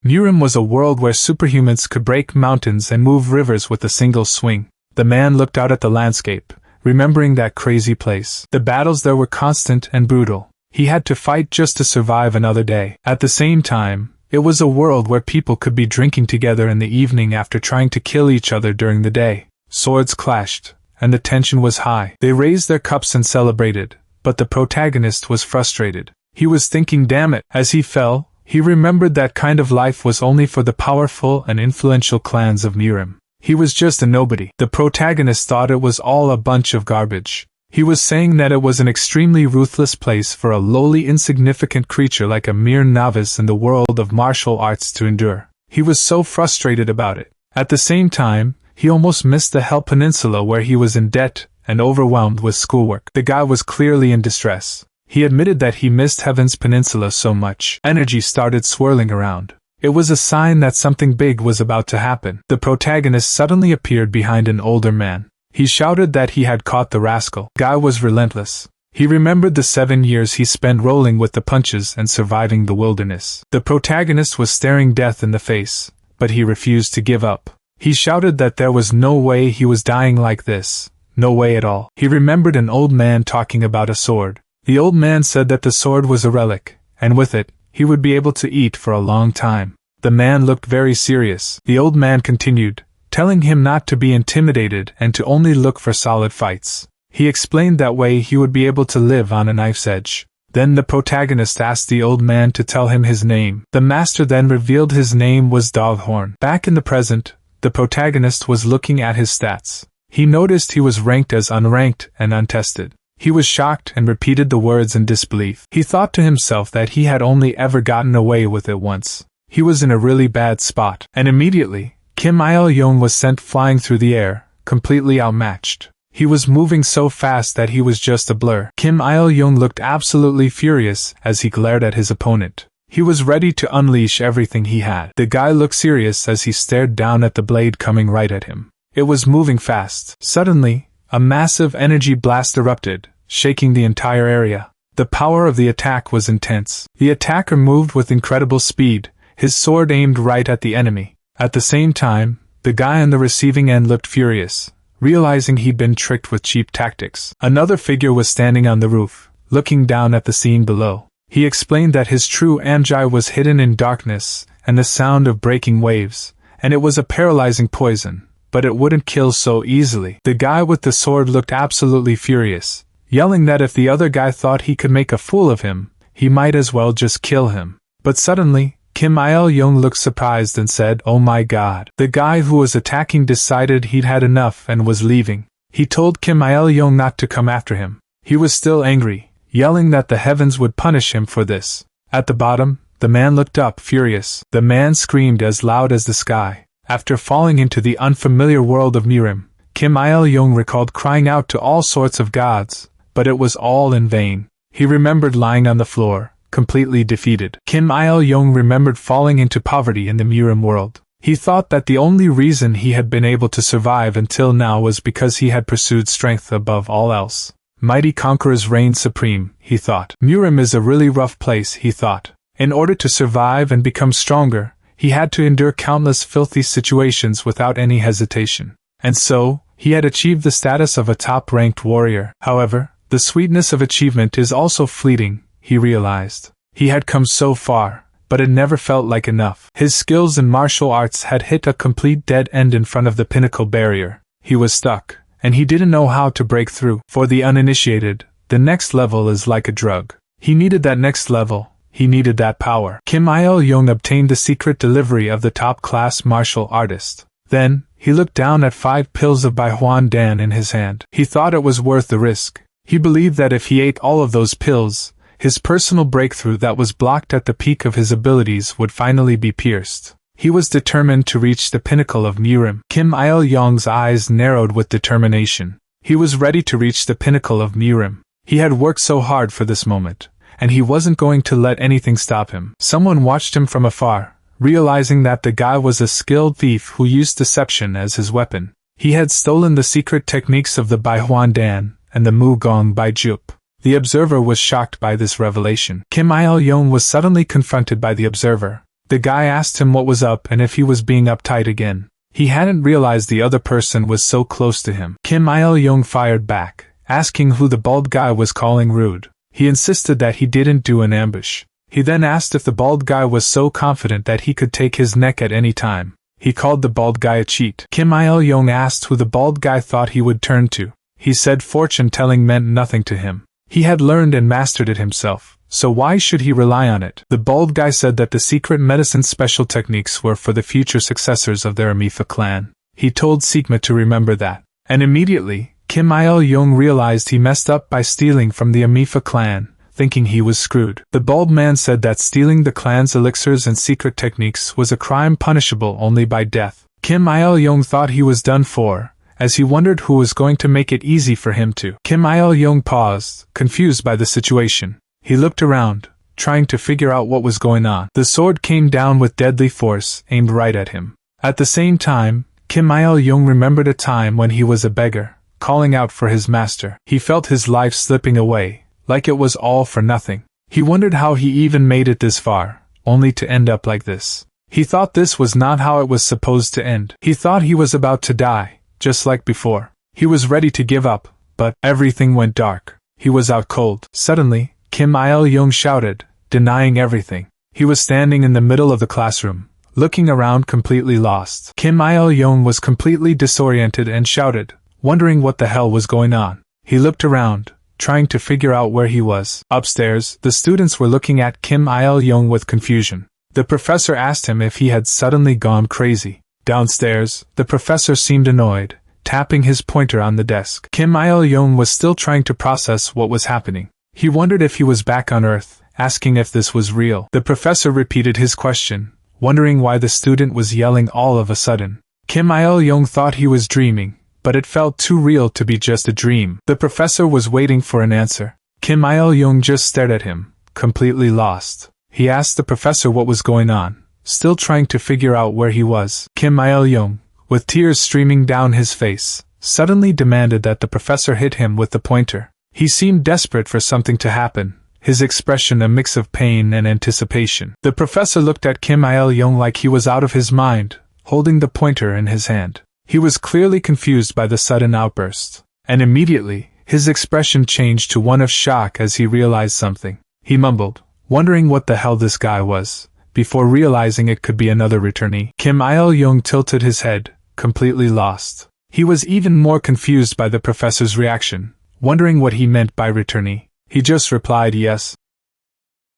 Murim was a world where superhumans could break mountains and move rivers with a single swing. The man looked out at the landscape, remembering that crazy place. The battles there were constant and brutal. He had to fight just to survive another day. At the same time, it was a world where people could be drinking together in the evening after trying to kill each other during the day. Swords clashed, and the tension was high. They raised their cups and celebrated, but the protagonist was frustrated. He was thinking, damn it. As he fell, he remembered that kind of life was only for the powerful and influential clans of Murim. He was just a nobody. The protagonist thought it was all a bunch of garbage. He was saying that it was an extremely ruthless place for a lowly, insignificant creature like a mere novice in the world of martial arts to endure. He was so frustrated about it. At the same time, he almost missed the Hell Peninsula where he was in debt and overwhelmed with schoolwork. The guy was clearly in distress. He admitted that he missed Heaven's Peninsula so much. Energy started swirling around. It was a sign that something big was about to happen. The protagonist suddenly appeared behind an older man. He shouted that he had caught the rascal. Guy was relentless. He remembered the 7 years he spent rolling with the punches and surviving the wilderness. The protagonist was staring death in the face, but he refused to give up. He shouted that there was no way he was dying like this. No way at all. He remembered an old man talking about a sword. The old man said that the sword was a relic, and with it, he would be able to eat for a long time. The man looked very serious. The old man continued, telling him not to be intimidated and to only look for solid fights. He explained that way he would be able to live on a knife's edge. Then the protagonist asked the old man to tell him his name. The master then revealed his name was Doghorn. Back in the present, the protagonist was looking at his stats. He noticed he was ranked as unranked and untested. He was shocked and repeated the words in disbelief. He thought to himself that he had only ever gotten away with it once. He was in a really bad spot. And immediately, Kim Il-young was sent flying through the air, completely outmatched. He was moving so fast that he was just a blur. Kim Il-young looked absolutely furious as he glared at his opponent. He was ready to unleash everything he had. The guy looked serious as he stared down at the blade coming right at him. It was moving fast. Suddenly, a massive energy blast erupted, shaking the entire area. The power of the attack was intense. The attacker moved with incredible speed, his sword aimed right at the enemy. At the same time, the guy on the receiving end looked furious, realizing he'd been tricked with cheap tactics. Another figure was standing on the roof, looking down at the scene below. He explained that his true Anjai was hidden in darkness and the sound of breaking waves, and it was a paralyzing poison, but it wouldn't kill so easily. The guy with the sword looked absolutely furious, yelling that if the other guy thought he could make a fool of him, he might as well just kill him. But suddenly, Kim Il-young looked surprised and said, "Oh my god." The guy who was attacking decided he'd had enough and was leaving. He told Kim Il-young not to come after him. He was still angry, yelling that the heavens would punish him for this. At the bottom, the man looked up, furious. The man screamed as loud as the sky. After falling into the unfamiliar world of Murim, Kim Il-young recalled crying out to all sorts of gods, but it was all in vain. He remembered lying on the floor, completely defeated. Kim Il-young remembered falling into poverty in the Murim world. He thought that the only reason he had been able to survive until now was because he had pursued strength above all else. Mighty conquerors reigned supreme, he thought. Murim is a really rough place, he thought. In order to survive and become stronger, he had to endure countless filthy situations without any hesitation. And so, he had achieved the status of a top-ranked warrior. However, the sweetness of achievement is also fleeting, he realized. He had come so far, but it never felt like enough. His skills in martial arts had hit a complete dead end in front of the pinnacle barrier. He was stuck, and he didn't know how to break through. For the uninitiated, the next level is like a drug. He needed that next level. He needed that power. Kim Il-young obtained the secret delivery of the top-class martial artist. Then, he looked down at 5 pills of Baihuan Dan in his hand. He thought it was worth the risk. He believed that if he ate all of those pills, his personal breakthrough that was blocked at the peak of his abilities would finally be pierced. He was determined to reach the pinnacle of Murim. Kim Il-young's eyes narrowed with determination. He was ready to reach the pinnacle of Murim. He had worked so hard for this moment, and he wasn't going to let anything stop him. Someone watched him from afar, realizing that the guy was a skilled thief who used deception as his weapon. He had stolen the secret techniques of the Baihuan Dan and the Mugong Baijup. The observer was shocked by this revelation. Kim Il-young was suddenly confronted by the observer, The guy asked him what was up and if he was being uptight again. He hadn't realized the other person was so close to him. Kim Il-young fired back, asking who the bald guy was calling rude. He insisted that he didn't do an ambush. He then asked if the bald guy was so confident that he could take his neck at any time. He called the bald guy a cheat. Kim Il-young asked who the bald guy thought he would turn to. He said fortune-telling meant nothing to him. He had learned and mastered it himself, so why should he rely on it? The bald guy said that the secret medicine special techniques were for the future successors of their Amifa clan. He told Sigma to remember that. And immediately, Kim Il-young realized he messed up by stealing from the Amifa clan, thinking he was screwed. The bald man said that stealing the clan's elixirs and secret techniques was a crime punishable only by death. Kim Il-young thought he was done for, as he wondered who was going to make it easy for him to. Kim Il-young paused, confused by the situation. He looked around, trying to figure out what was going on. The sword came down with deadly force, aimed right at him. At the same time, Kim Il-young remembered a time when he was a beggar, calling out for his master. He felt his life slipping away, like it was all for nothing. He wondered how he even made it this far, only to end up like this. He thought this was not how it was supposed to end. He thought he was about to die, just like before. He was ready to give up, but everything went dark. He was out cold. Suddenly, Kim Il-young shouted, denying everything. He was standing in the middle of the classroom, looking around completely lost. Kim Il-young was completely disoriented and shouted, wondering what the hell was going on. He looked around, trying to figure out where he was. Upstairs, the students were looking at Kim Il-young with confusion. The professor asked him if he had suddenly gone crazy. Downstairs, the professor seemed annoyed, tapping his pointer on the desk. Kim Il-young was still trying to process what was happening. He wondered if he was back on Earth, asking if this was real. The professor repeated his question, wondering why the student was yelling all of a sudden. Kim Il-young thought he was dreaming, but it felt too real to be just a dream. The professor was waiting for an answer. Kim Il-young just stared at him, completely lost. He asked the professor what was going on, still trying to figure out where he was. Kim Il-young, with tears streaming down his face, suddenly demanded that the professor hit him with the pointer. He seemed desperate for something to happen, his expression a mix of pain and anticipation. The professor looked at Kim Il-young like he was out of his mind, holding the pointer in his hand. He was clearly confused by the sudden outburst, and immediately, his expression changed to one of shock as he realized something. He mumbled, wondering what the hell this guy was, before realizing it could be another returnee. Kim Il-young tilted his head, completely lost. He was even more confused by the professor's reaction, wondering what he meant by returnee. He just replied yes.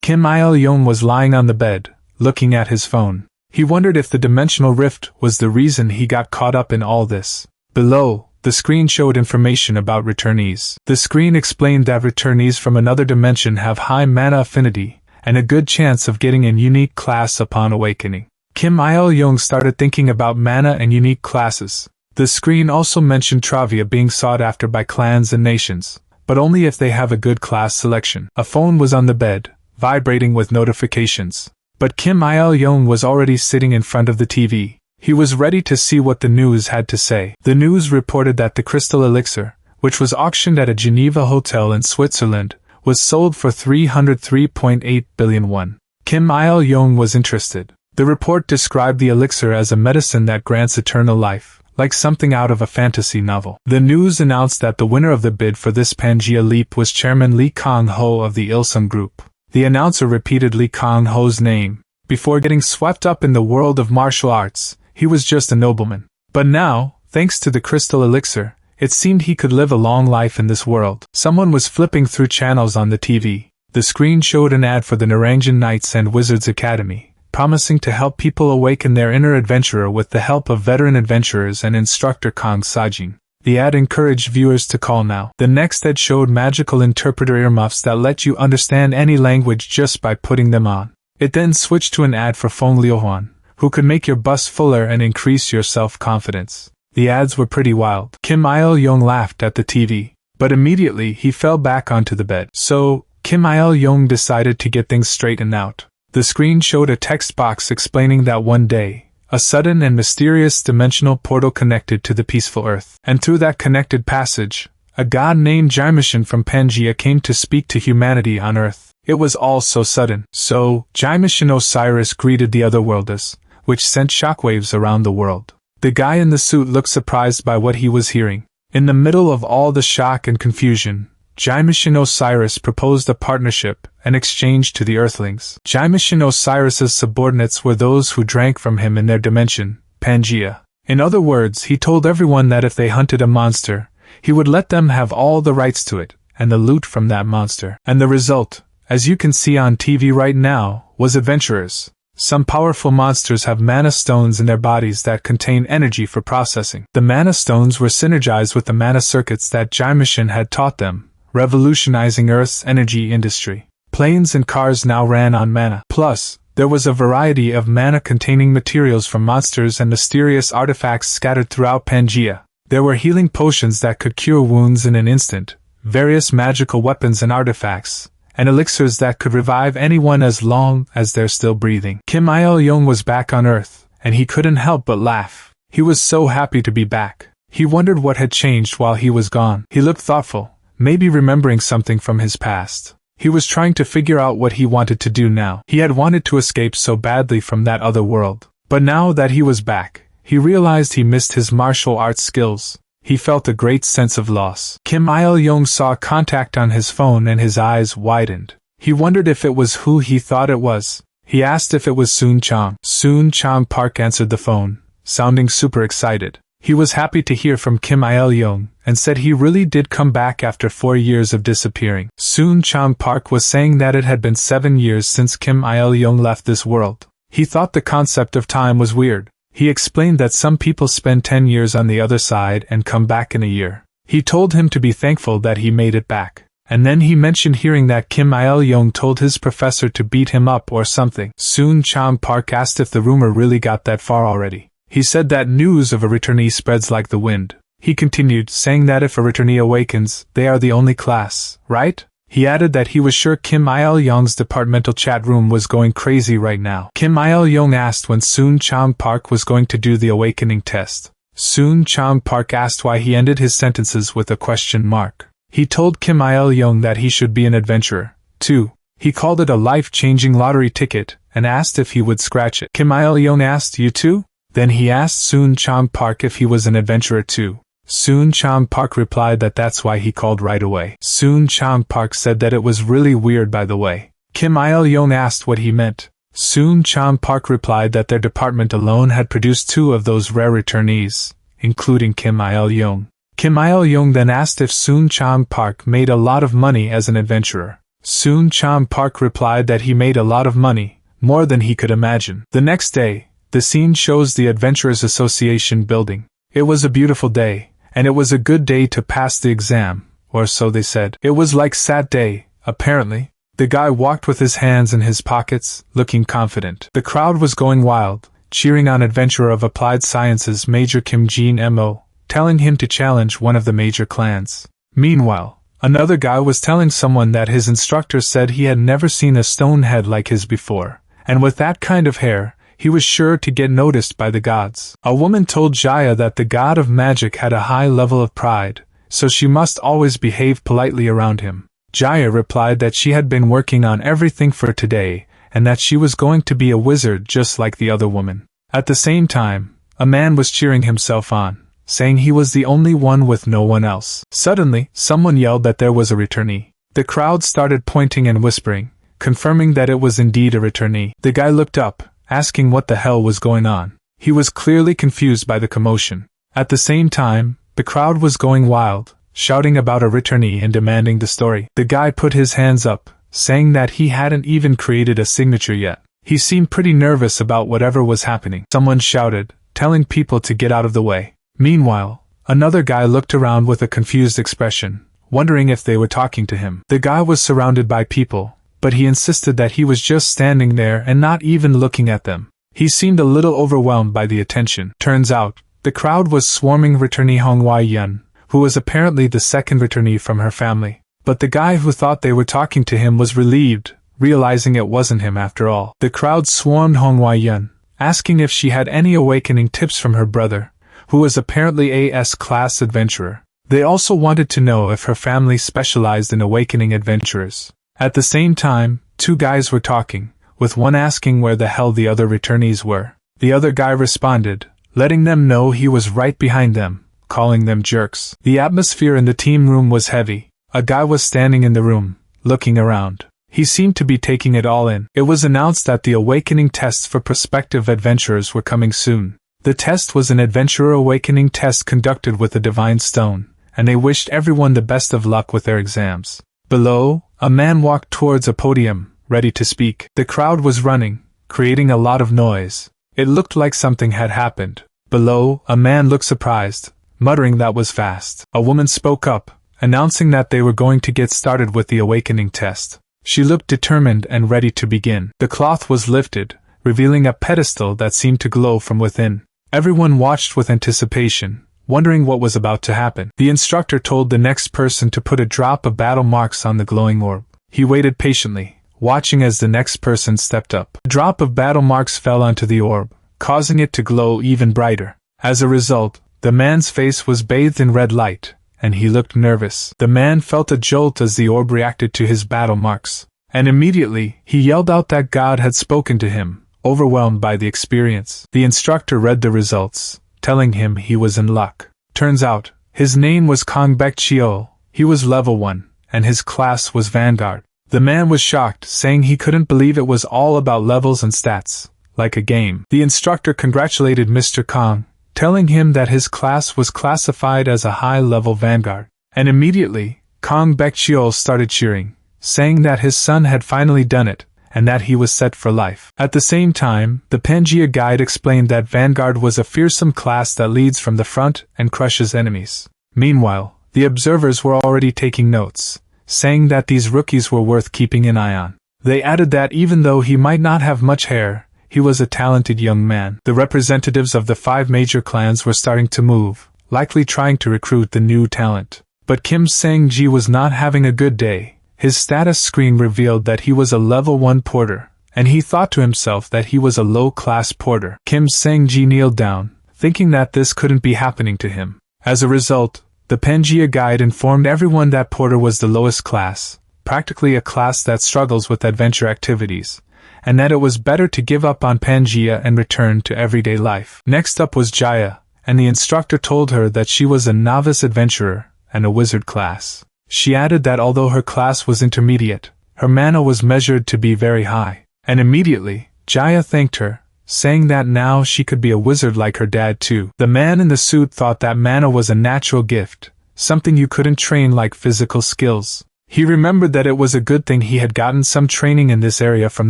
Kim Il-young was lying on the bed, looking at his phone. He wondered if the dimensional rift was the reason he got caught up in all this. Below, the screen showed information about returnees. The screen explained that returnees from another dimension have high mana affinity, and a good chance of getting a unique class upon awakening. Kim Il-young started thinking about mana and unique classes. The screen also mentioned Travia being sought after by clans and nations, but only if they have a good class selection. A phone was on the bed, vibrating with notifications. But Kim Il-young was already sitting in front of the TV. He was ready to see what the news had to say. The news reported that the crystal elixir, which was auctioned at a Geneva hotel in Switzerland, was sold for 303.8 billion won. Kim Il-young was interested. The report described the elixir as a medicine that grants eternal life, like something out of a fantasy novel. The news announced that the winner of the bid for this Pangea leap was Chairman Lee Kong-ho of the Ilsung Group. The announcer repeated Lee Kong-ho's name. Before getting swept up in the world of martial arts, he was just a nobleman. But now, thanks to the crystal elixir, it seemed he could live a long life in this world. Someone was flipping through channels on the TV. The screen showed an ad for the Naranjan Knights and Wizards Academy, promising to help people awaken their inner adventurer with the help of veteran adventurers and instructor Kang Sajin. The ad encouraged viewers to call now. The next ad showed magical interpreter earmuffs that let you understand any language just by putting them on. It then switched to an ad for Feng Liuhuan, who could make your bust fuller and increase your self-confidence. The ads were pretty wild. Kim Il-young laughed at the TV, but immediately he fell back onto the bed. So, Kim Il-young decided to get things straightened out. The screen showed a text box explaining that one day, a sudden and mysterious dimensional portal connected to the peaceful Earth. And through that connected passage, a god named Jaimishin from Pangea came to speak to humanity on Earth. It was all so sudden. So, Jaimishin Osiris greeted the otherworlders, which sent shockwaves around the world. The guy in the suit looked surprised by what he was hearing. In the middle of all the shock and confusion, Jaimishin Osiris proposed a partnership, an exchange to the Earthlings. Jaimishin Osiris's subordinates were those who drank from him in their dimension, Pangea. In other words, he told everyone that if they hunted a monster, he would let them have all the rights to it, and the loot from that monster. And the result, as you can see on TV right now, was adventurers. Some powerful monsters have mana stones in their bodies that contain energy for processing. The mana stones were synergized with the mana circuits that Jaimishin had taught them, revolutionizing Earth's energy industry. Planes and cars now ran on mana. Plus, there was a variety of mana-containing materials from monsters and mysterious artifacts scattered throughout Pangea. There were healing potions that could cure wounds in an instant, various magical weapons and artifacts, and elixirs that could revive anyone as long as they're still breathing. Kim Il-young was back on Earth, and he couldn't help but laugh. He was so happy to be back. He wondered what had changed while he was gone. He looked thoughtful, maybe remembering something from his past. He was trying to figure out what he wanted to do now. He had wanted to escape so badly from that other world. But now that he was back, he realized he missed his martial arts skills. He felt a great sense of loss. Kim Il-young saw contact on his phone and his eyes widened. He wondered if it was who he thought it was. He asked if it was Soon Chong. Soon Chong Park answered the phone, sounding super excited. He was happy to hear from Kim Il-young, and said he really did come back after 4 years of disappearing. Soon Chong Park was saying that it had been 7 years since Kim Il-young left this world. He thought the concept of time was weird. He explained that some people spend 10 years on the other side and come back in a year. He told him to be thankful that he made it back. And then he mentioned hearing that Kim Il-young told his professor to beat him up or something. Soon Chong Park asked if the rumor really got that far already. He said that news of a returnee spreads like the wind. He continued, saying that if a returnee awakens, they are the only class, right? He added that he was sure Kim Il-young's departmental chat room was going crazy right now. Kim Il-young asked when Soon Chong Park was going to do the awakening test. Soon Chong Park asked why he ended his sentences with a question mark. He told Kim Il-young that he should be an adventurer, too. He called it a life-changing lottery ticket, and asked if he would scratch it. Kim Il-young asked, "You too?" Then he asked Soon Chong Park if he was an adventurer too. Soon Chong Park replied that that's why he called right away. Soon Chong Park said that it was really weird, by the way. Kim Il-young asked what he meant. Soon Chong Park replied that their department alone had produced 2 of those rare returnees, including Kim Il-young. Kim Il-young then asked if Soon Chong Park made a lot of money as an adventurer. Soon Chong Park replied that he made a lot of money, more than he could imagine. The next day, the scene shows the Adventurers Association building. It was a beautiful day, and it was a good day to pass the exam, or so they said. It was like sad day, apparently. The guy walked with his hands in his pockets, looking confident. The crowd was going wild, cheering on adventurer of applied sciences Major Kim Jin-mo, telling him to challenge one of the major clans. Meanwhile, another guy was telling someone that his instructor said he had never seen a stone head like his before, and with that kind of hair, he was sure to get noticed by the gods. A woman told Jaya that the god of magic had a high level of pride, so she must always behave politely around him. Jaya replied that she had been working on everything for today, and that she was going to be a wizard just like the other woman. At the same time, a man was cheering himself on, saying he was the only one with no one else. Suddenly, someone yelled that there was a returnee. The crowd started pointing and whispering, confirming that it was indeed a returnee. The guy looked up, asking what the hell was going on. He was clearly confused by the commotion. At the same time, the crowd was going wild, shouting about a returnee and demanding the story. The guy put his hands up, saying that he hadn't even created a signature yet. He seemed pretty nervous about whatever was happening. Someone shouted, telling people to get out of the way. Meanwhile, another guy looked around with a confused expression, wondering if they were talking to him. The guy was surrounded by people, but he insisted that he was just standing there and not even looking at them. He seemed a little overwhelmed by the attention. Turns out, the crowd was swarming returnee Honghua Yun, who was apparently the second returnee from her family. But the guy who thought they were talking to him was relieved, realizing it wasn't him after all. The crowd swarmed Honghua Yun, asking if she had any awakening tips from her brother, who was apparently a S-class adventurer. They also wanted to know if her family specialized in awakening adventurers. At the same time, two guys were talking, with one asking where the hell the other returnees were. The other guy responded, letting them know he was right behind them, calling them jerks. The atmosphere in the team room was heavy. A guy was standing in the room, looking around. He seemed to be taking it all in. It was announced that the awakening tests for prospective adventurers were coming soon. The test was an adventurer awakening test conducted with a divine stone, and they wished everyone the best of luck with their exams. Below, a man walked towards a podium, ready to speak. The crowd was running, creating a lot of noise. It looked like something had happened. Below, a man looked surprised, muttering that was fast. A woman spoke up, announcing that they were going to get started with the awakening test. She looked determined and ready to begin. The cloth was lifted, revealing a pedestal that seemed to glow from within. Everyone watched with anticipation, wondering what was about to happen. The instructor told the next person to put a drop of battle marks on the glowing orb. He waited patiently, watching as the next person stepped up. A drop of battle marks fell onto the orb, causing it to glow even brighter. As a result, the man's face was bathed in red light, and he looked nervous. The man felt a jolt as the orb reacted to his battle marks, and immediately, he yelled out that God had spoken to him, overwhelmed by the experience. The instructor read the results, telling him he was in luck. Turns out, his name was Kong Baek Chio. He was level 1, and his class was Vanguard. The man was shocked, saying he couldn't believe it was all about levels and stats, like a game. The instructor congratulated Mr. Kong, telling him that his class was classified as a high-level Vanguard. And immediately, Kong Baek Chio started cheering, saying that his son had finally done it, and that he was set for life. At the same time, the Pangea guide explained that Vanguard was a fearsome class that leads from the front and crushes enemies. Meanwhile, the observers were already taking notes, saying that these rookies were worth keeping an eye on. They added that even though he might not have much hair, he was a talented young man. The representatives of the 5 major clans were starting to move, likely trying to recruit the new talent. But Kim Sang-ji was not having a good day. His status screen revealed that he was a level 1 porter, and he thought to himself that he was a low-class porter. Kim Sang-ji kneeled down, thinking that this couldn't be happening to him. As a result, the Pangea guide informed everyone that porter was the lowest class, practically a class that struggles with adventure activities, and that it was better to give up on Pangea and return to everyday life. Next up was Jaya, and the instructor told her that she was a novice adventurer and a wizard class. She added that although her class was intermediate, her mana was measured to be very high. And immediately, Jaya thanked her, saying that now she could be a wizard like her dad too. The man in the suit thought that mana was a natural gift, something you couldn't train like physical skills. He remembered that it was a good thing he had gotten some training in this area from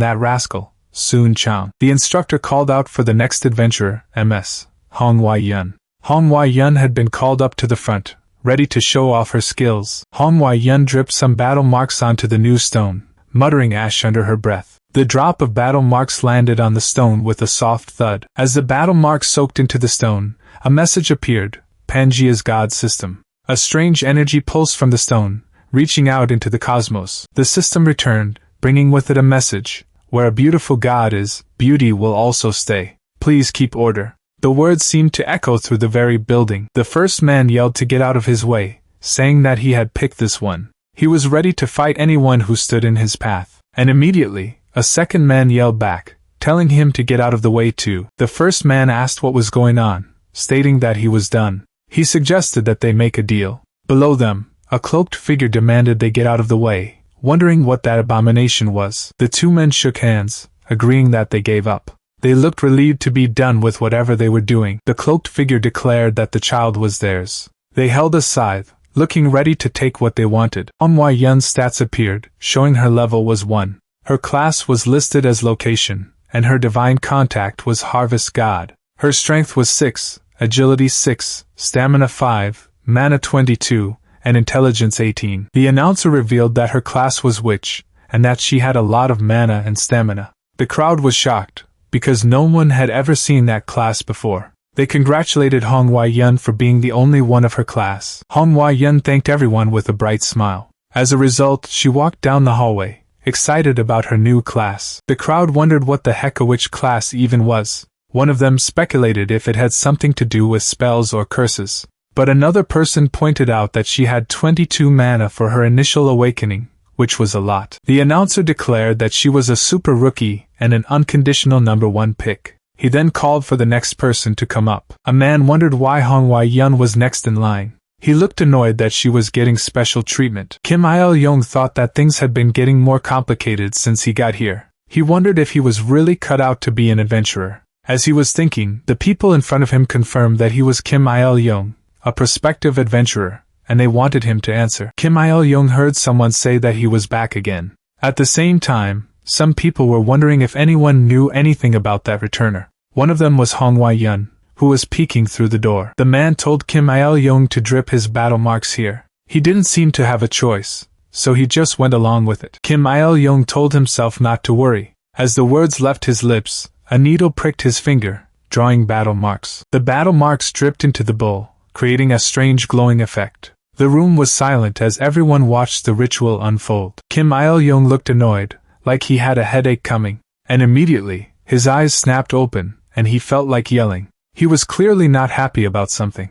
that rascal, Soon Chang. The instructor called out for the next adventurer, MS, Honghwa Yun. Honghwa Yun had been called up to the front, ready to show off her skills. Honghwa Yun dripped some battle marks onto the new stone, muttering ash under her breath. The drop of battle marks landed on the stone with a soft thud. As the battle marks soaked into the stone, a message appeared, Pangea's God System. A strange energy pulsed from the stone, reaching out into the cosmos. The system returned, bringing with it a message, where a beautiful god is, beauty will also stay. Please keep order. The words seemed to echo through the very building. The first man yelled to get out of his way, saying that he had picked this one. He was ready to fight anyone who stood in his path. And immediately, a second man yelled back, telling him to get out of the way too. The first man asked what was going on, stating that he was done. He suggested that they make a deal. Below them, a cloaked figure demanded they get out of the way, wondering what that abomination was. The two men shook hands, agreeing that they gave up. They looked relieved to be done with whatever they were doing. The cloaked figure declared that the child was theirs. They held a scythe, looking ready to take what they wanted. Honghwa Yun's stats appeared, showing her level was 1. Her class was listed as location, and her divine contact was Harvest God. Her strength was 6, agility 6, stamina 5, mana 22, and intelligence 18. The announcer revealed that her class was witch, and that she had a lot of mana and stamina. The crowd was shocked, because no one had ever seen that class before. They congratulated Honghwa Yun for being the only one of her class. Honghwa Yun thanked everyone with a bright smile. As a result, she walked down the hallway, excited about her new class. The crowd wondered what the heck a witch class even was. One of them speculated if it had something to do with spells or curses. But another person pointed out that she had 22 mana for her initial awakening, which was a lot. The announcer declared that she was a super rookie and an unconditional #1 pick. He then called for the next person to come up. A man wondered why Hwang was next in line. He looked annoyed that she was getting special treatment. Kim Il-young thought that things had been getting more complicated since he got here. He wondered if he was really cut out to be an adventurer. As he was thinking, the people in front of him confirmed that he was Kim Il-young, a prospective adventurer, and they wanted him to answer. Kim Il-young heard someone say that he was back again. At the same time, some people were wondering if anyone knew anything about that returner. One of them was Hwang, who was peeking through the door. The man told Kim Il-young to drip his battle marks here. He didn't seem to have a choice, so he just went along with it. Kim Il-young told himself not to worry. As the words left his lips, a needle pricked his finger, drawing battle marks. The battle marks dripped into the bowl, creating a strange glowing effect. The room was silent as everyone watched the ritual unfold. Kim Il-young looked annoyed, like he had a headache coming, and immediately, his eyes snapped open, and he felt like yelling. He was clearly not happy about something.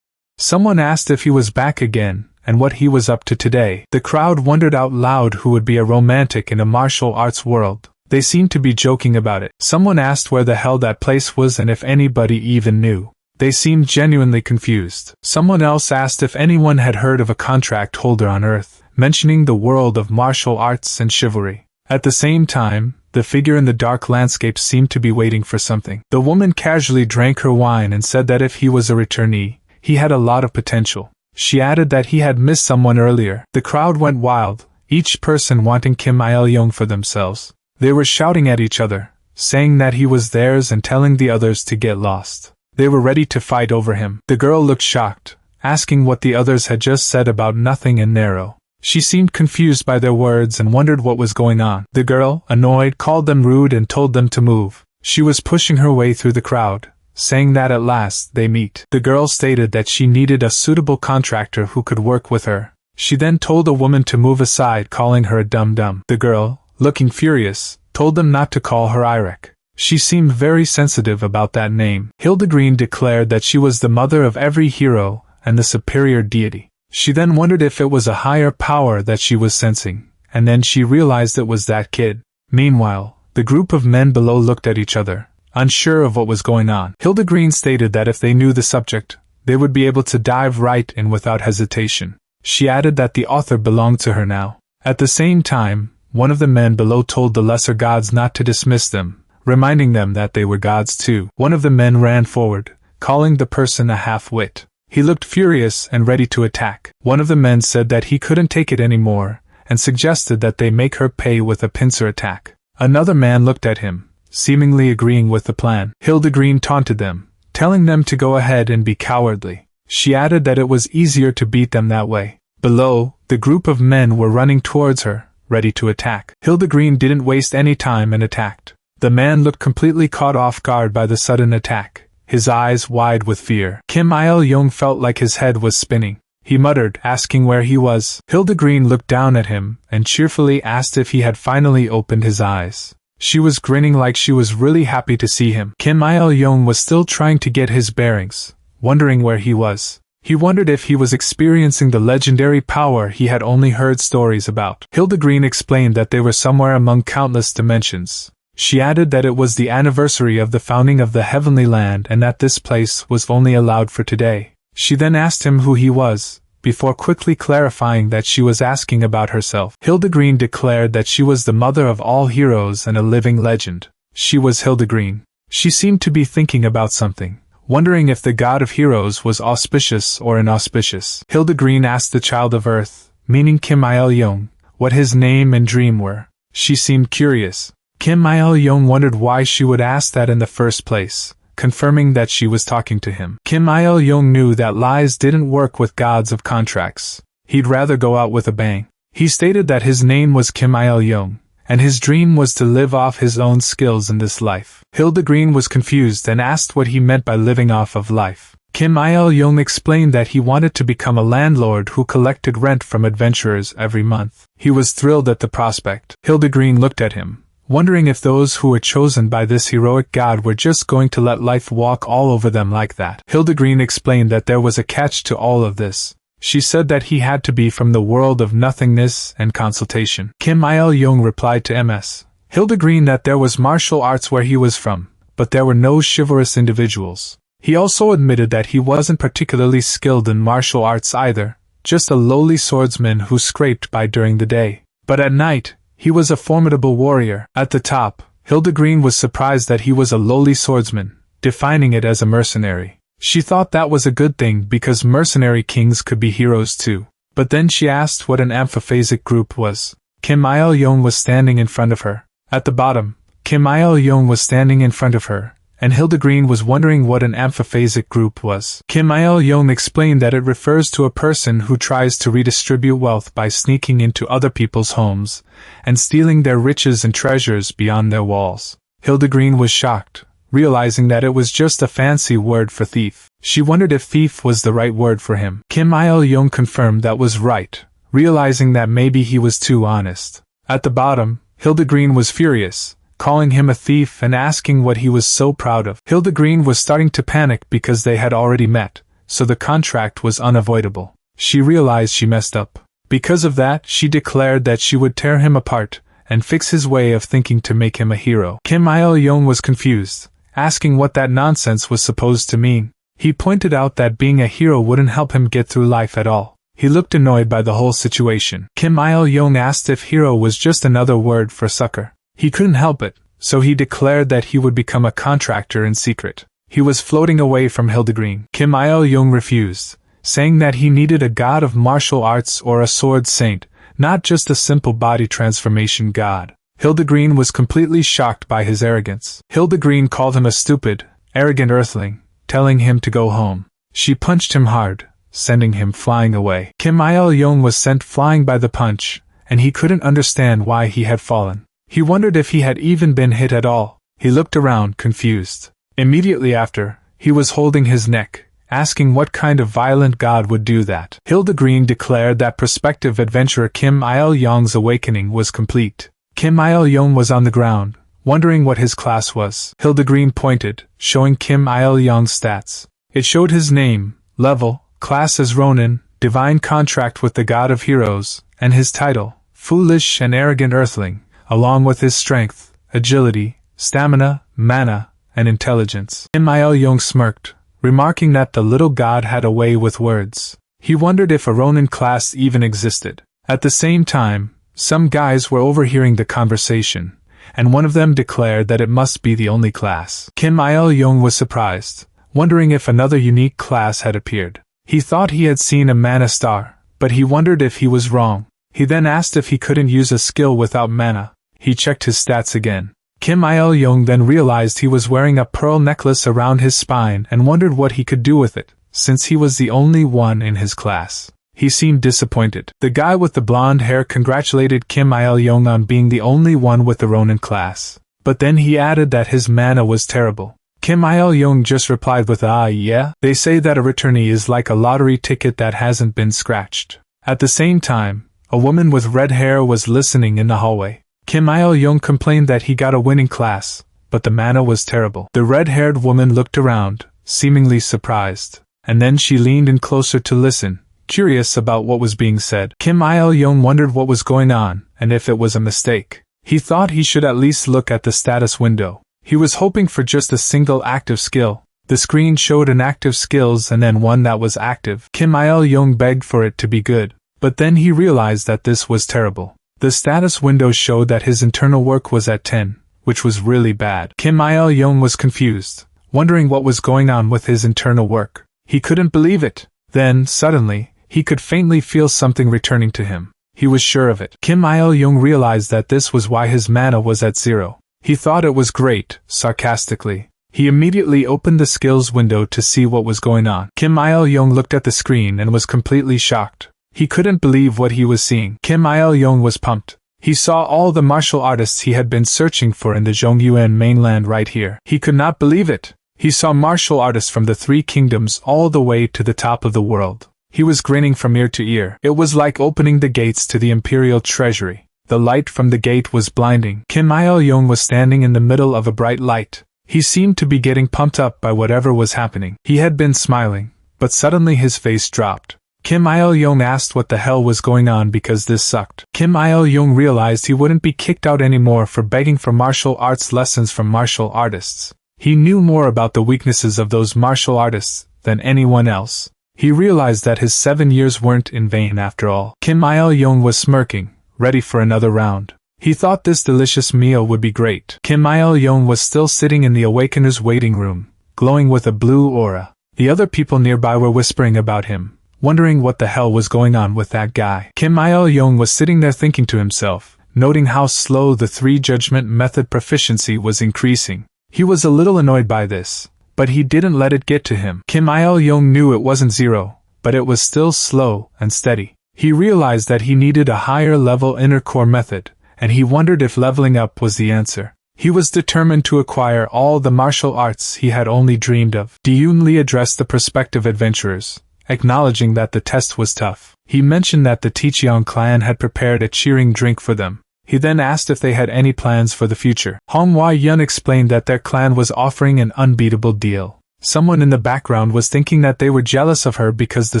Someone asked if he was back again, and what he was up to today. The crowd wondered out loud who would be a romantic in a martial arts world. They seemed to be joking about it. Someone asked where the hell that place was and if anybody even knew. They seemed genuinely confused. Someone else asked if anyone had heard of a contract holder on Earth, mentioning the world of martial arts and chivalry. At the same time, the figure in the dark landscape seemed to be waiting for something. The woman casually drank her wine and said that if he was a returnee, he had a lot of potential. She added that he had missed someone earlier. The crowd went wild, each person wanting Kim Il-young for themselves. They were shouting at each other, saying that he was theirs and telling the others to get lost. They were ready to fight over him. The girl looked shocked, asking what the others had just said about nothing and narrow. She seemed confused by their words and wondered what was going on. The girl, annoyed, called them rude and told them to move. She was pushing her way through the crowd, saying that at last they meet. The girl stated that she needed a suitable contractor who could work with her. She then told the woman to move aside, calling her a dum-dum. The girl, looking furious, told them not to call her Irek. She seemed very sensitive about that name. Hildegreen declared that she was the mother of every hero and the superior deity. She then wondered if it was a higher power that she was sensing, and then she realized it was that kid. Meanwhile, the group of men below looked at each other, unsure of what was going on. Hildegreen stated that if they knew the subject, they would be able to dive right in without hesitation. She added that the author belonged to her now. At the same time, one of the men below told the lesser gods not to dismiss them, reminding them that they were gods too. One of the men ran forward, calling the person a half-wit. He looked furious and ready to attack. One of the men said that he couldn't take it anymore, and suggested that they make her pay with a pincer attack. Another man looked at him, seemingly agreeing with the plan. Hildegreen taunted them, telling them to go ahead and be cowardly. She added that it was easier to beat them that way. Below, the group of men were running towards her, ready to attack. Hildegreen didn't waste any time and attacked. The man looked completely caught off guard by the sudden attack, his eyes wide with fear. Kim Il-young felt like his head was spinning. He muttered, asking where he was. Hildegreen looked down at him and cheerfully asked if he had finally opened his eyes. She was grinning like she was really happy to see him. Kim Il-young was still trying to get his bearings, wondering where he was. He wondered if he was experiencing the legendary power he had only heard stories about. Hildegreen explained that they were somewhere among countless dimensions. She added that it was the anniversary of the founding of the Heavenly Land and that this place was only allowed for today. She then asked him who he was, before quickly clarifying that she was asking about herself. Hildegreen declared that she was the mother of all heroes and a living legend. She was Hildegreen. She seemed to be thinking about something, wondering if the god of heroes was auspicious or inauspicious. Hildegreen asked the child of Earth, meaning Kim Il-young, what his name and dream were. She seemed curious. Kim Il-young wondered why she would ask that in the first place, confirming that she was talking to him. Kim Il-young knew that lies didn't work with gods of contracts. He'd rather go out with a bang. He stated that his name was Kim Il-young, and his dream was to live off his own skills in this life. Hildegreen was confused and asked what he meant by living off of life. Kim Il-young explained that he wanted to become a landlord who collected rent from adventurers every month. He was thrilled at the prospect. Hildegreen looked at him, wondering if those who were chosen by this heroic god were just going to let life walk all over them like that. Hildegreen explained that there was a catch to all of this. She said that he had to be from the world of nothingness and consultation. Kim Il-young replied to Ms. Hildegreen that there was martial arts where he was from, but there were no chivalrous individuals. He also admitted that he wasn't particularly skilled in martial arts either, just a lowly swordsman who scraped by during the day. But at night, he was a formidable warrior. At the top, Hildegreen was surprised that he was a lowly swordsman, defining it as a mercenary. She thought that was a good thing because mercenary kings could be heroes too. But then she asked what an amphiphasic group was. Kim Il-young was standing in front of her. At the bottom, Kim Il-young was standing in front of her, and Hildegreen was wondering what an amphiphasic group was. Kim Il-young explained that it refers to a person who tries to redistribute wealth by sneaking into other people's homes and stealing their riches and treasures beyond their walls. Hildegreen was shocked, realizing that it was just a fancy word for thief. She wondered if thief was the right word for him. Kim Il-young confirmed that was right, realizing that maybe he was too honest. At the bottom, Hildegreen was furious, calling him a thief and asking what he was so proud of. Hildegreen was starting to panic because they had already met, so the contract was unavoidable. She realized she messed up. Because of that, she declared that she would tear him apart and fix his way of thinking to make him a hero. Kim Il-young was confused, asking what that nonsense was supposed to mean. He pointed out that being a hero wouldn't help him get through life at all. He looked annoyed by the whole situation. Kim Il-young asked if hero was just another word for sucker. He couldn't help it, so he declared that he would become a contractor in secret. He was floating away from Hildegreen. Kim Il-young refused, saying that he needed a god of martial arts or a sword saint, not just a simple body transformation god. Hildegreen was completely shocked by his arrogance. Hildegreen called him a stupid, arrogant earthling, telling him to go home. She punched him hard, sending him flying away. Kim Il-young was sent flying by the punch, and he couldn't understand why he had fallen. He wondered if he had even been hit at all. He looked around, confused. Immediately after, he was holding his neck, asking what kind of violent god would do that. Hildegreen declared that prospective adventurer Kim Il-young's awakening was complete. Kim Il-young was on the ground, wondering what his class was. Hildegreen pointed, showing Kim Il-young's stats. It showed his name, level, class as Ronin, divine contract with the god of heroes, and his title, foolish and arrogant earthling, along with his strength, agility, stamina, mana, and intelligence. Kim Il-young smirked, remarking that the little god had a way with words. He wondered if a Ronin class even existed. At the same time, some guys were overhearing the conversation, and one of them declared that it must be the only class. Kim Il-young was surprised, wondering if another unique class had appeared. He thought he had seen a mana star, but he wondered if he was wrong. He then asked if he couldn't use a skill without mana. He checked his stats again. Kim Il-young then realized he was wearing a pearl necklace around his spine and wondered what he could do with it, since he was the only one in his class. He seemed disappointed. The guy with the blonde hair congratulated Kim Il-young on being the only one with the Ronin class. But then he added that his mana was terrible. Kim Il-young just replied with yeah? They say that a returnee is like a lottery ticket that hasn't been scratched. At the same time, a woman with red hair was listening in the hallway. Kim Il-young complained that he got a winning class, but the mana was terrible. The red-haired woman looked around, seemingly surprised, and then she leaned in closer to listen, curious about what was being said. Kim Il-young wondered what was going on, and if it was a mistake. He thought he should at least look at the status window. He was hoping for just a single active skill. The screen showed an active skills and then one that was active. Kim Il-young begged for it to be good, but then he realized that this was terrible. The status window showed that his internal work was at 10, which was really bad. Kim Il-young was confused, wondering what was going on with his internal work. He couldn't believe it. Then, suddenly, he could faintly feel something returning to him. He was sure of it. Kim Il-young realized that this was why his mana was at 0. He thought it was great, sarcastically. He immediately opened the skills window to see what was going on. Kim Il-young looked at the screen and was completely shocked. He couldn't believe what he was seeing. Kim Il-young was pumped. He saw all the martial artists he had been searching for in the Zhongyuan mainland right here. He could not believe it. He saw martial artists from the 3 kingdoms all the way to the top of the world. He was grinning from ear to ear. It was like opening the gates to the imperial treasury. The light from the gate was blinding. Kim Il-young was standing in the middle of a bright light. He seemed to be getting pumped up by whatever was happening. He had been smiling, but suddenly his face dropped. Kim Il-young asked what the hell was going on because this sucked. Kim Il-young realized he wouldn't be kicked out anymore for begging for martial arts lessons from martial artists. He knew more about the weaknesses of those martial artists than anyone else. He realized that his 7 years weren't in vain after all. Kim Il-young was smirking, ready for another round. He thought this delicious meal would be great. Kim Il-young was still sitting in the Awakener's waiting room, glowing with a blue aura. The other people nearby were whispering about him, wondering what the hell was going on with that guy. Kim Il-young was sitting there thinking to himself, noting how slow the 3 judgment method proficiency was increasing. He was a little annoyed by this, but he didn't let it get to him. Kim Il-young knew it wasn't 0, but it was still slow and steady. He realized that he needed a higher level inner core method, and he wondered if leveling up was the answer. He was determined to acquire all the martial arts he had only dreamed of. Yoon-lee addressed the prospective adventurers, acknowledging that the test was tough. He mentioned that the Ticheong clan had prepared a cheering drink for them. He then asked if they had any plans for the future. Hwa-yun explained that their clan was offering an unbeatable deal. Someone in the background was thinking that they were jealous of her because the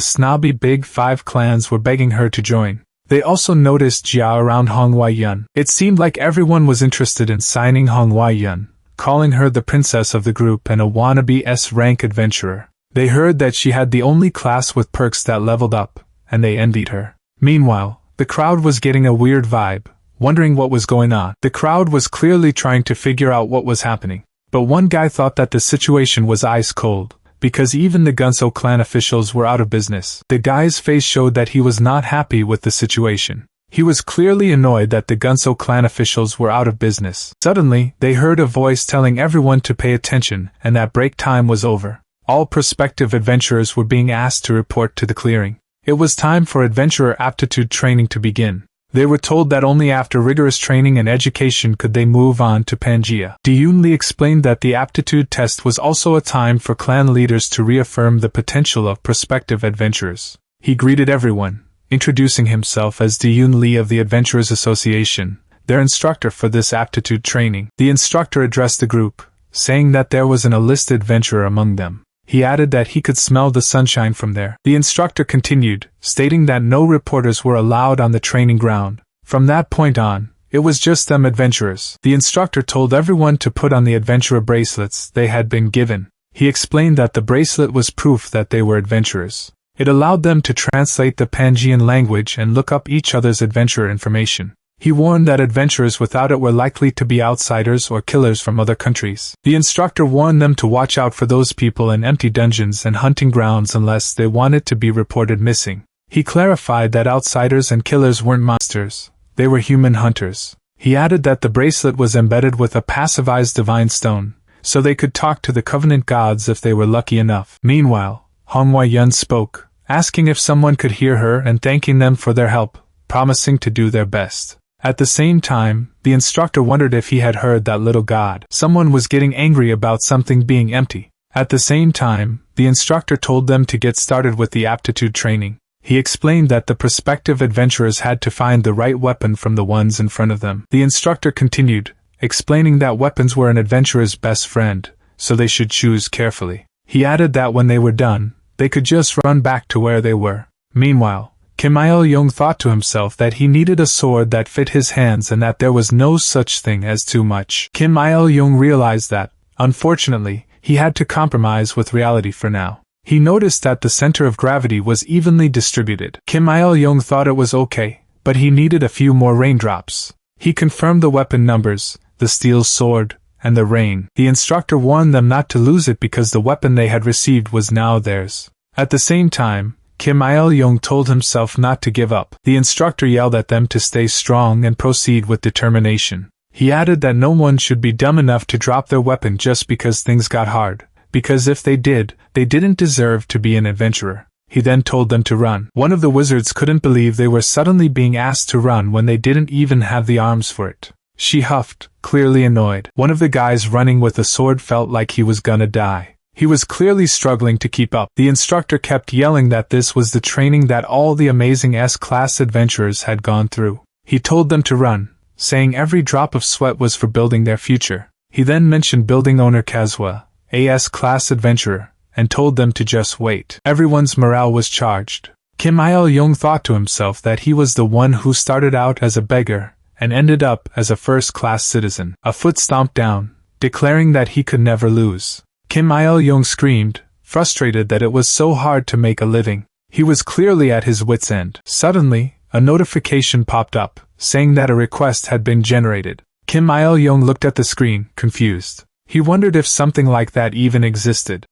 snobby Big 5 clans were begging her to join. They also noticed Jia around Hwa-yun. It seemed like everyone was interested in signing Hwa-yun, calling her the princess of the group and a wannabe S-rank adventurer. They heard that she had the only class with perks that leveled up, and they envied her. Meanwhile, the crowd was getting a weird vibe, wondering what was going on. The crowd was clearly trying to figure out what was happening. But one guy thought that the situation was ice cold, because even the Gunso clan officials were out of business. The guy's face showed that he was not happy with the situation. He was clearly annoyed that the Gunso clan officials were out of business. Suddenly, they heard a voice telling everyone to pay attention and that break time was over. All prospective adventurers were being asked to report to the clearing. It was time for adventurer aptitude training to begin. They were told that only after rigorous training and education could they move on to Pangea. Yoon-lee explained that the aptitude test was also a time for clan leaders to reaffirm the potential of prospective adventurers. He greeted everyone, introducing himself as Yoon-lee of the Adventurers Association, their instructor for this aptitude training. The instructor addressed the group, saying that there was an enlisted adventurer among them. He added that he could smell the sunshine from there. The instructor continued, stating that no reporters were allowed on the training ground. From that point on, it was just them adventurers. The instructor told everyone to put on the adventurer bracelets they had been given. He explained that the bracelet was proof that they were adventurers. It allowed them to translate the Pangean language and look up each other's adventurer information. He warned that adventurers without it were likely to be outsiders or killers from other countries. The instructor warned them to watch out for those people in empty dungeons and hunting grounds unless they wanted to be reported missing. He clarified that outsiders and killers weren't monsters, they were human hunters. He added that the bracelet was embedded with a passivized divine stone, so they could talk to the Covenant gods if they were lucky enough. Meanwhile, Hwa-yun spoke, asking if someone could hear her and thanking them for their help, promising to do their best. At the same time, the instructor wondered if he had heard that little god. Someone was getting angry about something being empty. At the same time, the instructor told them to get started with the aptitude training. He explained that the prospective adventurers had to find the right weapon from the ones in front of them. The instructor continued, explaining that weapons were an adventurer's best friend, so they should choose carefully. He added that when they were done, they could just run back to where they were. Meanwhile, Kim Il-young thought to himself that he needed a sword that fit his hands and that there was no such thing as too much. Kim Il-young realized that, unfortunately, he had to compromise with reality for now. He noticed that the center of gravity was evenly distributed. Kim Il-young thought it was okay, but he needed a few more raindrops. He confirmed the weapon numbers, the steel sword, and the rain. The instructor warned them not to lose it because the weapon they had received was now theirs. At the same time, Kim Il-young told himself not to give up. The instructor yelled at them to stay strong and proceed with determination. He added that no one should be dumb enough to drop their weapon just because things got hard, because if they did, they didn't deserve to be an adventurer. He then told them to run. One of the wizards couldn't believe they were suddenly being asked to run when they didn't even have the arms for it. She huffed, clearly annoyed. One of the guys running with a sword felt like he was gonna die. He was clearly struggling to keep up. The instructor kept yelling that this was the training that all the amazing S-class adventurers had gone through. He told them to run, saying every drop of sweat was for building their future. He then mentioned building owner Kazuha, a S-class adventurer, and told them to just wait. Everyone's morale was charged. Kim Il-young thought to himself that he was the one who started out as a beggar and ended up as a first-class citizen. A foot stomped down, declaring that he could never lose. Kim Il-young screamed, frustrated that it was so hard to make a living. He was clearly at his wit's end. Suddenly, a notification popped up, saying that a request had been generated. Kim Il-young looked at the screen, confused. He wondered if something like that even existed.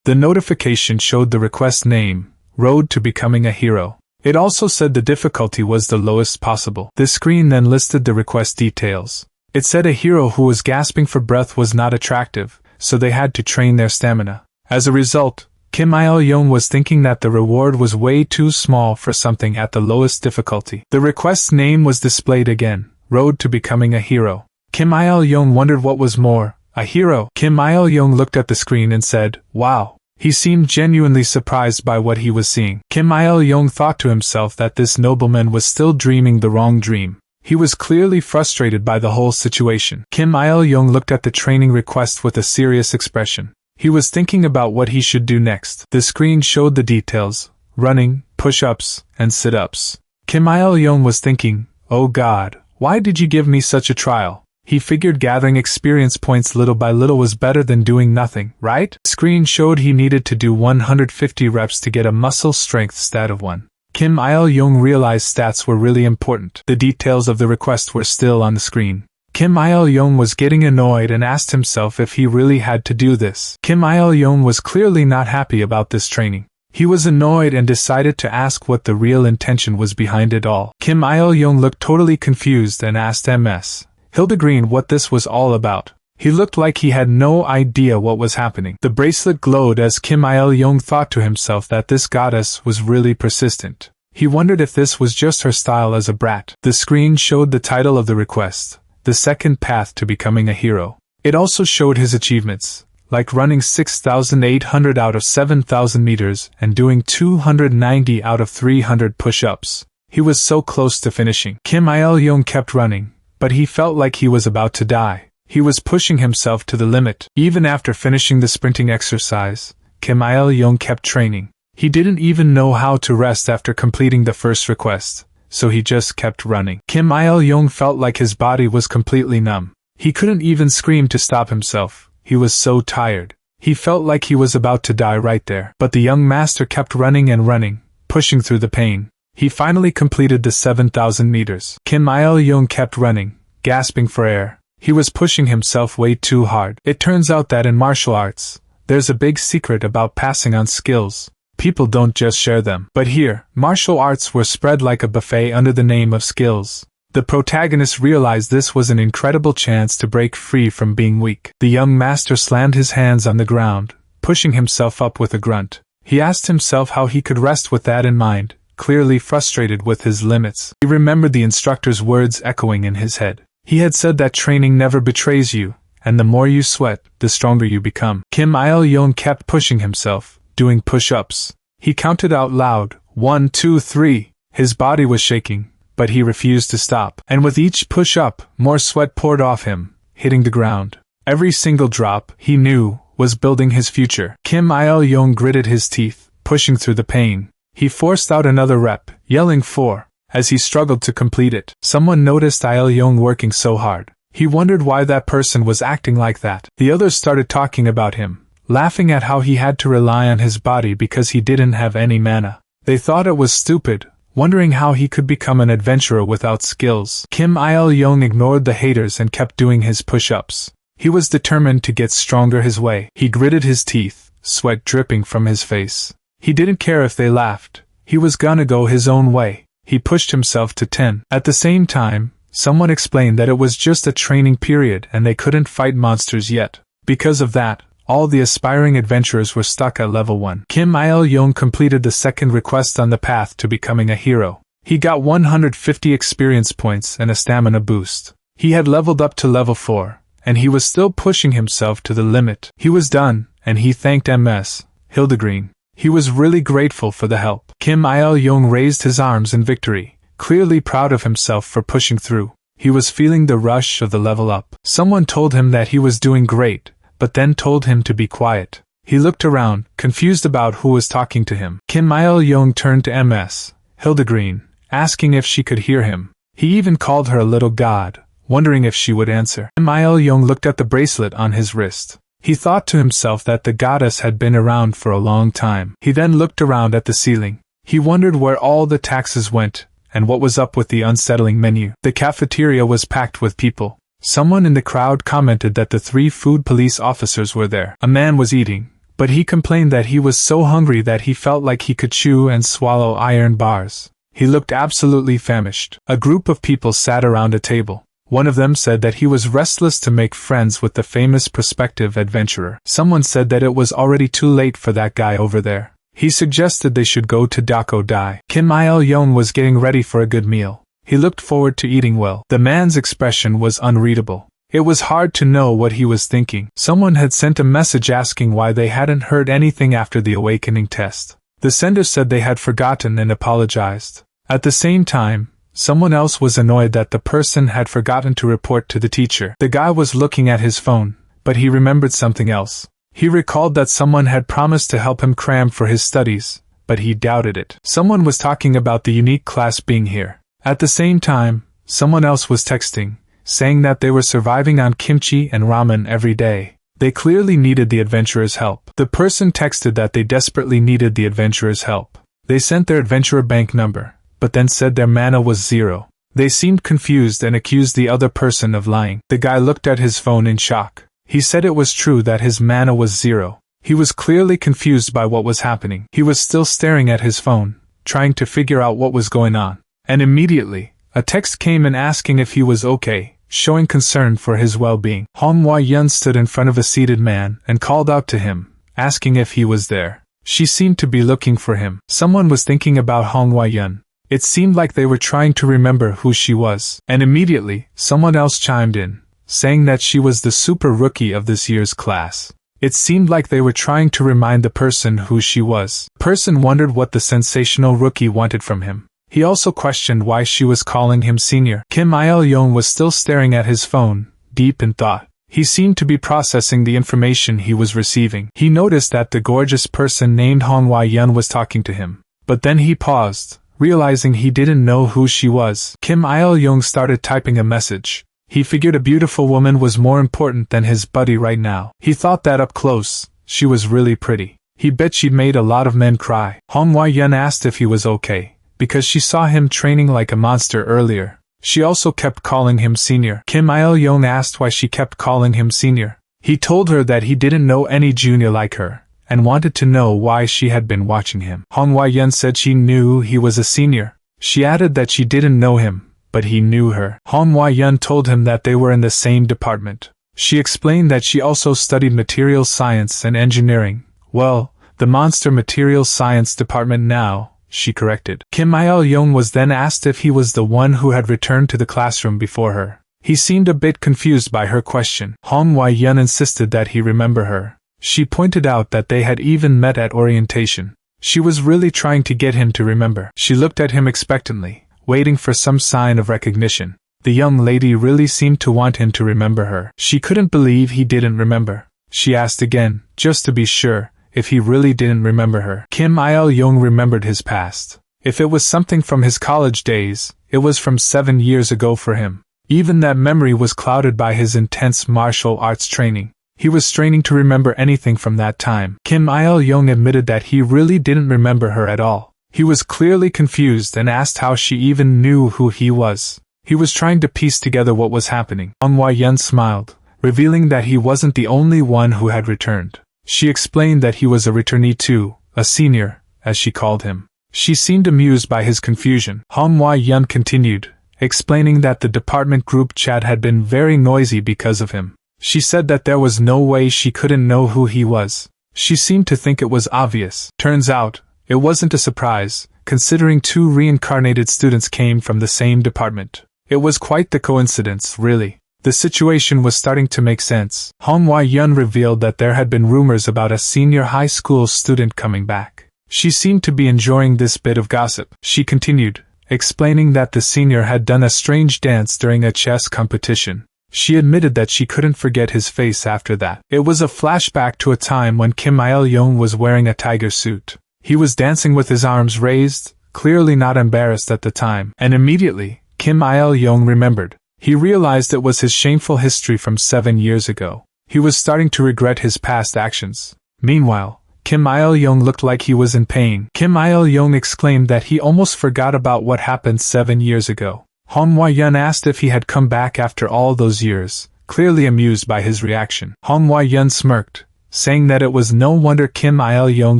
The notification showed the request name, Road to Becoming a Hero. It also said the difficulty was the lowest possible. The screen then listed the request details. It said a hero who was gasping for breath was not attractive, so they had to train their stamina. As a result, Kim Il-young was thinking that the reward was way too small for something at the lowest difficulty. The request's name was displayed again, Road to Becoming a Hero. Kim Il-young wondered what was more, a hero. Kim Il-young looked at the screen and said, "Wow." He seemed genuinely surprised by what he was seeing. Kim Il-young thought to himself that this nobleman was still dreaming the wrong dream. He was clearly frustrated by the whole situation. Kim Il-young looked at the training request with a serious expression. He was thinking about what he should do next. The screen showed the details: running, push-ups, and sit-ups. Kim Il-young was thinking, "Oh God, why did you give me such a trial?" He figured gathering experience points little by little was better than doing nothing, right? The screen showed he needed to do 150 reps to get a muscle strength stat of 1. Kim Il-young realized stats were really important. The details of the request were still on the screen. Kim Il-young was getting annoyed and asked himself if he really had to do this. Kim Il-young was clearly not happy about this training. He was annoyed and decided to ask what the real intention was behind it all. Kim Il-young looked totally confused and asked Ms. Hildegreen what this was all about. He looked like he had no idea what was happening. The bracelet glowed as Kim Il-young thought to himself that this goddess was really persistent. He wondered if this was just her style as a brat. The screen showed the title of the request, The Second Path to Becoming a Hero. It also showed his achievements, like running 6,800 out of 7,000 meters and doing 290 out of 300 push-ups. He was so close to finishing. Kim Il-young kept running, but he felt like he was about to die. He was pushing himself to the limit. Even after finishing the sprinting exercise, Kim Il-young kept training. He didn't even know how to rest after completing the first request, so he just kept running. Kim Il-young felt like his body was completely numb. He couldn't even scream to stop himself. He was so tired. He felt like he was about to die right there. But the young master kept running and running, pushing through the pain. He finally completed the 7,000 meters. Kim Il-young kept running, gasping for air. He was pushing himself way too hard. It turns out that in martial arts, there's a big secret about passing on skills. People don't just share them. But here, martial arts were spread like a buffet under the name of skills. The protagonist realized this was an incredible chance to break free from being weak. The young master slammed his hands on the ground, pushing himself up with a grunt. He asked himself how he could rest with that in mind, clearly frustrated with his limits. He remembered the instructor's words echoing in his head. He had said that training never betrays you, and the more you sweat, the stronger you become. Kim Il-young kept pushing himself, doing push-ups. He counted out loud, 1, 2, 3. His body was shaking, but he refused to stop. And with each push-up, more sweat poured off him, hitting the ground. Every single drop, he knew, was building his future. Kim Il-young gritted his teeth, pushing through the pain. He forced out another rep, yelling 4, as he struggled to complete it. Someone noticed Il-young working so hard. He wondered why that person was acting like that. The others started talking about him, laughing at how he had to rely on his body because he didn't have any mana. They thought it was stupid, wondering how he could become an adventurer without skills. Kim Il-young ignored the haters and kept doing his push-ups. He was determined to get stronger his way. He gritted his teeth, sweat dripping from his face. He didn't care if they laughed. He was gonna go his own way. He pushed himself to 10. At the same time, someone explained that it was just a training period and they couldn't fight monsters yet. Because of that, all the aspiring adventurers were stuck at level 1. Kim Il-young completed the second request on the path to becoming a hero. He got 150 experience points and a stamina boost. He had leveled up to level 4, and he was still pushing himself to the limit. He was done, and he thanked Ms. Hildegreen. He was really grateful for the help. Kim Il-young raised his arms in victory, clearly proud of himself for pushing through. He was feeling the rush of the level up. Someone told him that he was doing great, but then told him to be quiet. He looked around, confused about who was talking to him. Kim Il-young turned to Ms. Hildegreen, asking if she could hear him. He even called her a little god, wondering if she would answer. Kim Il-young looked at the bracelet on his wrist. He thought to himself that the goddess had been around for a long time. He then looked around at the ceiling. He wondered where all the taxes went, and what was up with the unsettling menu. The cafeteria was packed with people. Someone in the crowd commented that the 3 food police officers were there. A man was eating, but he complained that he was so hungry that he felt like he could chew and swallow iron bars. He looked absolutely famished. A group of people sat around a table. One of them said that he was restless to make friends with the famous prospective adventurer. Someone said that it was already too late for that guy over there. He suggested they should go to Dako Dai. Kim Il-young was getting ready for a good meal. He looked forward to eating well. The man's expression was unreadable. It was hard to know what he was thinking. Someone had sent a message asking why they hadn't heard anything after the awakening test. The sender said they had forgotten and apologized. At the same time, someone else was annoyed that the person had forgotten to report to the teacher. The guy was looking at his phone, but he remembered something else. He recalled that someone had promised to help him cram for his studies, but he doubted it. Someone was talking about the unique class being here. At the same time, someone else was texting, saying that they were surviving on kimchi and ramen every day. They clearly needed the adventurer's help. The person texted that they desperately needed the adventurer's help. They sent their adventurer bank number, but then said their mana was 0. They seemed confused and accused the other person of lying. The guy looked at his phone in shock. He said it was true that his mana was 0. He was clearly confused by what was happening. He was still staring at his phone, trying to figure out what was going on. And immediately, a text came in asking if he was okay, showing concern for his well-being. Manhwa stood in front of a seated man and called out to him, asking if he was there. She seemed to be looking for him. Someone was thinking about Manhwa. It seemed like they were trying to remember who she was. And immediately, someone else chimed in, saying that she was the super rookie of this year's class. It seemed like they were trying to remind the person who she was. The person wondered what the sensational rookie wanted from him. He also questioned why she was calling him senior. Kim Il-young was still staring at his phone, deep in thought. He seemed to be processing the information he was receiving. He noticed that the gorgeous person named Manhwa was talking to him. But then he paused, realizing he didn't know who she was. Kim Il-young started typing a message. He figured a beautiful woman was more important than his buddy right now. He thought that up close, she was really pretty. He bet she'd made a lot of men cry. Manhwa asked if he was okay, because she saw him training like a monster earlier. She also kept calling him senior. Kim Il-young asked why she kept calling him senior. He told her that he didn't know any junior like her, and wanted to know why she had been watching him. Manhwa said she knew he was a senior. She added that she didn't know him, but he knew her. Manhwa told him that they were in the same department. She explained that she also studied materials science and engineering. Well, the monster materials science department now, she corrected. Kim Il-young was then asked if he was the one who had returned to the classroom before her. He seemed a bit confused by her question. Manhwa insisted that he remember her. She pointed out that they had even met at orientation. She was really trying to get him to remember. She looked at him expectantly, waiting for some sign of recognition. The young lady really seemed to want him to remember her. She couldn't believe he didn't remember. She asked again, just to be sure, if he really didn't remember her. Kim Il-young remembered his past. If it was something from his college days, it was from 7 years ago for him. Even that memory was clouded by his intense martial arts training. He was straining to remember anything from that time. Kim Il-young admitted that he really didn't remember her at all. He was clearly confused and asked how she even knew who he was. He was trying to piece together what was happening. Manhwa smiled, revealing that he wasn't the only one who had returned. She explained that he was a returnee too, a senior, as she called him. She seemed amused by his confusion. Manhwa continued, explaining that the department group chat had been very noisy because of him. She said that there was no way she couldn't know who he was. She seemed to think it was obvious. Turns out, it wasn't a surprise, considering 2 reincarnated students came from the same department. It was quite the coincidence, really. The situation was starting to make sense. Manhwa revealed that there had been rumors about a senior high school student coming back. She seemed to be enjoying this bit of gossip. She continued, explaining that the senior had done a strange dance during a chess competition. She admitted that she couldn't forget his face after that. It was a flashback to a time when Kim Il-young was wearing a tiger suit. He was dancing with his arms raised, clearly not embarrassed at the time, and immediately, Kim Il-young remembered. He realized it was his shameful history from 7 years ago. He was starting to regret his past actions. Meanwhile, Kim Il-young looked like he was in pain. Kim Il-young exclaimed that he almost forgot about what happened 7 years ago. Hong Hwa-yeon asked if he had come back after all those years, clearly amused by his reaction. Hong Hwa-yeon smirked, saying that it was no wonder Kim Il-young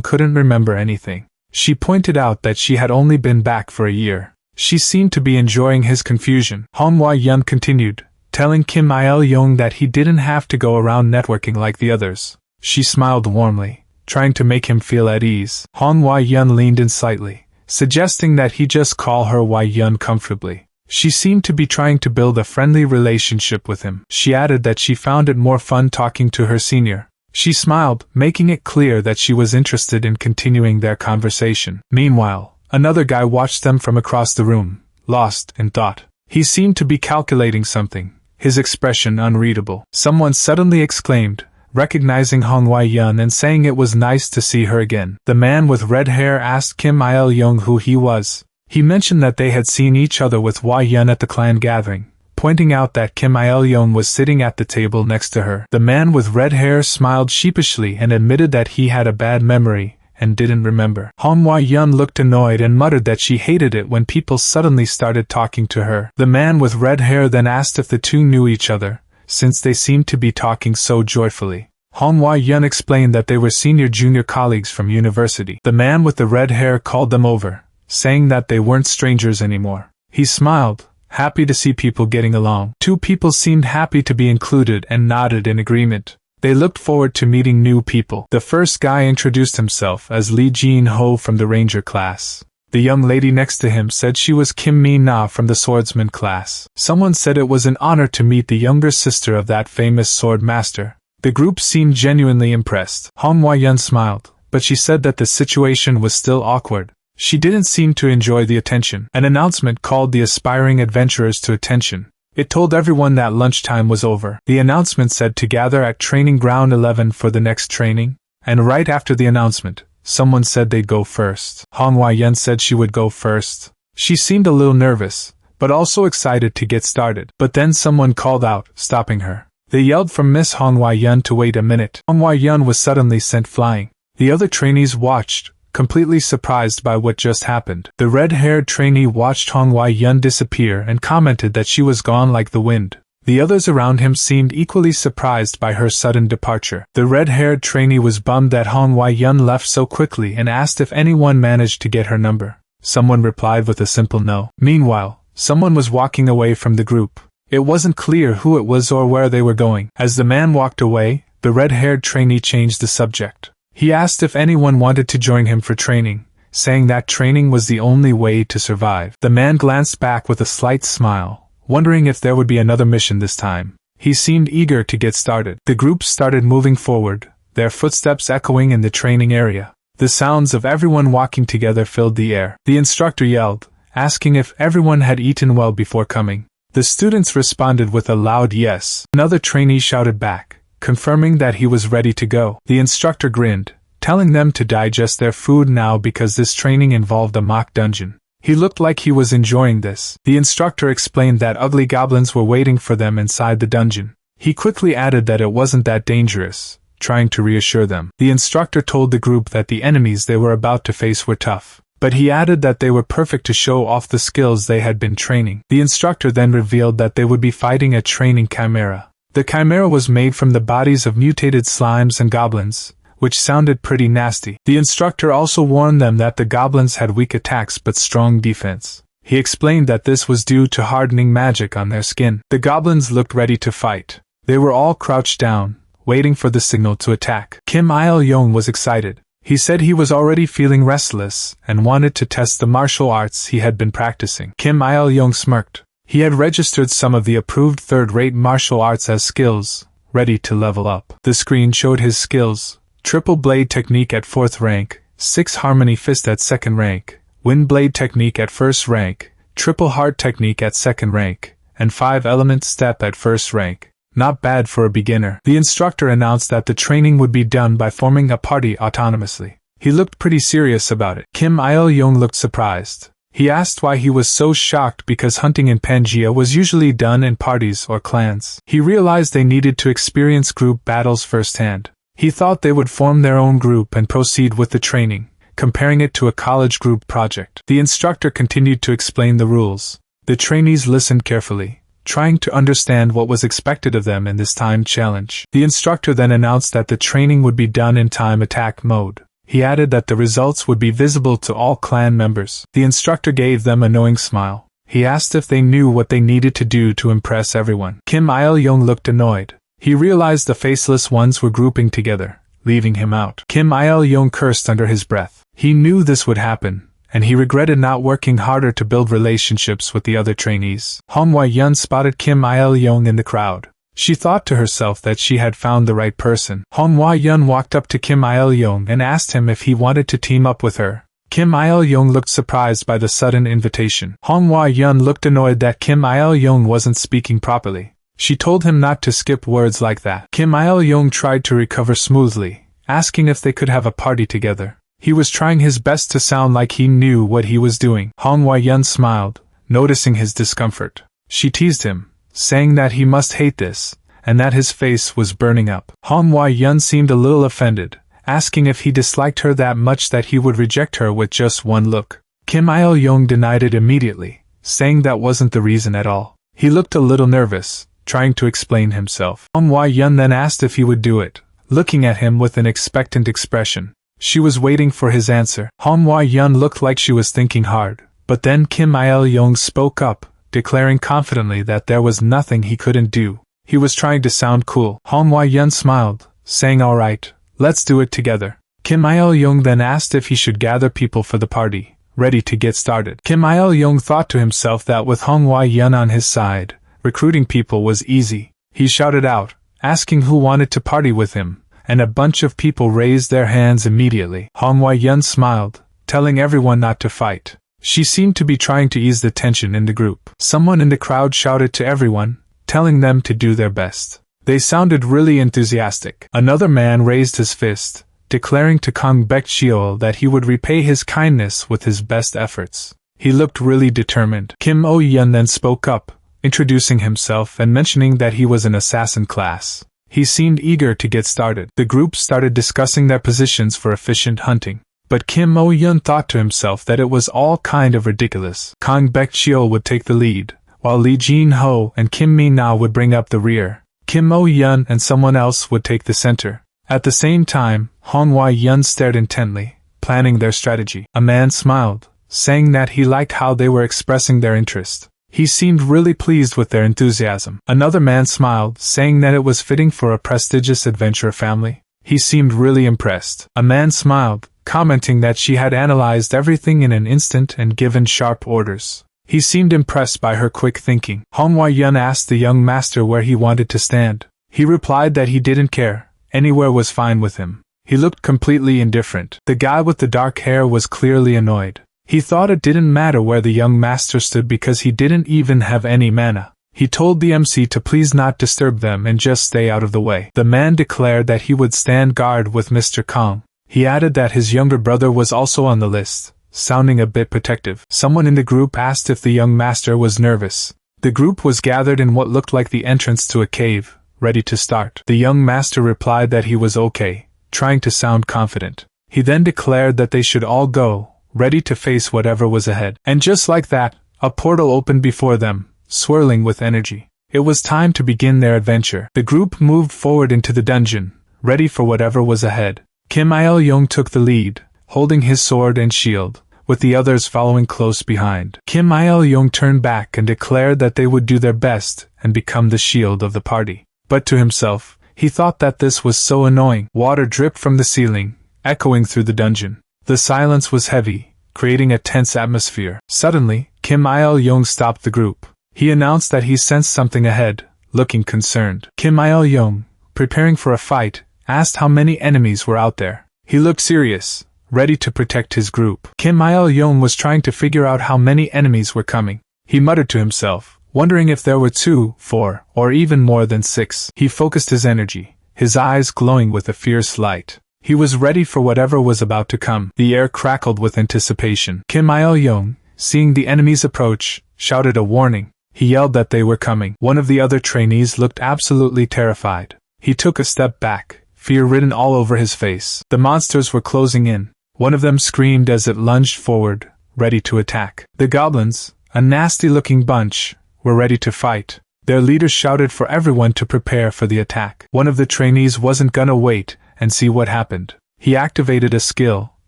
couldn't remember anything. She pointed out that she had only been back for a year. She seemed to be enjoying his confusion. Hong Hwa-yeon continued, telling Kim Il-young that he didn't have to go around networking like the others. She smiled warmly, trying to make him feel at ease. Hong Hwa-yeon leaned in slightly, suggesting that he just call her Hwa-yeon comfortably. She seemed to be trying to build a friendly relationship with him. She added that she found it more fun talking to her senior. She smiled, making it clear that she was interested in continuing their conversation. Meanwhile, another guy watched them from across the room, lost in thought. He seemed to be calculating something, his expression unreadable. Someone suddenly exclaimed, recognizing Hong Hwa-yeon and saying it was nice to see her again. The man with red hair asked Kim Il-young who he was. He mentioned that they had seen each other with Hwa-yeon at the clan gathering, pointing out that Kim Il-young was sitting at the table next to her. The man with red hair smiled sheepishly and admitted that he had a bad memory and didn't remember. Hong Hwa-yeon looked annoyed and muttered that she hated it when people suddenly started talking to her. The man with red hair then asked if the two knew each other, since they seemed to be talking so joyfully. Hong Hwa-yeon explained that they were senior-junior colleagues from university. The man with the red hair called them over, saying that they weren't strangers anymore. He smiled, happy to see people getting along. Two people seemed happy to be included and nodded in agreement. They looked forward to meeting new people. The first guy introduced himself as Lee Jin-ho from the Ranger class. The young lady next to him said she was Kim Mi-na from the Swordsman class. Someone said it was an honor to meet the younger sister of that famous sword master. The group seemed genuinely impressed. Hong Hwa-yeon smiled, but she said that the situation was still awkward. She didn't seem to enjoy the attention. An announcement called the aspiring adventurers to attention. It told everyone that lunchtime was over. The announcement said to gather at Training Ground 11 for the next training, and right after the announcement, someone said they'd go first. Hong Hwa-yeon said she would go first. She seemed a little nervous, but also excited to get started. But then someone called out, stopping her. They yelled from Miss Hong Hwa-yeon to wait a minute. Hong Hwa-yeon was suddenly sent flying. The other trainees watched, completely surprised by what just happened. The red-haired trainee watched Hong Hwa-yeon disappear and commented that she was gone like the wind. The others around him seemed equally surprised by her sudden departure. The red-haired trainee was bummed that Hong Hwa-yeon left so quickly and asked if anyone managed to get her number. Someone replied with a simple no. Meanwhile, someone was walking away from the group. It wasn't clear who it was or where they were going. As the man walked away, the red-haired trainee changed the subject. He asked if anyone wanted to join him for training, saying that training was the only way to survive. The man glanced back with a slight smile, wondering if there would be another mission this time. He seemed eager to get started. The group started moving forward, their footsteps echoing in the training area. The sounds of everyone walking together filled the air. The instructor yelled, asking if everyone had eaten well before coming. The students responded with a loud yes. Another trainee shouted back, confirming that he was ready to go. The instructor grinned, telling them to digest their food now because this training involved a mock dungeon. He looked like he was enjoying this. The instructor explained that ugly goblins were waiting for them inside the dungeon. He quickly added that it wasn't that dangerous, trying to reassure them. The instructor told the group that the enemies they were about to face were tough, but he added that they were perfect to show off the skills they had been training. The instructor then revealed that they would be fighting a training chimera. The chimera was made from the bodies of mutated slimes and goblins, which sounded pretty nasty. The instructor also warned them that the goblins had weak attacks but strong defense. He explained that this was due to hardening magic on their skin. The goblins looked ready to fight. They were all crouched down, waiting for the signal to attack. Kim Il-young was excited. He said he was already feeling restless and wanted to test the martial arts he had been practicing. Kim Il-young smirked. He had registered some of the approved third-rate martial arts as skills, ready to level up. The screen showed his skills: triple blade technique at 4th rank, 6 harmony fist at 2nd rank, wind blade technique at 1st rank, triple heart technique at 2nd rank, and 5-element step at first rank. Not bad for a beginner. The instructor announced that the training would be done by forming a party autonomously. He looked pretty serious about it. Kim Il-young looked surprised. He asked why he was so shocked because hunting in Pangaea was usually done in parties or clans. He realized they needed to experience group battles firsthand. He thought they would form their own group and proceed with the training, comparing it to a college group project. The instructor continued to explain the rules. The trainees listened carefully, trying to understand what was expected of them in this timed challenge. The instructor then announced that the training would be done in time attack mode. He added that the results would be visible to all clan members. The instructor gave them a knowing smile. He asked if they knew what they needed to do to impress everyone. Kim Il-young looked annoyed. He realized the faceless ones were grouping together, leaving him out. Kim Il-young cursed under his breath. He knew this would happen, and he regretted not working harder to build relationships with the other trainees. Hwa-yun spotted Kim Il-young in the crowd. She thought to herself that she had found the right person. Hwa-yun walked up to Kim Il-young and asked him if he wanted to team up with her. Kim Il-young looked surprised by the sudden invitation. Hwa-yun looked annoyed that Kim Il-young wasn't speaking properly. She told him not to skip words like that. Kim Il-young tried to recover smoothly, asking if they could have a party together. He was trying his best to sound like he knew what he was doing. Hwa-yun smiled, noticing his discomfort. She teased him, saying that he must hate this, and that his face was burning up. Hwa-yun seemed a little offended, asking if he disliked her that much that he would reject her with just one look. Kim Il-young denied it immediately, saying that wasn't the reason at all. He looked a little nervous, trying to explain himself. Hwa-yun then asked if he would do it, looking at him with an expectant expression. She was waiting for his answer. Hwa-yun looked like she was thinking hard, but then Kim Il-young spoke up, declaring confidently that there was nothing he couldn't do. He was trying to sound cool. Hwa-yun smiled, saying alright, let's do it together. Kim Il-young then asked if he should gather people for the party, ready to get started. Kim Il-young thought to himself that with Hwa-yun on his side, recruiting people was easy. He shouted out, asking who wanted to party with him, and a bunch of people raised their hands immediately. Hwa-yun smiled, telling everyone not to fight. She seemed to be trying to ease the tension in the group. Someone in the crowd shouted to everyone, telling them to do their best. They sounded really enthusiastic. Another man raised his fist, declaring to Kang Baek-cheol that he would repay his kindness with his best efforts. He looked really determined. Kim Oh-yun then spoke up, introducing himself and mentioning that he was an assassin class. He seemed eager to get started. The group started discussing their positions for efficient hunting. But Kim Oh-yun thought to himself that it was all kind of ridiculous. Kang Baek-cheol would take the lead, while Lee Jin-ho and Kim Min-na would bring up the rear. Kim Oh-yun and someone else would take the center. At the same time, Hwa-yun stared intently, planning their strategy. A man smiled, saying that he liked how they were expressing their interest. He seemed really pleased with their enthusiasm. Another man smiled, saying that it was fitting for a prestigious adventurer family. He seemed really impressed. A man smiled, commenting that she had analyzed everything in an instant and given sharp orders. He seemed impressed by her quick thinking. Hwa-yun asked the young master where he wanted to stand. He replied that he didn't care, anywhere was fine with him. He looked completely indifferent. The guy with the dark hair was clearly annoyed. He thought it didn't matter where the young master stood because he didn't even have any mana. He told the MC to please not disturb them and just stay out of the way. The man declared that he would stand guard with Mr. Kong. He added that his younger brother was also on the list, sounding a bit protective. Someone in the group asked if the young master was nervous. The group was gathered in what looked like the entrance to a cave, ready to start. The young master replied that he was okay, trying to sound confident. He then declared that they should all go, ready to face whatever was ahead. And just like that, a portal opened before them, swirling with energy. It was time to begin their adventure. The group moved forward into the dungeon, ready for whatever was ahead. Kim Il-young took the lead, holding his sword and shield, with the others following close behind. Kim Il-young turned back and declared that they would do their best and become the shield of the party. But to himself, he thought that this was so annoying. Water dripped from the ceiling, echoing through the dungeon. The silence was heavy, creating a tense atmosphere. Suddenly, Kim Il-young stopped the group. He announced that he sensed something ahead, looking concerned. Kim Il-young, preparing for a fight, asked how many enemies were out there. He looked serious, ready to protect his group. Kim Il-young was trying to figure out how many enemies were coming. He muttered to himself, wondering if there were 2, 4, or even more than 6. He focused his energy, his eyes glowing with a fierce light. He was ready for whatever was about to come. The air crackled with anticipation. Kim Il-young, seeing the enemies approach, shouted a warning. He yelled that they were coming. One of the other trainees looked absolutely terrified. He took a step back, fear written all over his face. The monsters were closing in. One of them screamed as it lunged forward, ready to attack. The goblins, a nasty-looking bunch, were ready to fight. Their leader shouted for everyone to prepare for the attack. One of the trainees wasn't gonna wait and see what happened. He activated a skill,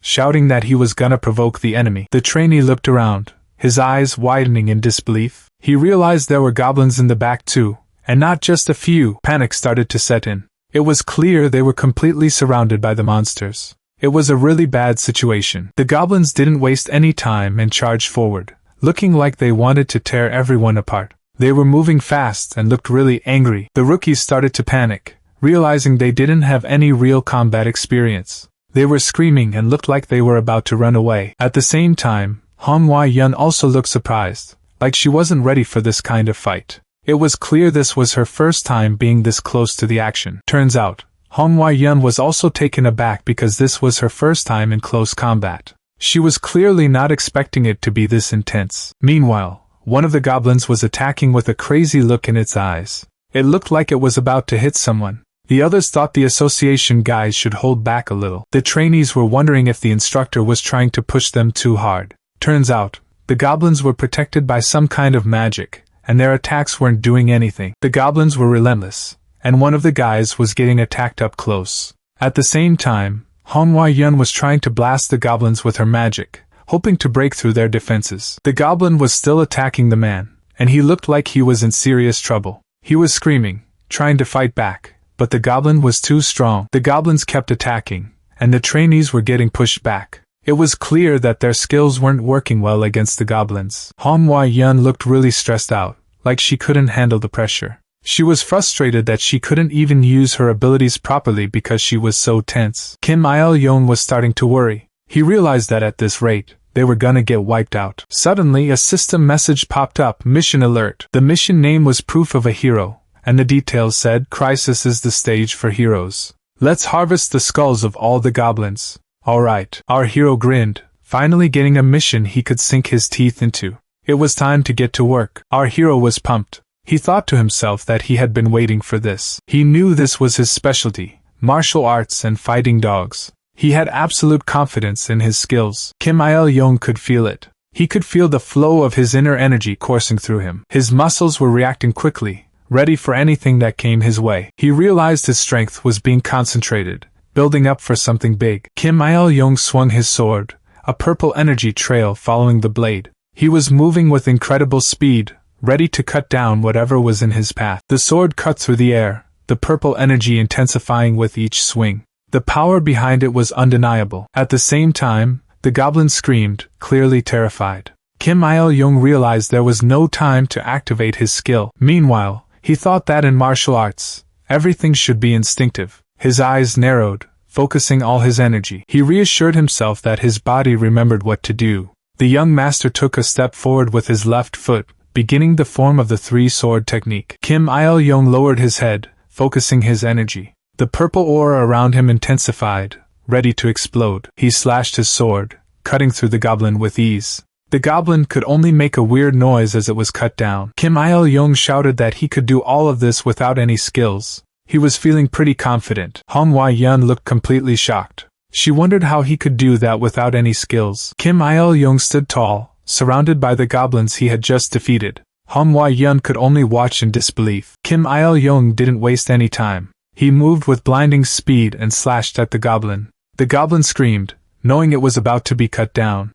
shouting that he was gonna provoke the enemy. The trainee looked around, his eyes widening in disbelief. He realized there were goblins in the back too, and not just a few. Panic started to set in. It was clear they were completely surrounded by the monsters. It was a really bad situation. The goblins didn't waste any time and charged forward, looking like they wanted to tear everyone apart. They were moving fast and looked really angry. The rookies started to panic, realizing they didn't have any real combat experience. They were screaming and looked like they were about to run away. At the same time, Manhwa also looked surprised, like she wasn't ready for this kind of fight. It was clear this was her first time being this close to the action. Turns out, Manhwa was also taken aback because this was her first time in close combat. She was clearly not expecting it to be this intense. Meanwhile, one of the goblins was attacking with a crazy look in its eyes. It looked like it was about to hit someone. The others thought the association guys should hold back a little. The trainees were wondering if the instructor was trying to push them too hard. Turns out, the goblins were protected by some kind of magic, and their attacks weren't doing anything. The goblins were relentless, and one of the guys was getting attacked up close. At the same time, Manhwa was trying to blast the goblins with her magic, hoping to break through their defenses. The goblin was still attacking the man, and he looked like he was in serious trouble. He was screaming, trying to fight back, but the goblin was too strong. The goblins kept attacking, and the trainees were getting pushed back. It was clear that their skills weren't working well against the goblins. Manhwa looked really stressed out, like she couldn't handle the pressure. She was frustrated that she couldn't even use her abilities properly because she was so tense. Kim Il-young was starting to worry. He realized that at this rate, they were gonna get wiped out. Suddenly, a system message popped up, Mission Alert. The mission name was Proof of a Hero, and the details said, Crisis is the stage for heroes. Let's harvest the skulls of all the goblins. Alright, our hero grinned, finally getting a mission he could sink his teeth into. It was time to get to work. Our hero was pumped. He thought to himself that he had been waiting for this. He knew this was his specialty, martial arts and fighting dogs. He had absolute confidence in his skills. Kim Il-young could feel it. He could feel the flow of his inner energy coursing through him. His muscles were reacting quickly, ready for anything that came his way. He realized his strength was being concentrated, building up for something big. Kim Il-young swung his sword, a purple energy trail following the blade. He was moving with incredible speed, ready to cut down whatever was in his path. The sword cut through the air, the purple energy intensifying with each swing. The power behind it was undeniable. At the same time, the goblin screamed, clearly terrified. Kim Il-young realized there was no time to activate his skill. Meanwhile, he thought that in martial arts, everything should be instinctive. His eyes narrowed, focusing all his energy. He reassured himself that his body remembered what to do. The young master took a step forward with his left foot, beginning the form of the three-sword technique. Kim Il-young lowered his head, focusing his energy. The purple aura around him intensified, ready to explode. He slashed his sword, cutting through the goblin with ease. The goblin could only make a weird noise as it was cut down. Kim Il-young shouted that he could do all of this without any skills. He was feeling pretty confident. Manhwa looked completely shocked. She wondered how he could do that without any skills. Kim Il-young stood tall, surrounded by the goblins he had just defeated. Manhwa could only watch in disbelief. Kim Il-young didn't waste any time. He moved with blinding speed and slashed at the goblin. The goblin screamed, knowing it was about to be cut down.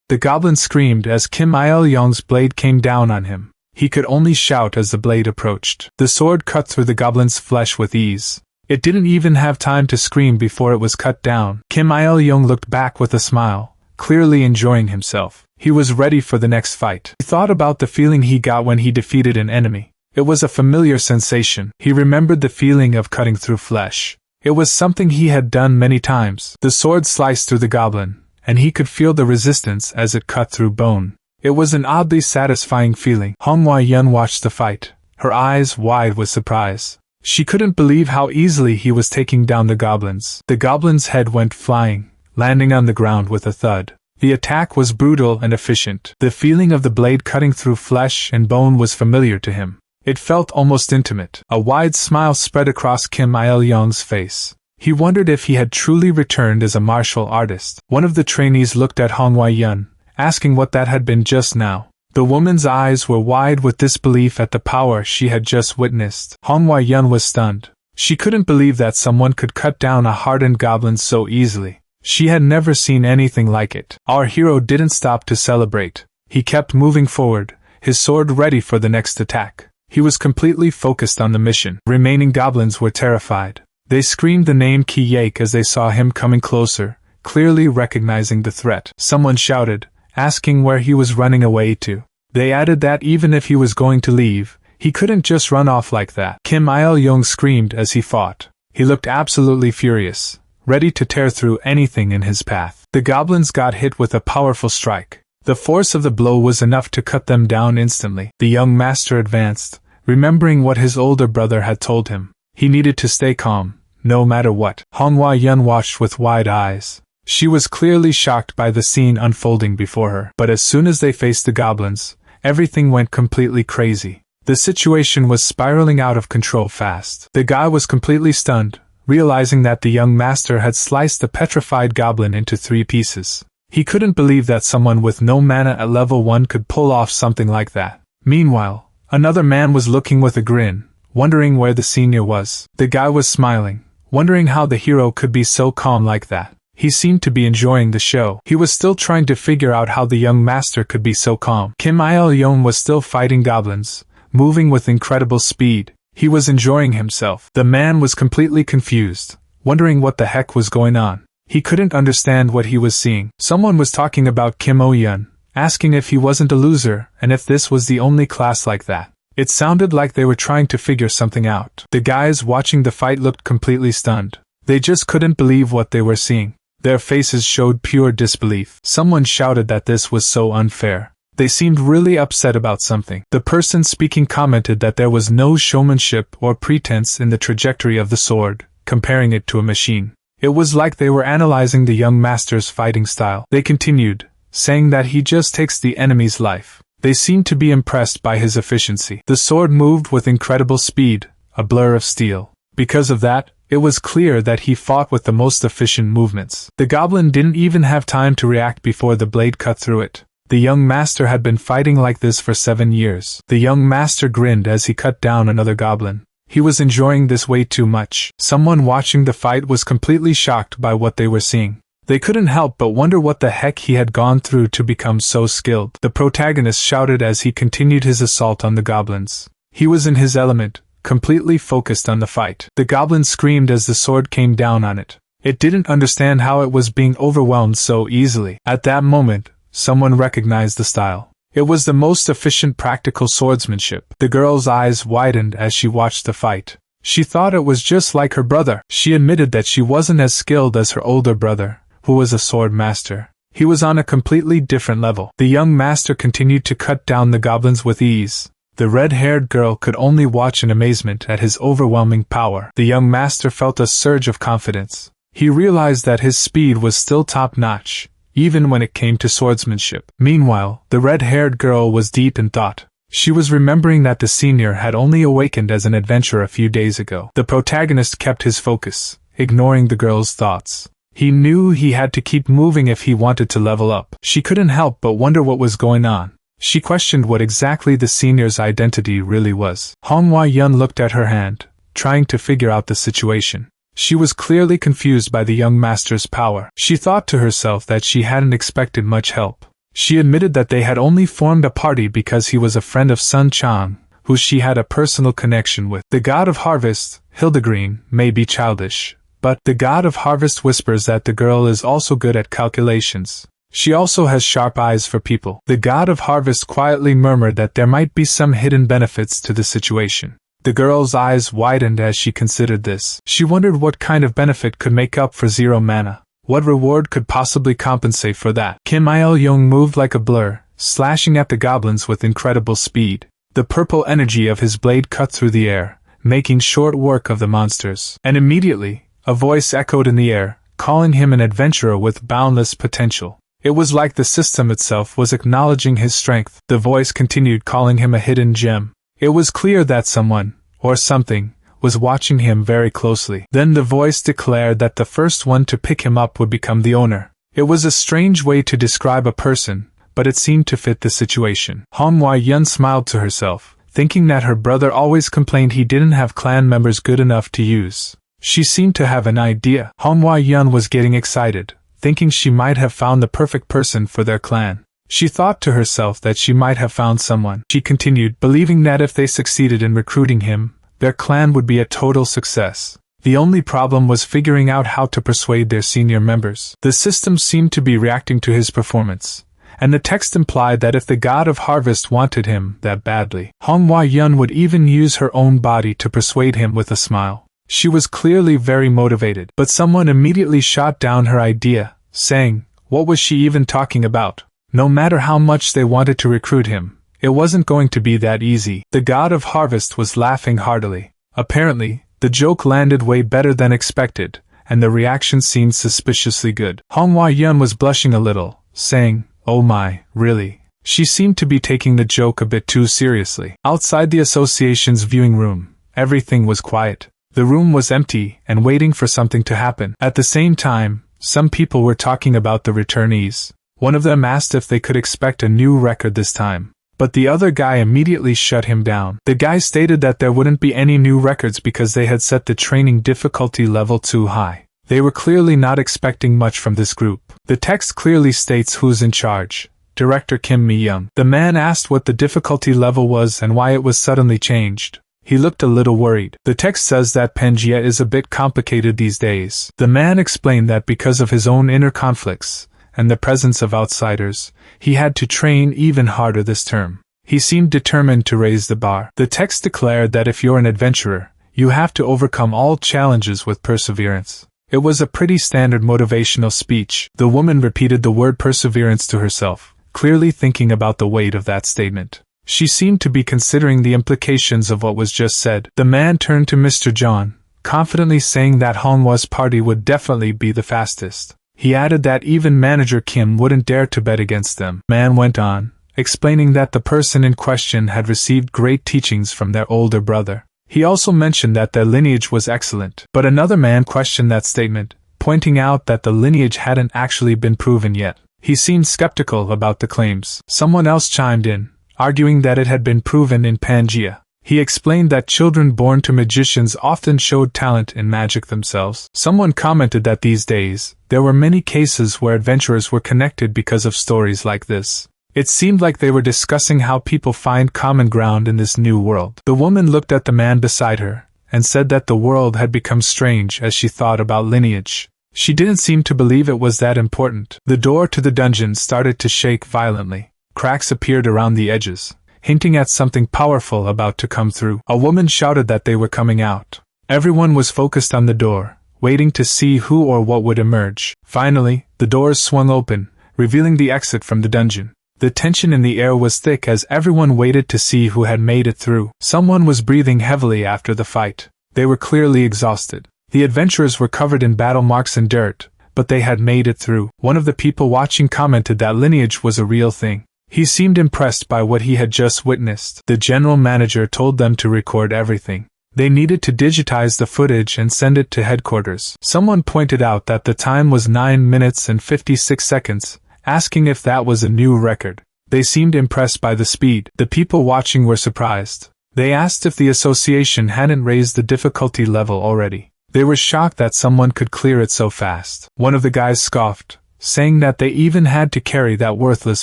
The goblin screamed as Kim Il-young's blade came down on him. He could only shout as the blade approached. The sword cut through the goblin's flesh with ease. It didn't even have time to scream before it was cut down. Kim Il-young looked back with a smile, clearly enjoying himself. He was ready for the next fight. He thought about the feeling he got when he defeated an enemy. It was a familiar sensation. He remembered the feeling of cutting through flesh. It was something he had done many times. The sword sliced through the goblin, and he could feel the resistance as it cut through bone. It was an oddly satisfying feeling. Manhwa watched the fight, her eyes wide with surprise. She couldn't believe how easily he was taking down the goblins. The goblin's head went flying, landing on the ground with a thud. The attack was brutal and efficient. The feeling of the blade cutting through flesh and bone was familiar to him. It felt almost intimate. A wide smile spread across Kim Il-young's face. He wondered if he had truly returned as a martial artist. One of the trainees looked at Manhwa, asking what that had been just now. The woman's eyes were wide with disbelief at the power she had just witnessed. Manhwa was stunned. She couldn't believe that someone could cut down a hardened goblin so easily. She had never seen anything like it. Our hero didn't stop to celebrate. He kept moving forward, his sword ready for the next attack. He was completely focused on the mission. Remaining goblins were terrified. They screamed the name Ki-Yake as they saw him coming closer, clearly recognizing the threat. Someone shouted, asking where he was running away to. They added that even if he was going to leave, he couldn't just run off like that. Kim Il-young screamed as he fought. He looked absolutely furious, ready to tear through anything in his path. The goblins got hit with a powerful strike. The force of the blow was enough to cut them down instantly. The young master advanced, remembering what his older brother had told him. He needed to stay calm, no matter what. Manhwa watched with wide eyes. She was clearly shocked by the scene unfolding before her. But as soon as they faced the goblins, everything went completely crazy. The situation was spiraling out of control fast. The guy was completely stunned, realizing that the young master had sliced the petrified goblin into 3 pieces. He couldn't believe that someone with no mana at level 1 could pull off something like that. Meanwhile, another man was looking with a grin, wondering where the senior was. The guy was smiling, wondering how the hero could be so calm like that. He seemed to be enjoying the show. He was still trying to figure out how the young master could be so calm. Kim Il-young was still fighting goblins, moving with incredible speed. He was enjoying himself. The man was completely confused, wondering what the heck was going on. He couldn't understand what he was seeing. Someone was talking about Kim Il-young, asking if he wasn't a loser and if this was the only class like that. It sounded like they were trying to figure something out. The guys watching the fight looked completely stunned. They just couldn't believe what they were seeing. Their faces showed pure disbelief. Someone shouted that this was so unfair. They seemed really upset about something. The person speaking commented that there was no showmanship or pretense in the trajectory of the sword, comparing it to a machine. It was like they were analyzing the young master's fighting style. They continued, saying that he just takes the enemy's life. They seemed to be impressed by his efficiency. The sword moved with incredible speed, a blur of steel. Because of that, it was clear that he fought with the most efficient movements. The goblin didn't even have time to react before the blade cut through it. The young master had been fighting like this for 7 years. The young master grinned as he cut down another goblin. He was enjoying this way too much. Someone watching the fight was completely shocked by what they were seeing. They couldn't help but wonder what the heck he had gone through to become so skilled. The protagonist shouted as he continued his assault on the goblins. He was in his element, completely focused on the fight. The goblin screamed as the sword came down on it. It didn't understand how it was being overwhelmed so easily. At that moment, someone recognized the style. It was the most efficient practical swordsmanship. The girl's eyes widened as she watched the fight. She thought it was just like her brother. She admitted that she wasn't as skilled as her older brother, who was a sword master. He was on a completely different level. The young master continued to cut down the goblins with ease. The red-haired girl could only watch in amazement at his overwhelming power. The young master felt a surge of confidence. He realized that his speed was still top-notch, even when it came to swordsmanship. Meanwhile, the red-haired girl was deep in thought. She was remembering that the senior had only awakened as an adventurer a few days ago. The protagonist kept his focus, ignoring the girl's thoughts. He knew he had to keep moving if he wanted to level up. She couldn't help but wonder what was going on. She questioned what exactly the senior's identity really was. Manhwa looked at her hand, trying to figure out the situation. She was clearly confused by the young master's power. She thought to herself that she hadn't expected much help. She admitted that they had only formed a party because he was a friend of Sun Chang, who she had a personal connection with. The god of harvest, Hildegreen, may be childish, but the god of harvest whispers that the girl is also good at calculations. She also has sharp eyes for people. The god of harvest quietly murmured that there might be some hidden benefits to the situation. The girl's eyes widened as she considered this. She wondered what kind of benefit could make up for 0 mana. What reward could possibly compensate for that? Kim Il-young moved like a blur, slashing at the goblins with incredible speed. The purple energy of his blade cut through the air, making short work of the monsters. And immediately, a voice echoed in the air, calling him an adventurer with boundless potential. It was like the system itself was acknowledging his strength. The voice continued, calling him a hidden gem. It was clear that someone, or something, was watching him very closely. Then the voice declared that the first one to pick him up would become the owner. It was a strange way to describe a person, but it seemed to fit the situation. Manhwa smiled to herself, thinking that her brother always complained he didn't have clan members good enough to use. She seemed to have an idea. Manhwa was getting excited, thinking she might have found the perfect person for their clan. She thought to herself that she might have found someone. She continued, believing that if they succeeded in recruiting him, their clan would be a total success. The only problem was figuring out how to persuade their senior members. The system seemed to be reacting to his performance, and the text implied that if the god of harvest wanted him that badly, Manhwa would even use her own body to persuade him with a smile. She was clearly very motivated, but someone immediately shot down her idea, saying, what was she even talking about? No matter how much they wanted to recruit him, it wasn't going to be that easy. The god of harvest was laughing heartily. Apparently, the joke landed way better than expected, and the reaction seemed suspiciously good. Manhwa was blushing a little, saying, oh my, really? She seemed to be taking the joke a bit too seriously. Outside the association's viewing room, everything was quiet. The room was empty and waiting for something to happen. At the same time, some people were talking about the returnees. One of them asked if they could expect a new record this time, but the other guy immediately shut him down. The guy stated that there wouldn't be any new records because they had set the training difficulty level too high. They were clearly not expecting much from this group. The text clearly states who's in charge: Director Kim Mi-young. The man asked what the difficulty level was and why it was suddenly changed. He looked a little worried. The text says that Pangea is a bit complicated these days. The man explained that because of his own inner conflicts, and the presence of outsiders, he had to train even harder this term. He seemed determined to raise the bar. The text declared that if you're an adventurer, you have to overcome all challenges with perseverance. It was a pretty standard motivational speech. The woman repeated the word perseverance to herself, clearly thinking about the weight of that statement. She seemed to be considering the implications of what was just said. The man turned to Mr. John, confidently saying that Manhwa's party would definitely be the fastest. He added that even Manager Kim wouldn't dare to bet against them. Man went on, explaining that the person in question had received great teachings from their older brother. He also mentioned that their lineage was excellent. But another man questioned that statement, pointing out that the lineage hadn't actually been proven yet. He seemed skeptical about the claims. Someone else chimed in, arguing that it had been proven in Pangea. He explained that children born to magicians often showed talent in magic themselves. Someone commented that these days, there were many cases where adventurers were connected because of stories like this. It seemed like they were discussing how people find common ground in this new world. The woman looked at the man beside her, and said that the world had become strange as she thought about lineage. She didn't seem to believe it was that important. The door to the dungeon started to shake violently. Cracks appeared around the edges, hinting at something powerful about to come through. A woman shouted that they were coming out. Everyone was focused on the door, waiting to see who or what would emerge. Finally, the doors swung open, revealing the exit from the dungeon. The tension in the air was thick as everyone waited to see who had made it through. Someone was breathing heavily after the fight. They were clearly exhausted. The adventurers were covered in battle marks and dirt, but they had made it through. One of the people watching commented that lineage was a real thing. He seemed impressed by what he had just witnessed. The general manager told them to record everything. They needed to digitize the footage and send it to headquarters. Someone pointed out that the time was 9 minutes and 56 seconds, asking if that was a new record. They seemed impressed by the speed. The people watching were surprised. They asked if the association hadn't raised the difficulty level already. They were shocked that someone could clear it so fast. One of the guys scoffed, saying that they even had to carry that worthless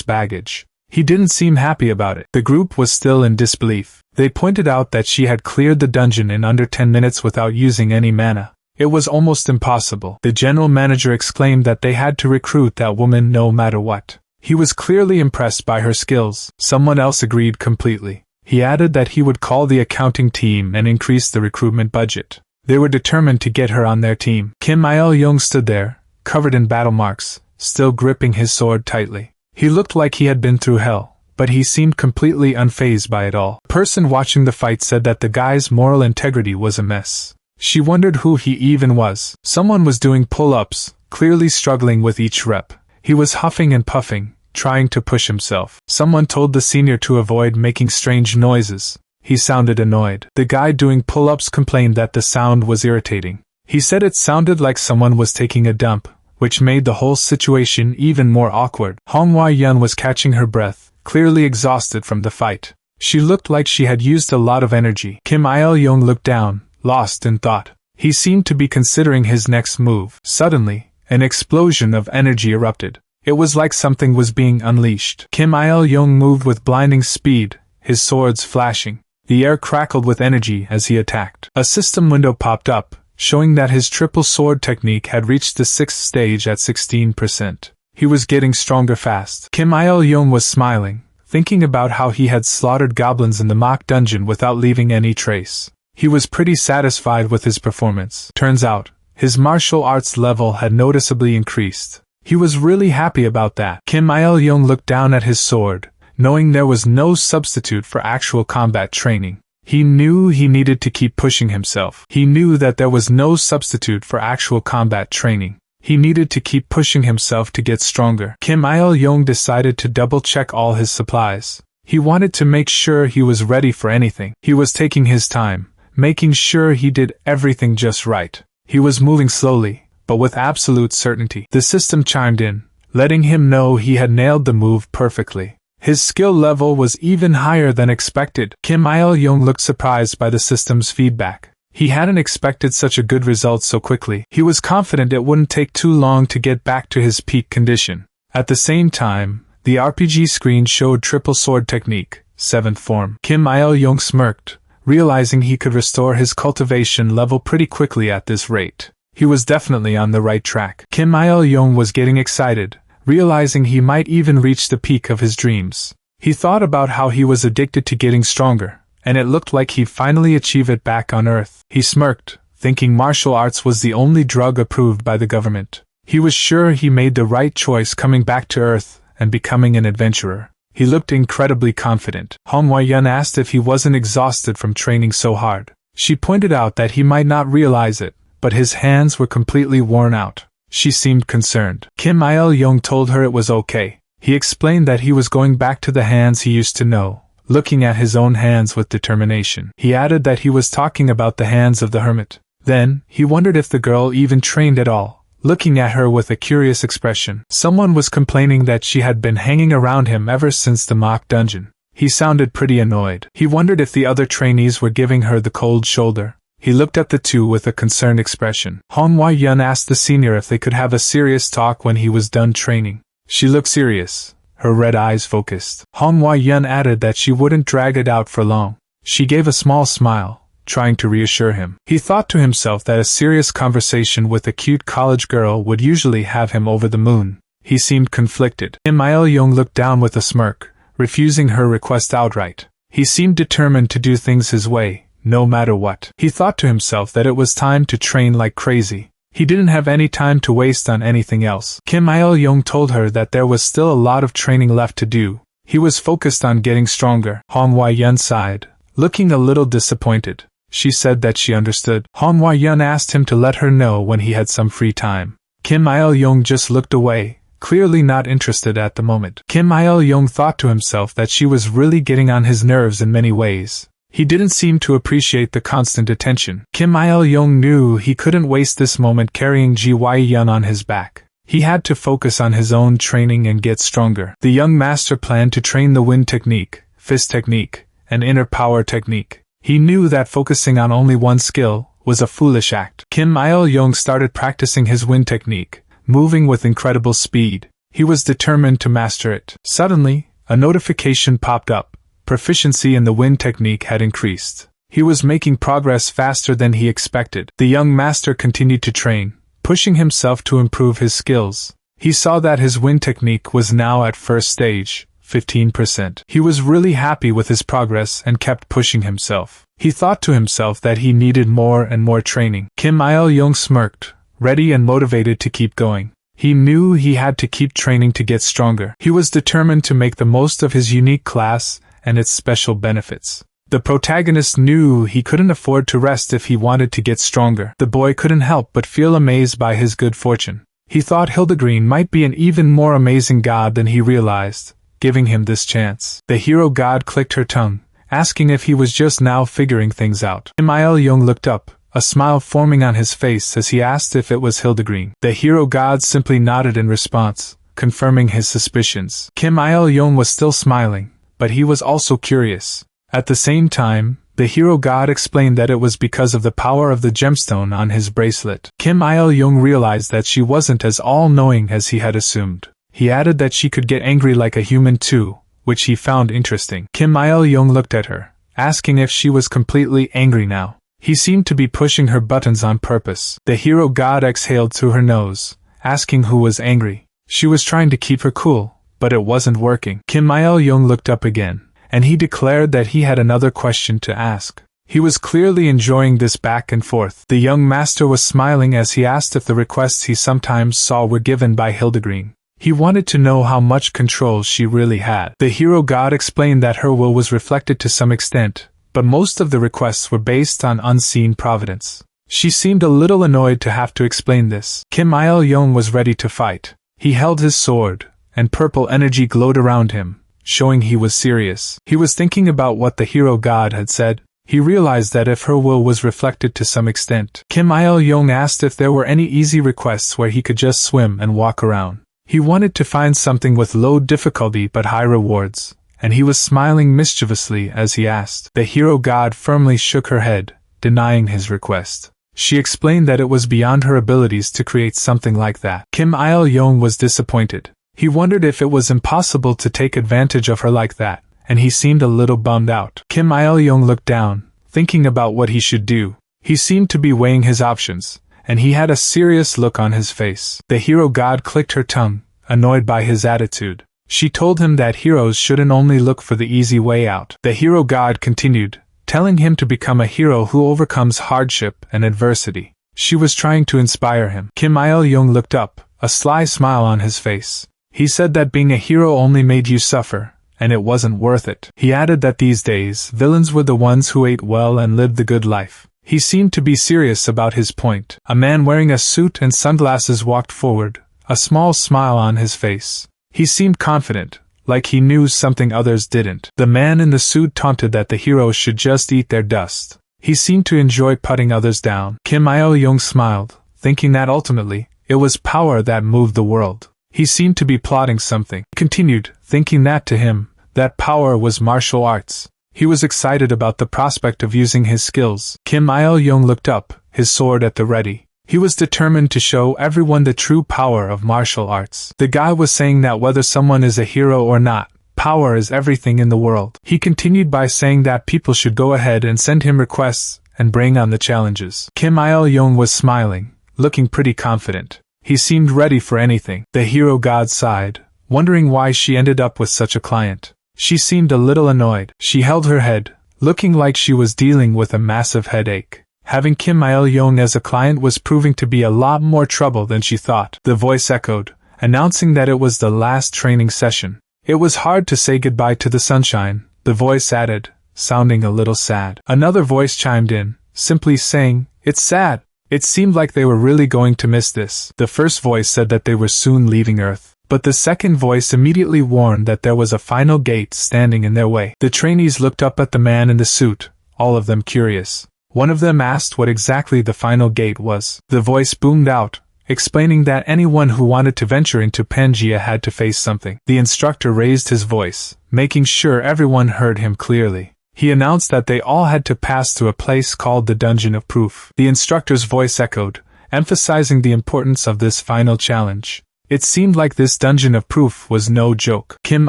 baggage. He didn't seem happy about it. The group was still in disbelief. They pointed out that she had cleared the dungeon in under 10 minutes without using any mana. It was almost impossible. The general manager exclaimed that they had to recruit that woman no matter what. He was clearly impressed by her skills. Someone else agreed completely. He added that he would call the accounting team and increase the recruitment budget. They were determined to get her on their team. Kim Il-young stood there, covered in battle marks, still gripping his sword tightly. He looked like he had been through hell, but he seemed completely unfazed by it all. The person watching the fight said that the guy's moral integrity was a mess. She wondered who he even was. Someone was doing pull-ups, clearly struggling with each rep. He was huffing and puffing, trying to push himself. Someone told the senior to avoid making strange noises. He sounded annoyed. The guy doing pull-ups complained that the sound was irritating. He said it sounded like someone was taking a dump, which made the whole situation even more awkward. Manhwa was catching her breath, clearly exhausted from the fight. She looked like she had used a lot of energy. Kim Il-young looked down, lost in thought. He seemed to be considering his next move. Suddenly, an explosion of energy erupted. It was like something was being unleashed. Kim Il-young moved with blinding speed, his swords flashing. The air crackled with energy as he attacked. A system window popped up, showing that his triple sword technique had reached the 6th stage at 16%. He was getting stronger fast. Kim Il-young was smiling, thinking about how he had slaughtered goblins in the mock dungeon without leaving any trace. He was pretty satisfied with his performance. Turns out, his martial arts level had noticeably increased. He was really happy about that. Kim Il-young looked down at his sword, knowing there was no substitute for actual combat training. He knew he needed to keep pushing himself. He knew that there was no substitute for actual combat training. He needed to keep pushing himself to get stronger. Kim Il-young decided to double-check all his supplies. He wanted to make sure he was ready for anything. He was taking his time, making sure he did everything just right. He was moving slowly, but with absolute certainty. The system chimed in, letting him know he had nailed the move perfectly. His skill level was even higher than expected. Kim Il-young looked surprised by the system's feedback. He hadn't expected such a good result so quickly. He was confident it wouldn't take too long to get back to his peak condition. At the same time, the RPG screen showed triple sword technique, 7th form. Kim Il-young smirked, realizing he could restore his cultivation level pretty quickly at this rate. He was definitely on the right track. Kim Il-young was getting excited, realizing he might even reach the peak of his dreams. He thought about how he was addicted to getting stronger, and it looked like he'd finally achieve it back on Earth. He smirked, thinking martial arts was the only drug approved by the government. He was sure he made the right choice coming back to Earth and becoming an adventurer. He looked incredibly confident. Manhwa asked if he wasn't exhausted from training so hard. She pointed out that he might not realize it, but his hands were completely worn out. She seemed concerned. Kim Il-young told her it was okay. He explained that he was going back to the hands he used to know, looking at his own hands with determination. He added that he was talking about the hands of the hermit. Then, he wondered if the girl even trained at all, looking at her with a curious expression. Someone was complaining that she had been hanging around him ever since the mock dungeon. He sounded pretty annoyed. He wondered if the other trainees were giving her the cold shoulder. He looked at the two with a concerned expression. Manhwa asked the senior if they could have a serious talk when he was done training. She looked serious, her red eyes focused. Manhwa added that she wouldn't drag it out for long. She gave a small smile, trying to reassure him. He thought to himself that a serious conversation with a cute college girl would usually have him over the moon. He seemed conflicted. Kim Il-young looked down with a smirk, refusing her request outright. He seemed determined to do things his way, no matter what. He thought to himself that it was time to train like crazy. He didn't have any time to waste on anything else. Kim Il-young told her that there was still a lot of training left to do. He was focused on getting stronger. Manhwa sighed, looking a little disappointed. She said that she understood. Manhwa asked him to let her know when he had some free time. Kim Il-young just looked away, clearly not interested at the moment. Kim Il-young thought to himself that she was really getting on his nerves in many ways. He didn't seem to appreciate the constant attention. Kim Il-young knew he couldn't waste this moment carrying Ji-Yun on his back. He had to focus on his own training and get stronger. The young master planned to train the wind technique, fist technique, and inner power technique. He knew that focusing on only one skill was a foolish act. Kim Il-young started practicing his wind technique, moving with incredible speed. He was determined to master it. Suddenly, a notification popped up. Proficiency in the wind technique had increased. He was making progress faster than he expected. The young master continued to train, pushing himself to improve his skills. He saw that his wind technique was now at first stage, 15%. He was really happy with his progress and kept pushing himself. He thought to himself that he needed more and more training. Kim Il-young smirked, ready and motivated to keep going. He knew he had to keep training to get stronger. He was determined to make the most of his unique class and its special benefits. The protagonist knew he couldn't afford to rest if he wanted to get stronger. The boy couldn't help but feel amazed by his good fortune. He thought Hildegreen might be an even more amazing god than he realized, giving him this chance. The hero god clicked her tongue, asking if he was just now figuring things out. Kim Il-young looked up, a smile forming on his face as he asked if it was Hildegreen. The hero god simply nodded in response, confirming his suspicions. Kim Il-young was still smiling, but he was also curious. At the same time, the hero god explained that it was because of the power of the gemstone on his bracelet. Kim Il-young realized that she wasn't as all-knowing as he had assumed. He added that she could get angry like a human too, which he found interesting. Kim Il-young looked at her, asking if she was completely angry now. He seemed to be pushing her buttons on purpose. The hero god exhaled through her nose, asking who was angry. She was trying to keep her cool, but it wasn't working. Kim Il-young looked up again, and he declared that he had another question to ask. He was clearly enjoying this back and forth. The young master was smiling as he asked if the requests he sometimes saw were given by Hildegreen. He wanted to know how much control she really had. The hero god explained that her will was reflected to some extent, but most of the requests were based on unseen providence. She seemed a little annoyed to have to explain this. Kim Il-young was ready to fight. He held his sword, and purple energy glowed around him, showing he was serious. He was thinking about what the hero god had said. He realized that if her will was reflected to some extent. Kim Il-young asked if there were any easy requests where he could just swim and walk around. He wanted to find something with low difficulty but high rewards, and he was smiling mischievously as he asked. The hero god firmly shook her head, denying his request. She explained that it was beyond her abilities to create something like that. Kim Il-young was disappointed. He wondered if it was impossible to take advantage of her like that, and he seemed a little bummed out. Kim Il-young looked down, thinking about what he should do. He seemed to be weighing his options, and he had a serious look on his face. The hero god clicked her tongue, annoyed by his attitude. She told him that heroes shouldn't only look for the easy way out. The hero god continued, telling him to become a hero who overcomes hardship and adversity. She was trying to inspire him. Kim Il-young looked up, a sly smile on his face. He said that being a hero only made you suffer, and it wasn't worth it. He added that these days, villains were the ones who ate well and lived the good life. He seemed to be serious about his point. A man wearing a suit and sunglasses walked forward, a small smile on his face. He seemed confident, like he knew something others didn't. The man in the suit taunted that the heroes should just eat their dust. He seemed to enjoy putting others down. Kim Il-young smiled, thinking that ultimately, it was power that moved the world. He seemed to be plotting something. He continued, thinking that to him, that power was martial arts. He was excited about the prospect of using his skills. Kim Il-young looked up, his sword at the ready. He was determined to show everyone the true power of martial arts. The guy was saying that whether someone is a hero or not, power is everything in the world. He continued by saying that people should go ahead and send him requests and bring on the challenges. Kim Il-young was smiling, looking pretty confident. He seemed ready for anything. The hero god sighed, wondering why she ended up with such a client. She seemed a little annoyed. She held her head, looking like she was dealing with a massive headache. Having Kim Il-young as a client was proving to be a lot more trouble than she thought. The voice echoed, announcing that it was the last training session. It was hard to say goodbye to the sunshine, the voice added, sounding a little sad. Another voice chimed in, simply saying, "It's sad." It seemed like they were really going to miss this. The first voice said that they were soon leaving Earth, but the second voice immediately warned that there was a final gate standing in their way. The trainees looked up at the man in the suit, all of them curious. One of them asked what exactly the final gate was. The voice boomed out, explaining that anyone who wanted to venture into Pangea had to face something. The instructor raised his voice, making sure everyone heard him clearly. He announced that they all had to pass through a place called the Dungeon of Proof. The instructor's voice echoed, emphasizing the importance of this final challenge. It seemed like this Dungeon of Proof was no joke. Kim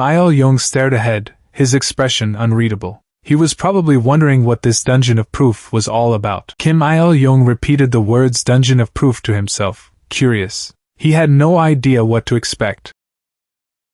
Il-young stared ahead, his expression unreadable. He was probably wondering what this Dungeon of Proof was all about. Kim Il-young repeated the words Dungeon of Proof to himself, curious. He had no idea what to expect.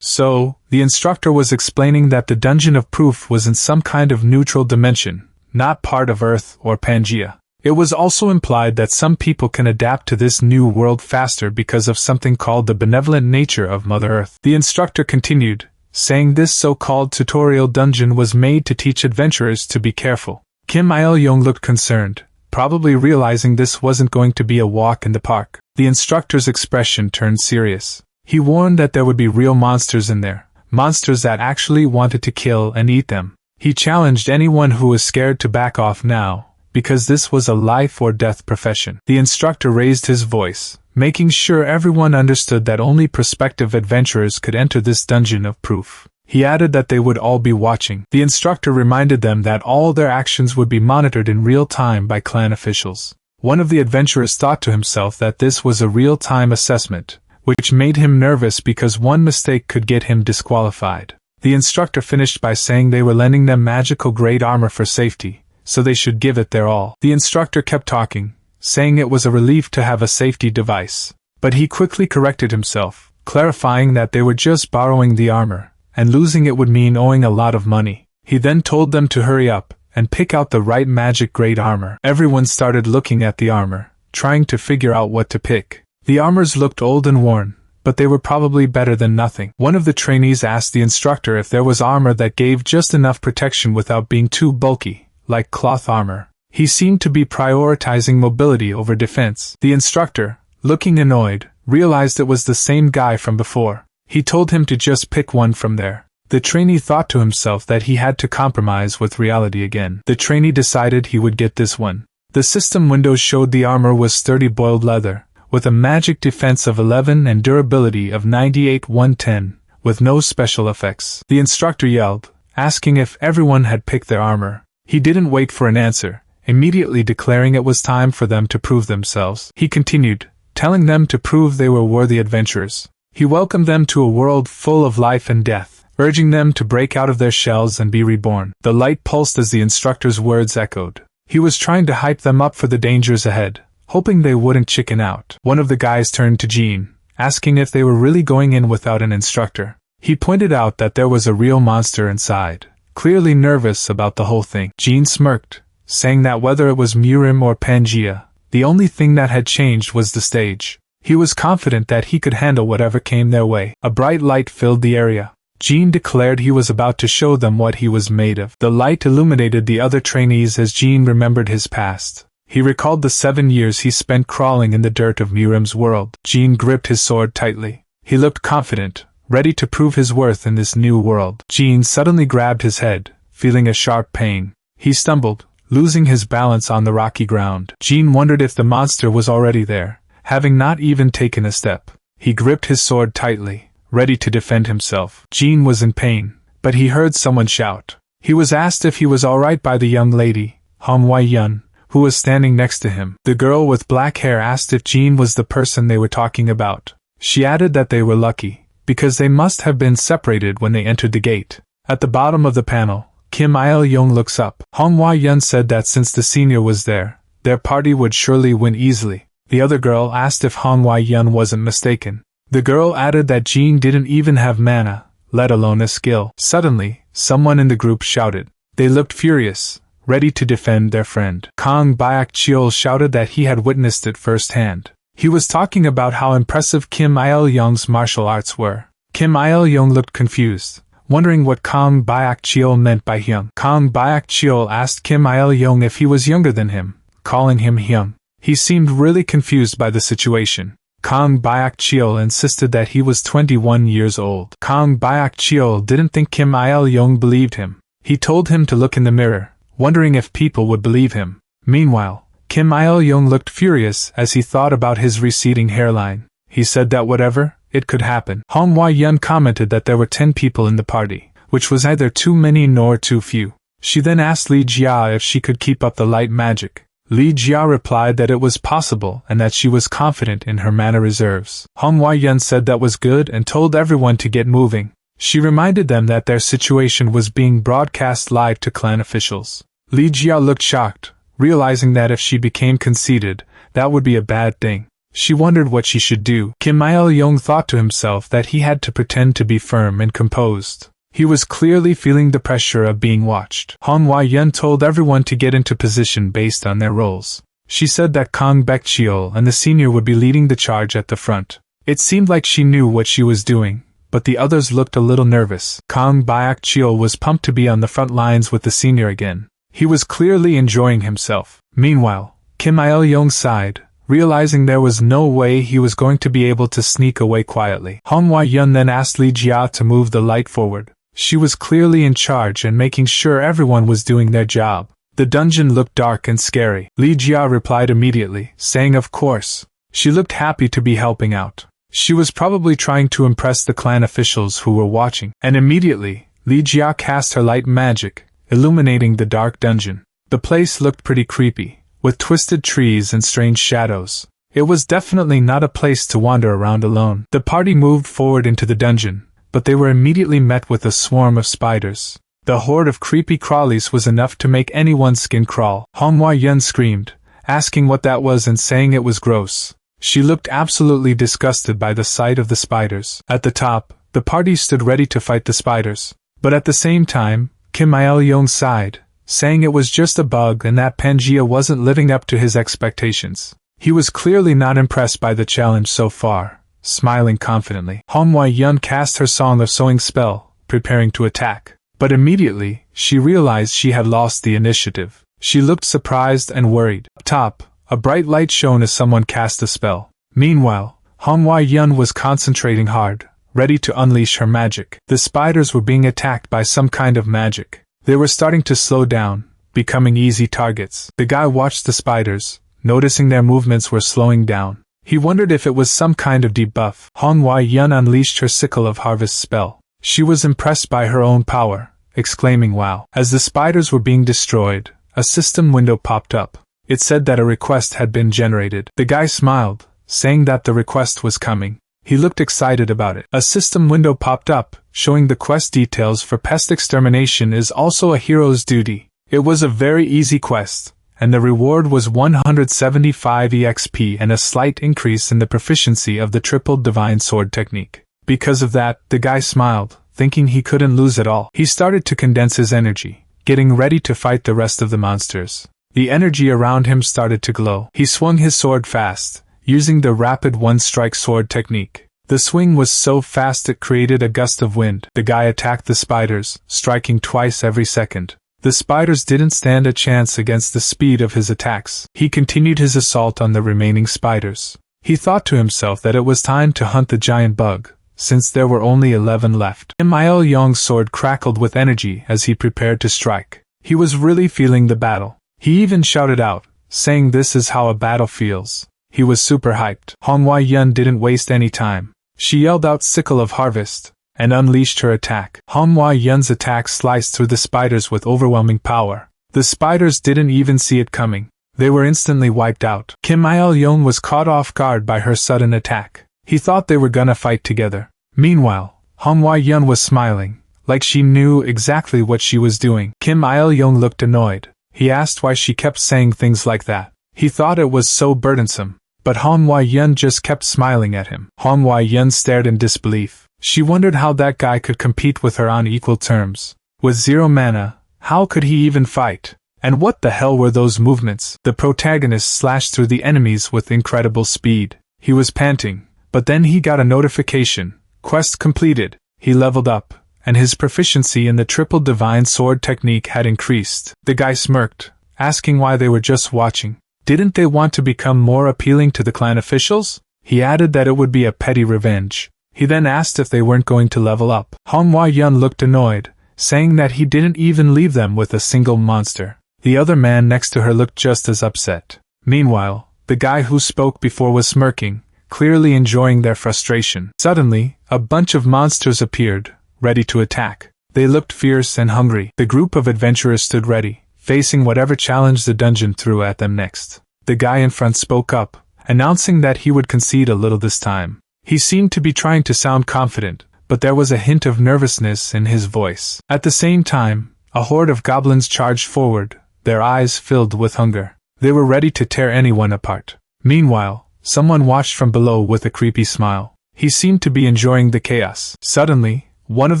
So, the instructor was explaining that the Dungeon of Proof was in some kind of neutral dimension, not part of Earth or Pangea. It was also implied that some people can adapt to this new world faster because of something called the benevolent nature of Mother Earth. The instructor continued, saying this so-called tutorial dungeon was made to teach adventurers to be careful. Kim Il-young looked concerned, probably realizing this wasn't going to be a walk in the park. The instructor's expression turned serious. He warned that there would be real monsters in there, monsters that actually wanted to kill and eat them. He challenged anyone who was scared to back off now, because this was a life-or-death profession. The instructor raised his voice, making sure everyone understood that only prospective adventurers could enter this dungeon of proof. He added that they would all be watching. The instructor reminded them that all their actions would be monitored in real time by clan officials. One of the adventurers thought to himself that this was a real-time assessment, which made him nervous because one mistake could get him disqualified. The instructor finished by saying they were lending them magical-grade armor for safety, so they should give it their all. The instructor kept talking, saying it was a relief to have a safety device. But he quickly corrected himself, clarifying that they were just borrowing the armor, and losing it would mean owing a lot of money. He then told them to hurry up and pick out the right magic-grade armor. Everyone started looking at the armor, trying to figure out what to pick. The armors looked old and worn, but they were probably better than nothing. One of the trainees asked the instructor if there was armor that gave just enough protection without being too bulky, like cloth armor. He seemed to be prioritizing mobility over defense. The instructor, looking annoyed, realized it was the same guy from before. He told him to just pick one from there. The trainee thought to himself that he had to compromise with reality again. The trainee decided he would get this one. The system windows showed the armor was sturdy boiled leather, with a magic defense of 11 and durability of 98/110, with no special effects. The instructor yelled, asking if everyone had picked their armor. He didn't wait for an answer, immediately declaring it was time for them to prove themselves. He continued, telling them to prove they were worthy adventurers. He welcomed them to a world full of life and death, urging them to break out of their shells and be reborn. The light pulsed as the instructor's words echoed. He was trying to hype them up for the dangers ahead, hoping they wouldn't chicken out. One of the guys turned to Jean, asking if they were really going in without an instructor. He pointed out that there was a real monster inside, clearly nervous about the whole thing. Jean smirked, saying that whether it was Murim or Pangaea, the only thing that had changed was the stage. He was confident that he could handle whatever came their way. A bright light filled the area. Jean declared he was about to show them what he was made of. The light illuminated the other trainees as Jean remembered his past. He recalled the 7 years he spent crawling in the dirt of Murim's world. Jean gripped his sword tightly. He looked confident, ready to prove his worth in this new world. Jean suddenly grabbed his head, feeling a sharp pain. He stumbled, losing his balance on the rocky ground. Jean wondered if the monster was already there, having not even taken a step. He gripped his sword tightly, ready to defend himself. Jean was in pain, but he heard someone shout. He was asked if he was alright by the young lady, Hwayun, who was standing next to him. The girl with black hair asked if Jean was the person they were talking about. She added that they were lucky, because they must have been separated when they entered the gate. At the bottom of the panel, Kim Il-young looks up. Hwayun said that since the senior was there, their party would surely win easily. The other girl asked if Hwayun wasn't mistaken. The girl added that Jean didn't even have mana, let alone a skill. Suddenly, someone in the group shouted. They looked furious, ready to defend their friend. Kang Byak-cheol shouted that he had witnessed it firsthand. He was talking about how impressive Kim Il-young's martial arts were. Kim Il-young looked confused, wondering what Kang Byak-cheol meant by Hyung. Kang Byak-cheol asked Kim Il-young if he was younger than him, calling him Hyung. He seemed really confused by the situation. Kang Byak-cheol insisted that he was 21 years old. Kang Byak-cheol didn't think Kim Il-young believed him. He told him to look in the mirror, wondering if people would believe him. Meanwhile, Kim Il-young looked furious as he thought about his receding hairline. He said that whatever, it could happen. Hwayun commented that there were 10 people in the party, which was neither too many nor too few. She then asked Li Jia if she could keep up the light magic. Li Jia replied that it was possible and that she was confident in her mana reserves. Hwayun said that was good and told everyone to get moving. She reminded them that their situation was being broadcast live to clan officials. Li Jia looked shocked, realizing that if she became conceited, that would be a bad thing. She wondered what she should do. Kim Il-young thought to himself that he had to pretend to be firm and composed. He was clearly feeling the pressure of being watched. Hwayun told everyone to get into position based on their roles. She said that Kang Baekcheol and the senior would be leading the charge at the front. It seemed like she knew what she was doing, but the others looked a little nervous. Kang Baekcheol was pumped to be on the front lines with the senior again. He was clearly enjoying himself. Meanwhile, Kim Il-young sighed, realizing there was no way he was going to be able to sneak away quietly. Hong Hwa-yeon then asked Lee Jia to move the light forward. She was clearly in charge and making sure everyone was doing their job. The dungeon looked dark and scary. Lee Jia replied immediately, saying of course. She looked happy to be helping out. She was probably trying to impress the clan officials who were watching. And immediately, Lee Jia cast her light magic, illuminating the dark dungeon. The place looked pretty creepy, with twisted trees and strange shadows. It was definitely not a place to wander around alone. The party moved forward into the dungeon, but they were immediately met with a swarm of spiders. The horde of creepy crawlies was enough to make anyone's skin crawl. Hong Hwa-yeon screamed, asking what that was and saying it was gross. She looked absolutely disgusted by the sight of the spiders. At the top, the party stood ready to fight the spiders. But at the same time, Kim Il-young sighed, saying it was just a bug and that Pangea wasn't living up to his expectations. He was clearly not impressed by the challenge so far, smiling confidently. Hong Hwa-yeon cast her Song of Sowing spell, preparing to attack. But immediately, she realized she had lost the initiative. She looked surprised and worried. Up top, a bright light shone as someone cast a spell. Meanwhile, Hong Hwa-yeon was concentrating hard, ready to unleash her magic. The spiders were being attacked by some kind of magic. They were starting to slow down, becoming easy targets. The guy watched the spiders, noticing their movements were slowing down. He wondered if it was some kind of debuff. Hong Hwa-yeon unleashed her Sickle of Harvest spell. She was impressed by her own power, exclaiming wow. As the spiders were being destroyed, a system window popped up. It said that a request had been generated. The guy smiled, saying that the request was coming. He looked excited about it. A system window popped up, showing the quest details for pest extermination is also a hero's duty. It was a very easy quest, and the reward was 175 EXP and a slight increase in the proficiency of the triple divine sword technique. Because of that, the guy smiled, thinking he couldn't lose at all. He started to condense his energy, getting ready to fight the rest of the monsters. The energy around him started to glow. He swung his sword fast, using the rapid one-strike sword technique. The swing was so fast it created a gust of wind. The guy attacked the spiders, striking twice every second. The spiders didn't stand a chance against the speed of his attacks. He continued his assault on the remaining spiders. He thought to himself that it was time to hunt the giant bug, since there were only 11 left. Kim Il-young's sword crackled with energy as he prepared to strike. He was really feeling the battle. He even shouted out, saying this is how a battle feels. He was super hyped. Hong Hwa-yeon didn't waste any time. She yelled out Sickle of Harvest, and unleashed her attack. Hong Hwa-yeon's attack sliced through the spiders with overwhelming power. The spiders didn't even see it coming. They were instantly wiped out. Kim Il-young was caught off guard by her sudden attack. He thought they were gonna fight together. Meanwhile, Hong Hwa-yeon was smiling, like she knew exactly what she was doing. Kim Il-young looked annoyed. He asked why she kept saying things like that. He thought it was so burdensome. But Hong Hwa-yeon just kept smiling at him. Hong Hwa-yeon stared in disbelief. She wondered how that guy could compete with her on equal terms. With 0 mana, how could he even fight? And what the hell were those movements? The protagonist slashed through the enemies with incredible speed. He was panting, but then he got a notification. Quest completed. He leveled up, and his proficiency in the triple divine sword technique had increased. The guy smirked, asking why they were just watching. Didn't they want to become more appealing to the clan officials? He added that it would be a petty revenge. He then asked if they weren't going to level up. Hong Hwa-yeon looked annoyed, saying that he didn't even leave them with a single monster. The other man next to her looked just as upset. Meanwhile, the guy who spoke before was smirking, clearly enjoying their frustration. Suddenly, a bunch of monsters appeared, ready to attack. They looked fierce and hungry. The group of adventurers stood ready, facing whatever challenge the dungeon threw at them next. The guy in front spoke up, announcing that he would concede a little this time. He seemed to be trying to sound confident, but there was a hint of nervousness in his voice. At the same time, a horde of goblins charged forward, their eyes filled with hunger. They were ready to tear anyone apart. Meanwhile, someone watched from below with a creepy smile. He seemed to be enjoying the chaos. Suddenly, one of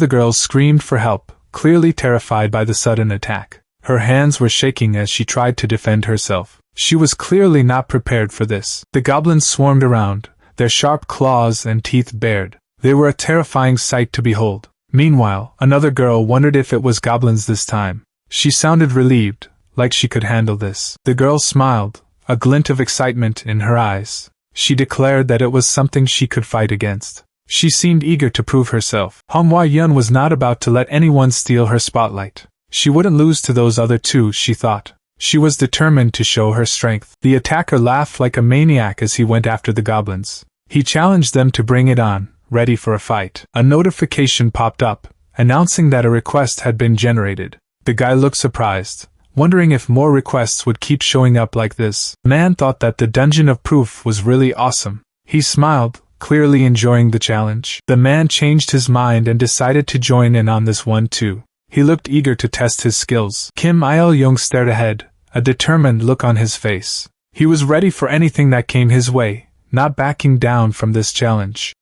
the girls screamed for help, clearly terrified by the sudden attack. Her hands were shaking as she tried to defend herself. She was clearly not prepared for this. The goblins swarmed around, their sharp claws and teeth bared. They were a terrifying sight to behold. Meanwhile, another girl wondered if it was goblins this time. She sounded relieved, like she could handle this. The girl smiled, a glint of excitement in her eyes. She declared that it was something she could fight against. She seemed eager to prove herself. Manhwa was not about to let anyone steal her spotlight. She wouldn't lose to those other two, she thought. She was determined to show her strength. The attacker laughed like a maniac as he went after the goblins. He challenged them to bring it on, ready for a fight. A notification popped up, announcing that a request had been generated. The guy looked surprised, wondering if more requests would keep showing up like this. The man thought that the Dungeon of Proof was really awesome. He smiled, clearly enjoying the challenge. The man changed his mind and decided to join in on this one too. He looked eager to test his skills. Kim Il-young stared ahead, a determined look on his face. He was ready for anything that came his way, not backing down from this challenge.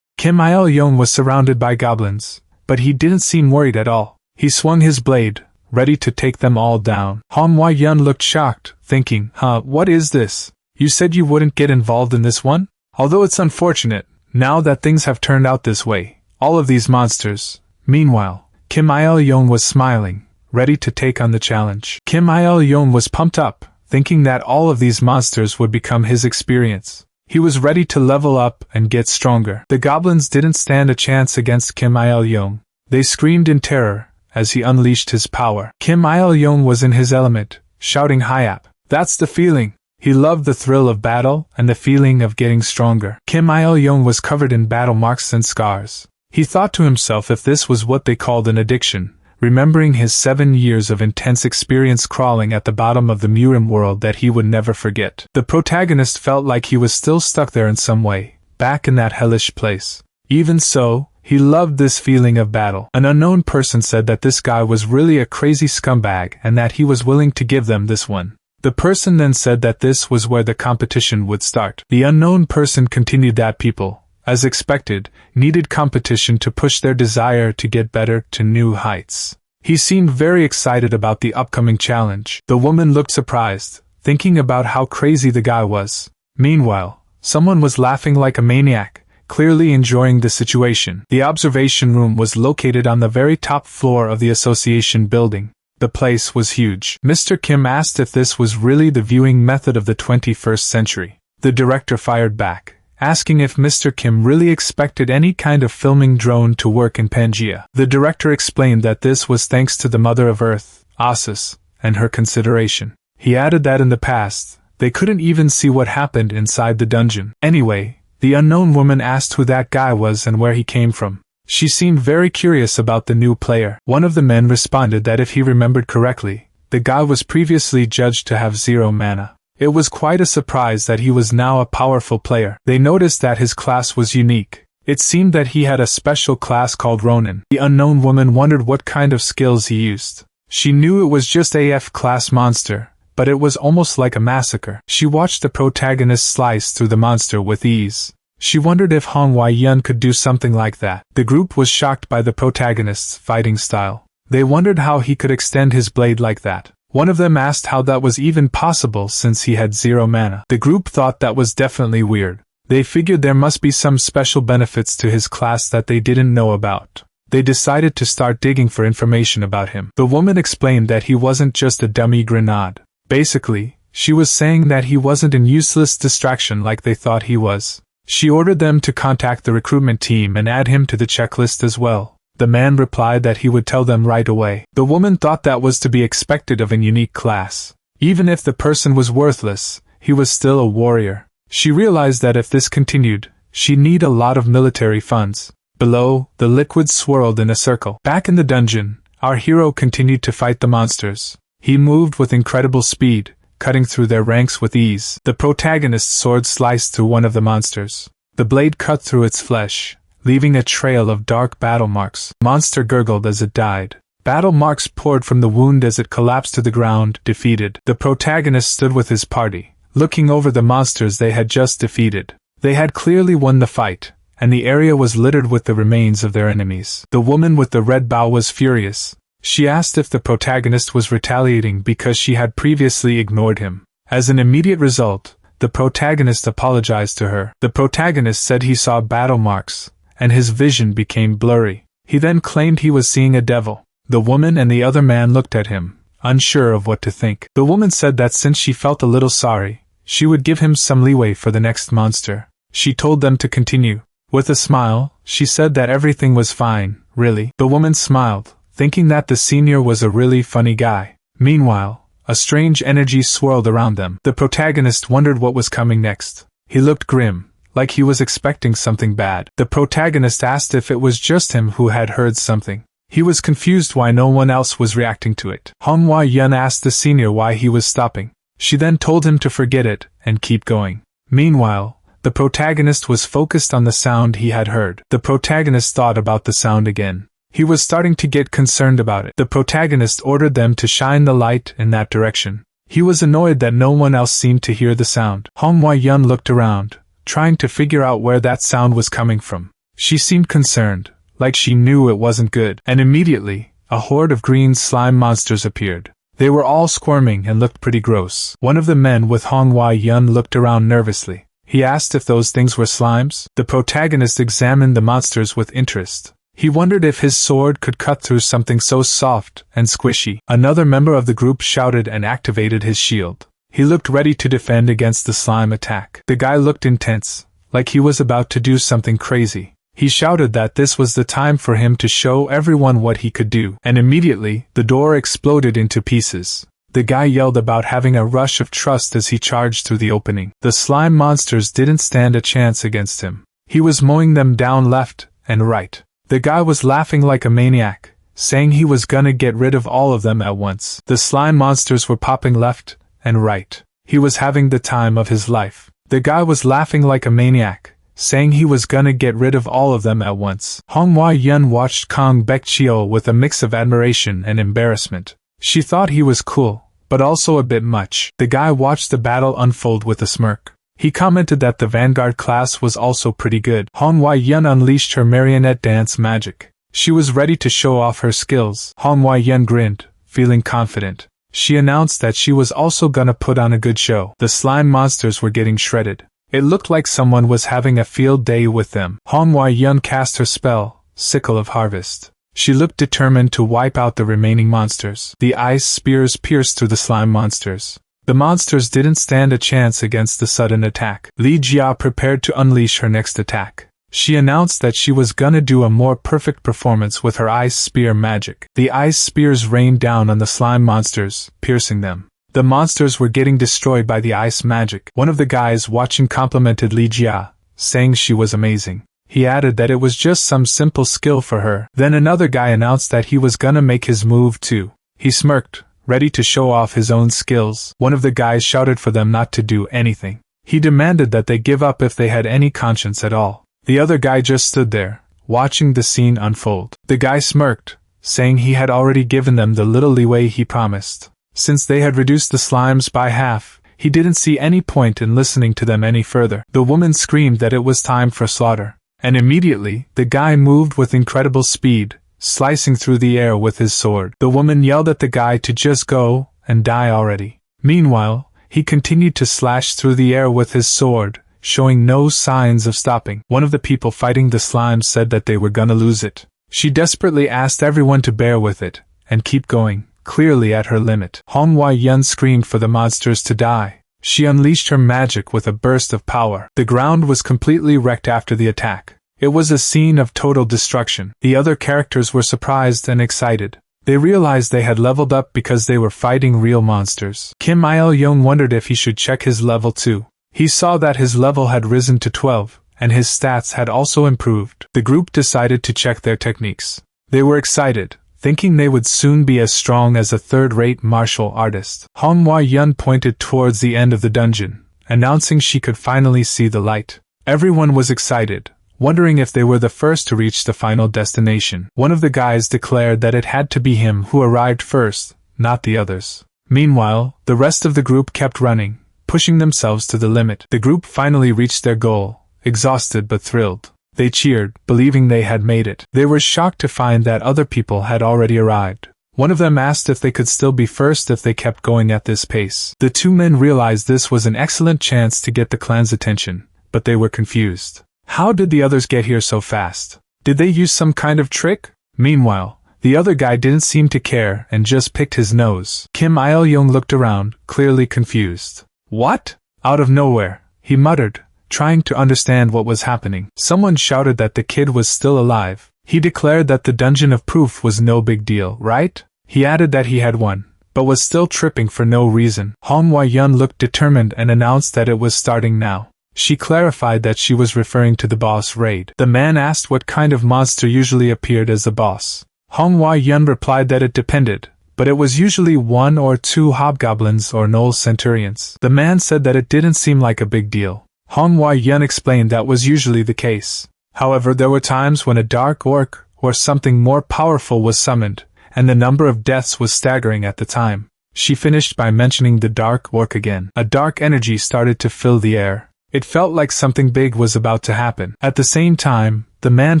Kim Il-young was surrounded by goblins, but he didn't seem worried at all. He swung his blade, ready to take them all down. Manhwa looked shocked, thinking, what is this? You said you wouldn't get involved in this one? Although it's unfortunate, now that things have turned out this way, all of these monsters. Meanwhile, Kim Il-young was smiling, ready to take on the challenge. Kim Il-young was pumped up, thinking that all of these monsters would become his experience. He was ready to level up and get stronger. The goblins didn't stand a chance against Kim Il-young. They screamed in terror as he unleashed his power. Kim Il-young was in his element, shouting "Hi-ap." That's the feeling. He loved the thrill of battle and the feeling of getting stronger. Kim Il-young was covered in battle marks and scars. He thought to himself if this was what they called an addiction, remembering his 7 years of intense experience crawling at the bottom of the Murim world that he would never forget. The protagonist felt like he was still stuck there in some way, back in that hellish place. Even so, he loved this feeling of battle. An unknown person said that this guy was really a crazy scumbag and that he was willing to give them this one. The person then said that this was where the competition would start. The unknown person continued that people, as expected, needed competition to push their desire to get better to new heights. He seemed very excited about the upcoming challenge. The woman looked surprised, thinking about how crazy the guy was. Meanwhile, someone was laughing like a maniac, clearly enjoying the situation. The observation room was located on the very top floor of the association building. The place was huge. Mr. Kim asked if this was really the viewing method of the 21st century. The director fired back, asking if Mr. Kim really expected any kind of filming drone to work in Pangea. The director explained that this was thanks to the Mother of Earth, Isis, and her consideration. He added that in the past, they couldn't even see what happened inside the dungeon. Anyway, the unknown woman asked who that guy was and where he came from. She seemed very curious about the new player. One of the men responded that if he remembered correctly, the guy was previously judged to have 0 mana. It was quite a surprise that he was now a powerful player. They noticed that his class was unique. It seemed that he had a special class called Ronin. The unknown woman wondered what kind of skills he used. She knew it was just a F-class monster, but it was almost like a massacre. She watched the protagonist slice through the monster with ease. She wondered if Manhwa could do something like that. The group was shocked by the protagonist's fighting style. They wondered how he could extend his blade like that. One of them asked how that was even possible since he had 0 mana. The group thought that was definitely weird. They figured there must be some special benefits to his class that they didn't know about. They decided to start digging for information about him. The woman explained that he wasn't just a dummy grenade. Basically, she was saying that he wasn't an useless distraction like they thought he was. She ordered them to contact the recruitment team and add him to the checklist as well. The man replied that he would tell them right away. The woman thought that was to be expected of a unique class. Even if the person was worthless, he was still a warrior. She realized that if this continued, she'd need a lot of military funds. Below, the liquid swirled in a circle. Back in the dungeon, our hero continued to fight the monsters. He moved with incredible speed, cutting through their ranks with ease. The protagonist's sword sliced through one of the monsters. The blade cut through its flesh, leaving a trail of dark battle marks. Monster gurgled as it died. Battle marks poured from the wound as it collapsed to the ground, defeated. The protagonist stood with his party, looking over the monsters they had just defeated. They had clearly won the fight, and the area was littered with the remains of their enemies. The woman with the red bow was furious. She asked if the protagonist was retaliating because she had previously ignored him. As an immediate result, the protagonist apologized to her. The protagonist said he saw battle marks, and his vision became blurry. He then claimed he was seeing a devil. The woman and the other man looked at him, unsure of what to think. The woman said that since she felt a little sorry, she would give him some leeway for the next monster. She told them to continue. With a smile, she said that everything was fine, really. The woman smiled, thinking that the senior was a really funny guy. Meanwhile, a strange energy swirled around them. The protagonist wondered what was coming next. He looked grim, like he was expecting something bad. The protagonist asked if it was just him who had heard something. He was confused why no one else was reacting to it. Manhwa asked the senior why he was stopping. She then told him to forget it and keep going. Meanwhile, the protagonist was focused on the sound he had heard. The protagonist thought about the sound again. He was starting to get concerned about it. The protagonist ordered them to shine the light in that direction. He was annoyed that no one else seemed to hear the sound. Manhwa looked around, trying to figure out where that sound was coming from. She seemed concerned, like she knew it wasn't good. And immediately, a horde of green slime monsters appeared. They were all squirming and looked pretty gross. One of the men with Manhwa looked around nervously. He asked if those things were slimes. The protagonist examined the monsters with interest. He wondered if his sword could cut through something so soft and squishy. Another member of the group shouted and activated his shield. He looked ready to defend against the slime attack. The guy looked intense, like he was about to do something crazy. He shouted that this was the time for him to show everyone what he could do. And immediately, the door exploded into pieces. The guy yelled about having a rush of trust as he charged through the opening. The slime monsters didn't stand a chance against him. He was mowing them down left and right. The guy was laughing like a maniac, saying he was gonna get rid of all of them at once. The slime monsters were popping left and right. He was having the time of his life. The guy was laughing like a maniac, saying he was gonna get rid of all of them at once. Manhwa watched Kang Baekcheo with a mix of admiration and embarrassment. She thought he was cool, but also a bit much. The guy watched the battle unfold with a smirk. He commented that the Vanguard class was also pretty good. Manhwa unleashed her marionette dance magic. She was ready to show off her skills. Manhwa grinned, feeling confident. She announced that she was also gonna put on a good show. The slime monsters were getting shredded. It looked like someone was having a field day with them. Manhwa cast her spell, Sickle of Harvest. She looked determined to wipe out the remaining monsters. The ice spears pierced through the slime monsters. The monsters didn't stand a chance against the sudden attack. Li Jia prepared to unleash her next attack. She announced that she was gonna do a more perfect performance with her ice spear magic. The ice spears rained down on the slime monsters, piercing them. The monsters were getting destroyed by the ice magic. One of the guys watching complimented Li Jia, saying she was amazing. He added that it was just some simple skill for her. Then another guy announced that he was gonna make his move too. He smirked, ready to show off his own skills. One of the guys shouted for them not to do anything. He demanded that they give up if they had any conscience at all. The other guy just stood there, watching the scene unfold. The guy smirked, saying he had already given them the little leeway he promised. Since they had reduced the slimes by half, he didn't see any point in listening to them any further. The woman screamed that it was time for slaughter. And immediately, the guy moved with incredible speed, slicing through the air with his sword. The woman yelled at the guy to just go and die already. Meanwhile, he continued to slash through the air with his sword, showing no signs of stopping. One of the people fighting the slimes said that they were gonna lose it. She desperately asked everyone to bear with it and keep going, clearly at her limit. Manhwa screamed for the monsters to die. She unleashed her magic with a burst of power. The ground was completely wrecked after the attack. It was a scene of total destruction. The other characters were surprised and excited. They realized they had leveled up because they were fighting real monsters. Kim Il-young wondered if he should check his level too. He saw that his level had risen to 12, and his stats had also improved. The group decided to check their techniques. They were excited, thinking they would soon be as strong as a third-rate martial artist. Manhwa pointed towards the end of the dungeon, announcing she could finally see the light. Everyone was excited, wondering if they were the first to reach the final destination. One of the guys declared that it had to be him who arrived first, not the others. Meanwhile, the rest of the group kept running, pushing themselves to the limit. The group finally reached their goal, exhausted but thrilled. They cheered, believing they had made it. They were shocked to find that other people had already arrived. One of them asked if they could still be first if they kept going at this pace. The two men realized this was an excellent chance to get the clan's attention, but they were confused. How did the others get here so fast? Did they use some kind of trick? Meanwhile, the other guy didn't seem to care and just picked his nose. Kim Il-young looked around, clearly confused. What? Out of nowhere, he muttered, trying to understand what was happening. Someone shouted that the kid was still alive. He declared that the dungeon of proof was no big deal, right? He added that he had won, but was still tripping for no reason. Hwa-yun looked determined and announced that it was starting now. She clarified that she was referring to the boss raid. The man asked what kind of monster usually appeared as the boss. Hwa-yun replied that it depended, but it was usually 1 or 2 hobgoblins or gnoll centurions. The man said that it didn't seem like a big deal. Hwa-yun explained that was usually the case. However, there were times when a dark orc or something more powerful was summoned, and the number of deaths was staggering at the time. She finished by mentioning the dark orc again. A dark energy started to fill the air. It felt like something big was about to happen. At the same time, the man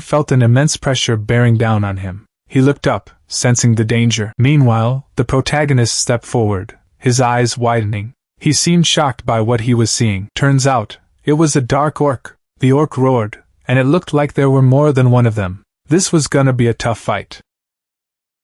felt an immense pressure bearing down on him. He looked up, sensing the danger. Meanwhile, the protagonist stepped forward, his eyes widening. He seemed shocked by what he was seeing. Turns out, it was a dark orc. The orc roared, and it looked like there were more than one of them. This was gonna be a tough fight.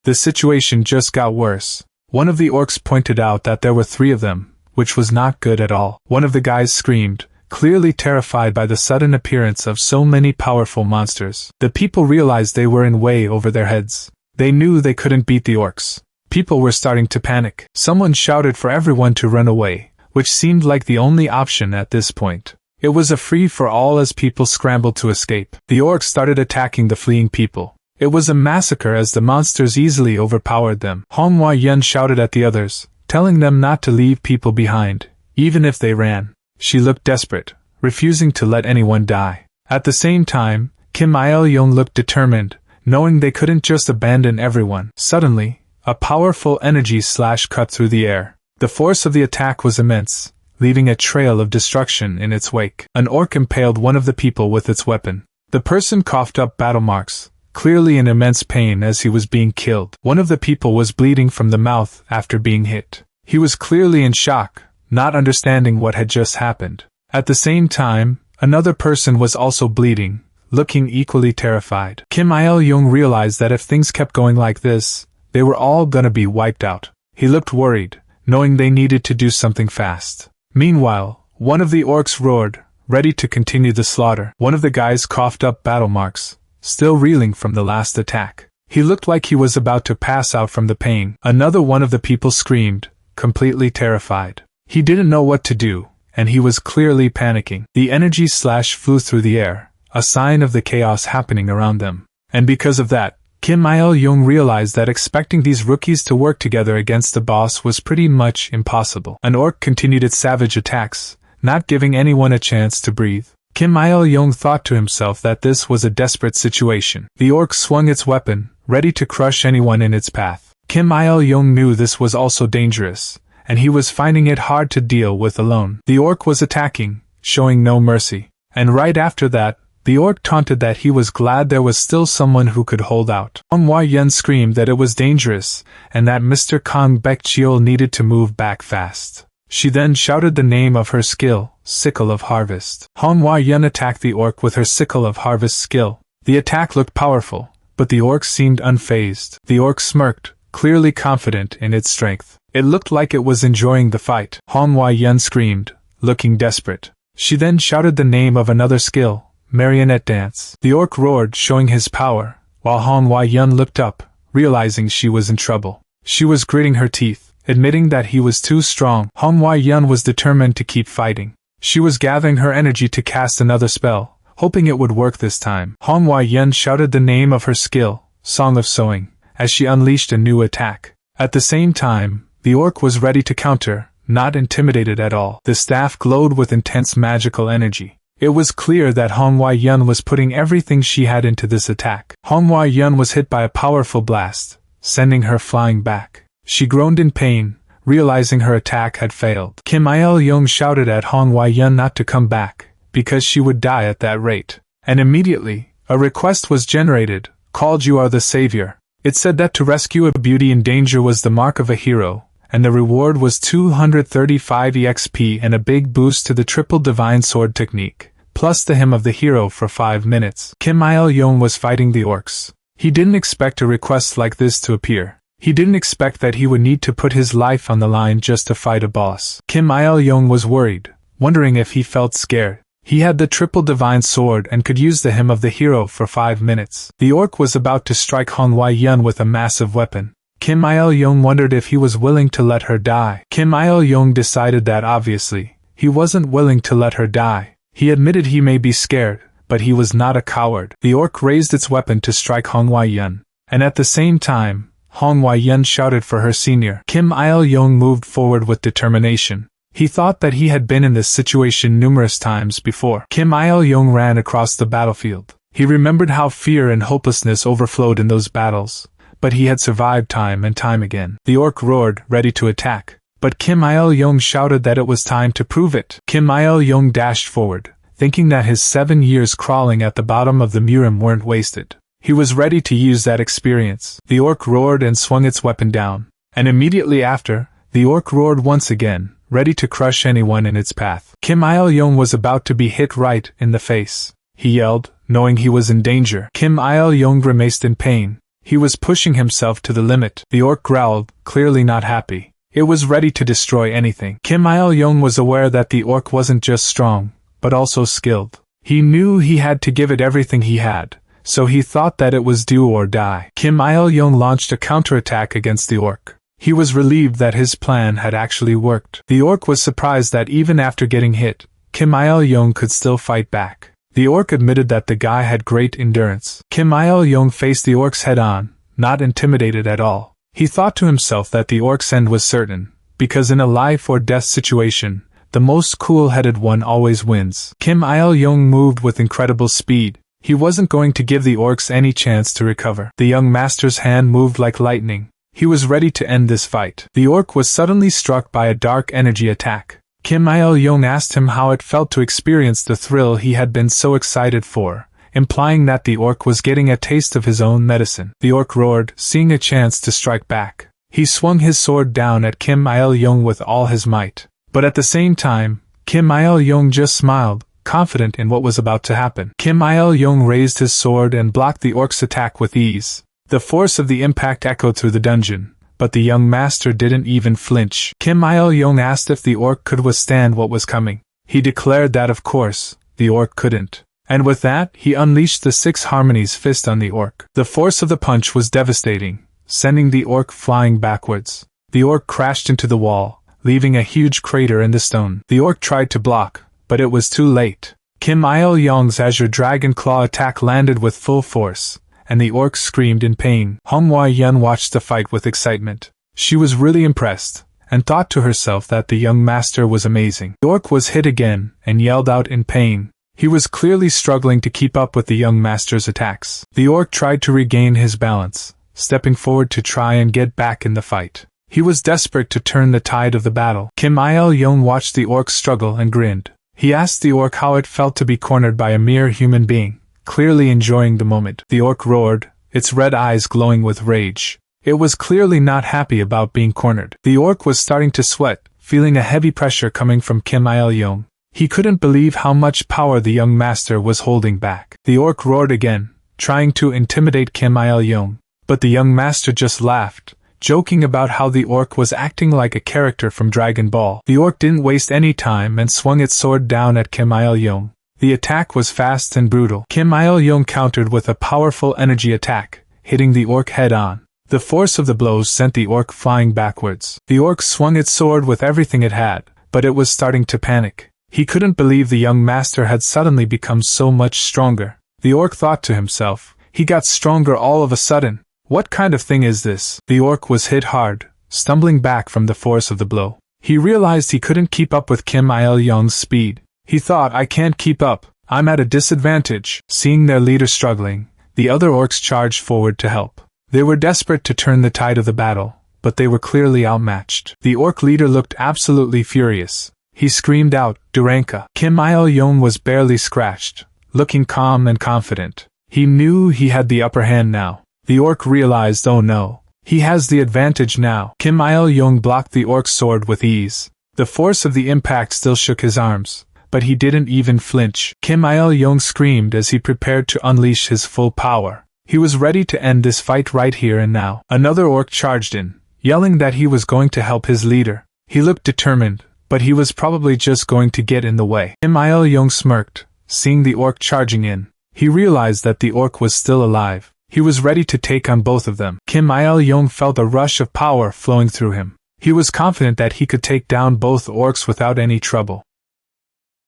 The situation just got worse. One of the orcs pointed out that there were 3 of them, which was not good at all. One of the guys screamed, clearly terrified by the sudden appearance of so many powerful monsters. The people realized they were in way over their heads. They knew they couldn't beat the orcs. People were starting to panic. Someone shouted for everyone to run away, which seemed like the only option at this point. It was a free-for-all as people scrambled to escape. The orcs started attacking the fleeing people. It was a massacre as the monsters easily overpowered them. Hwa-yun shouted at the others, telling them not to leave people behind, even if they ran. She looked desperate, refusing to let anyone die. At the same time, Kim Il-young looked determined, knowing they couldn't just abandon everyone. Suddenly, a powerful energy slash cut through the air. The force of the attack was immense, leaving a trail of destruction in its wake. An orc impaled one of the people with its weapon. The person coughed up battle marks, clearly in immense pain as he was being killed. One of the people was bleeding from the mouth after being hit. He was clearly in shock, not understanding what had just happened. At the same time, another person was also bleeding, looking equally terrified. Kim Il-young realized that if things kept going like this, they were all gonna be wiped out. He looked worried, knowing they needed to do something fast. Meanwhile, one of the orcs roared, ready to continue the slaughter. One of the guys coughed up battle marks, still reeling from the last attack. He looked like he was about to pass out from the pain. Another one of the people screamed, completely terrified. He didn't know what to do, and he was clearly panicking. The energy slash flew through the air, a sign of the chaos happening around them. And because of that, Kim Il-young realized that expecting these rookies to work together against the boss was pretty much impossible. An orc continued its savage attacks, not giving anyone a chance to breathe. Kim Il-young thought to himself that this was a desperate situation. The orc swung its weapon, ready to crush anyone in its path. Kim Il-young knew this was also dangerous, and he was finding it hard to deal with alone. The orc was attacking, showing no mercy. And right after that, the orc taunted that he was glad there was still someone who could hold out. Hwa-yun screamed that it was dangerous, and that Mr. Kang Baekjeol needed to move back fast. She then shouted the name of her skill, Sickle of Harvest. Hwa-yun attacked the orc with her Sickle of Harvest skill. The attack looked powerful, but the orc seemed unfazed. The orc smirked, clearly confident in its strength. It looked like it was enjoying the fight. Hwa-yun screamed, looking desperate. She then shouted the name of another skill, Marionette Dance. The orc roared, showing his power, while Hwa-yun looked up, realizing she was in trouble. She was gritting her teeth, admitting that he was too strong. Hwa-yun was determined to keep fighting. She was gathering her energy to cast another spell, hoping it would work this time. Hwa-yun shouted the name of her skill, Song of Sowing, as she unleashed a new attack. At the same time, the orc was ready to counter, not intimidated at all. The staff glowed with intense magical energy. It was clear that Hwa-yun was putting everything she had into this attack. Hwa-yun was hit by a powerful blast, sending her flying back. She groaned in pain, realizing her attack had failed. Kim Il-young shouted at Hwa-yun not to come back, because she would die at that rate. And immediately, a request was generated, called "You are the savior." It said that to rescue a beauty in danger was the mark of a hero, and the reward was 235 EXP and a big boost to the triple divine sword technique, plus the hymn of the hero for 5 minutes. Kim Il-young was fighting the orcs. He didn't expect a request like this to appear. He didn't expect that he would need to put his life on the line just to fight a boss. Kim Il-young was worried, wondering if he felt scared. He had the triple divine sword and could use the hymn of the hero for 5 minutes. The orc was about to strike Hong-Wai-yun with a massive weapon. Kim Il-young wondered if he was willing to let her die. Kim Il-young decided that obviously, he wasn't willing to let her die. He admitted he may be scared, but he was not a coward. The orc raised its weapon to strike Hong-Wai-yun, and at the same time, Hong-Wai-yun shouted for her senior. Kim Il-young moved forward with determination. He thought that he had been in this situation numerous times before. Kim Il-young ran across the battlefield. He remembered how fear and hopelessness overflowed in those battles, but he had survived time and time again. The orc roared, ready to attack, but Kim Il-young shouted that it was time to prove it. Kim Il-young dashed forward, thinking that his 7 years crawling at the bottom of the Murim weren't wasted. He was ready to use that experience. The orc roared and swung its weapon down, and immediately after, the orc roared once again, ready to crush anyone in its path. Kim Il-young was about to be hit right in the face. He yelled, knowing he was in danger. Kim Il-young grimaced in pain. He was pushing himself to the limit. The orc growled, clearly not happy. It was ready to destroy anything. Kim Il-young was aware that the orc wasn't just strong, but also skilled. He knew he had to give it everything he had, so he thought that it was do or die. Kim Il-young launched a counterattack against the orc. He was relieved that his plan had actually worked. The orc was surprised that even after getting hit, Kim Il-young could still fight back. The orc admitted that the guy had great endurance. Kim Il-young faced the orcs head-on, not intimidated at all. He thought to himself that the orc's end was certain, because in a life-or-death situation, the most cool-headed one always wins. Kim Il-young moved with incredible speed. He wasn't going to give the orcs any chance to recover. The young master's hand moved like lightning. He was ready to end this fight. The orc was suddenly struck by a dark energy attack. Kim Il-young asked him how it felt to experience the thrill he had been so excited for, implying that the orc was getting a taste of his own medicine. The orc roared, seeing a chance to strike back. He swung his sword down at Kim Il-young with all his might. But at the same time, Kim Il-young just smiled, confident in what was about to happen. Kim Il-young raised his sword and blocked the orc's attack with ease. The force of the impact echoed through the dungeon, but the young master didn't even flinch. Kim Il-young asked if the orc could withstand what was coming. He declared that of course, the orc couldn't. And with that, he unleashed the 6 harmonies fist on the orc. The force of the punch was devastating, sending the orc flying backwards. The orc crashed into the wall, leaving a huge crater in the stone. The orc tried to block, but it was too late. Kim Il-young's Azure Dragon Claw attack landed with full force, and the orc screamed in pain. Hong-Wai-yun watched the fight with excitement. She was really impressed, and thought to herself that the young master was amazing. The orc was hit again, and yelled out in pain. He was clearly struggling to keep up with the young master's attacks. The orc tried to regain his balance, stepping forward to try and get back in the fight. He was desperate to turn the tide of the battle. Kim Il-young watched the orc struggle and grinned. He asked the orc how it felt to be cornered by a mere human being, clearly enjoying the moment. The orc roared, its red eyes glowing with rage. It was clearly not happy about being cornered. The orc was starting to sweat, feeling a heavy pressure coming from Kim Il-young. He couldn't believe how much power the young master was holding back. The orc roared again, trying to intimidate Kim Il-young, but the young master just laughed, joking about how the orc was acting like a character from Dragon Ball. The orc didn't waste any time and swung its sword down at Kim Il-young. The attack was fast and brutal. Kim Il-young countered with a powerful energy attack, hitting the orc head-on. The force of the blows sent the orc flying backwards. The orc swung its sword with everything it had, but it was starting to panic. He couldn't believe the young master had suddenly become so much stronger. The orc thought to himself, he got stronger all of a sudden. What kind of thing is this? The orc was hit hard, stumbling back from the force of the blow. He realized he couldn't keep up with Kim Il-young's speed. He thought, I can't keep up, I'm at a disadvantage. Seeing their leader struggling, the other orcs charged forward to help. They were desperate to turn the tide of the battle, but they were clearly outmatched. The orc leader looked absolutely furious. He screamed out, Duranka. Kim Il-young was barely scratched, looking calm and confident. He knew he had the upper hand now. The orc realized, oh no, he has the advantage now. Kim Il-young blocked the orc's sword with ease. The force of the impact still shook his arms, but he didn't even flinch. Kim Il-young screamed as he prepared to unleash his full power. He was ready to end this fight right here and now. Another orc charged in, yelling that he was going to help his leader. He looked determined, but he was probably just going to get in the way. Kim Il-young smirked, seeing the orc charging in. He realized that the orc was still alive. He was ready to take on both of them. Kim Il-young felt a rush of power flowing through him. He was confident that he could take down both orcs without any trouble.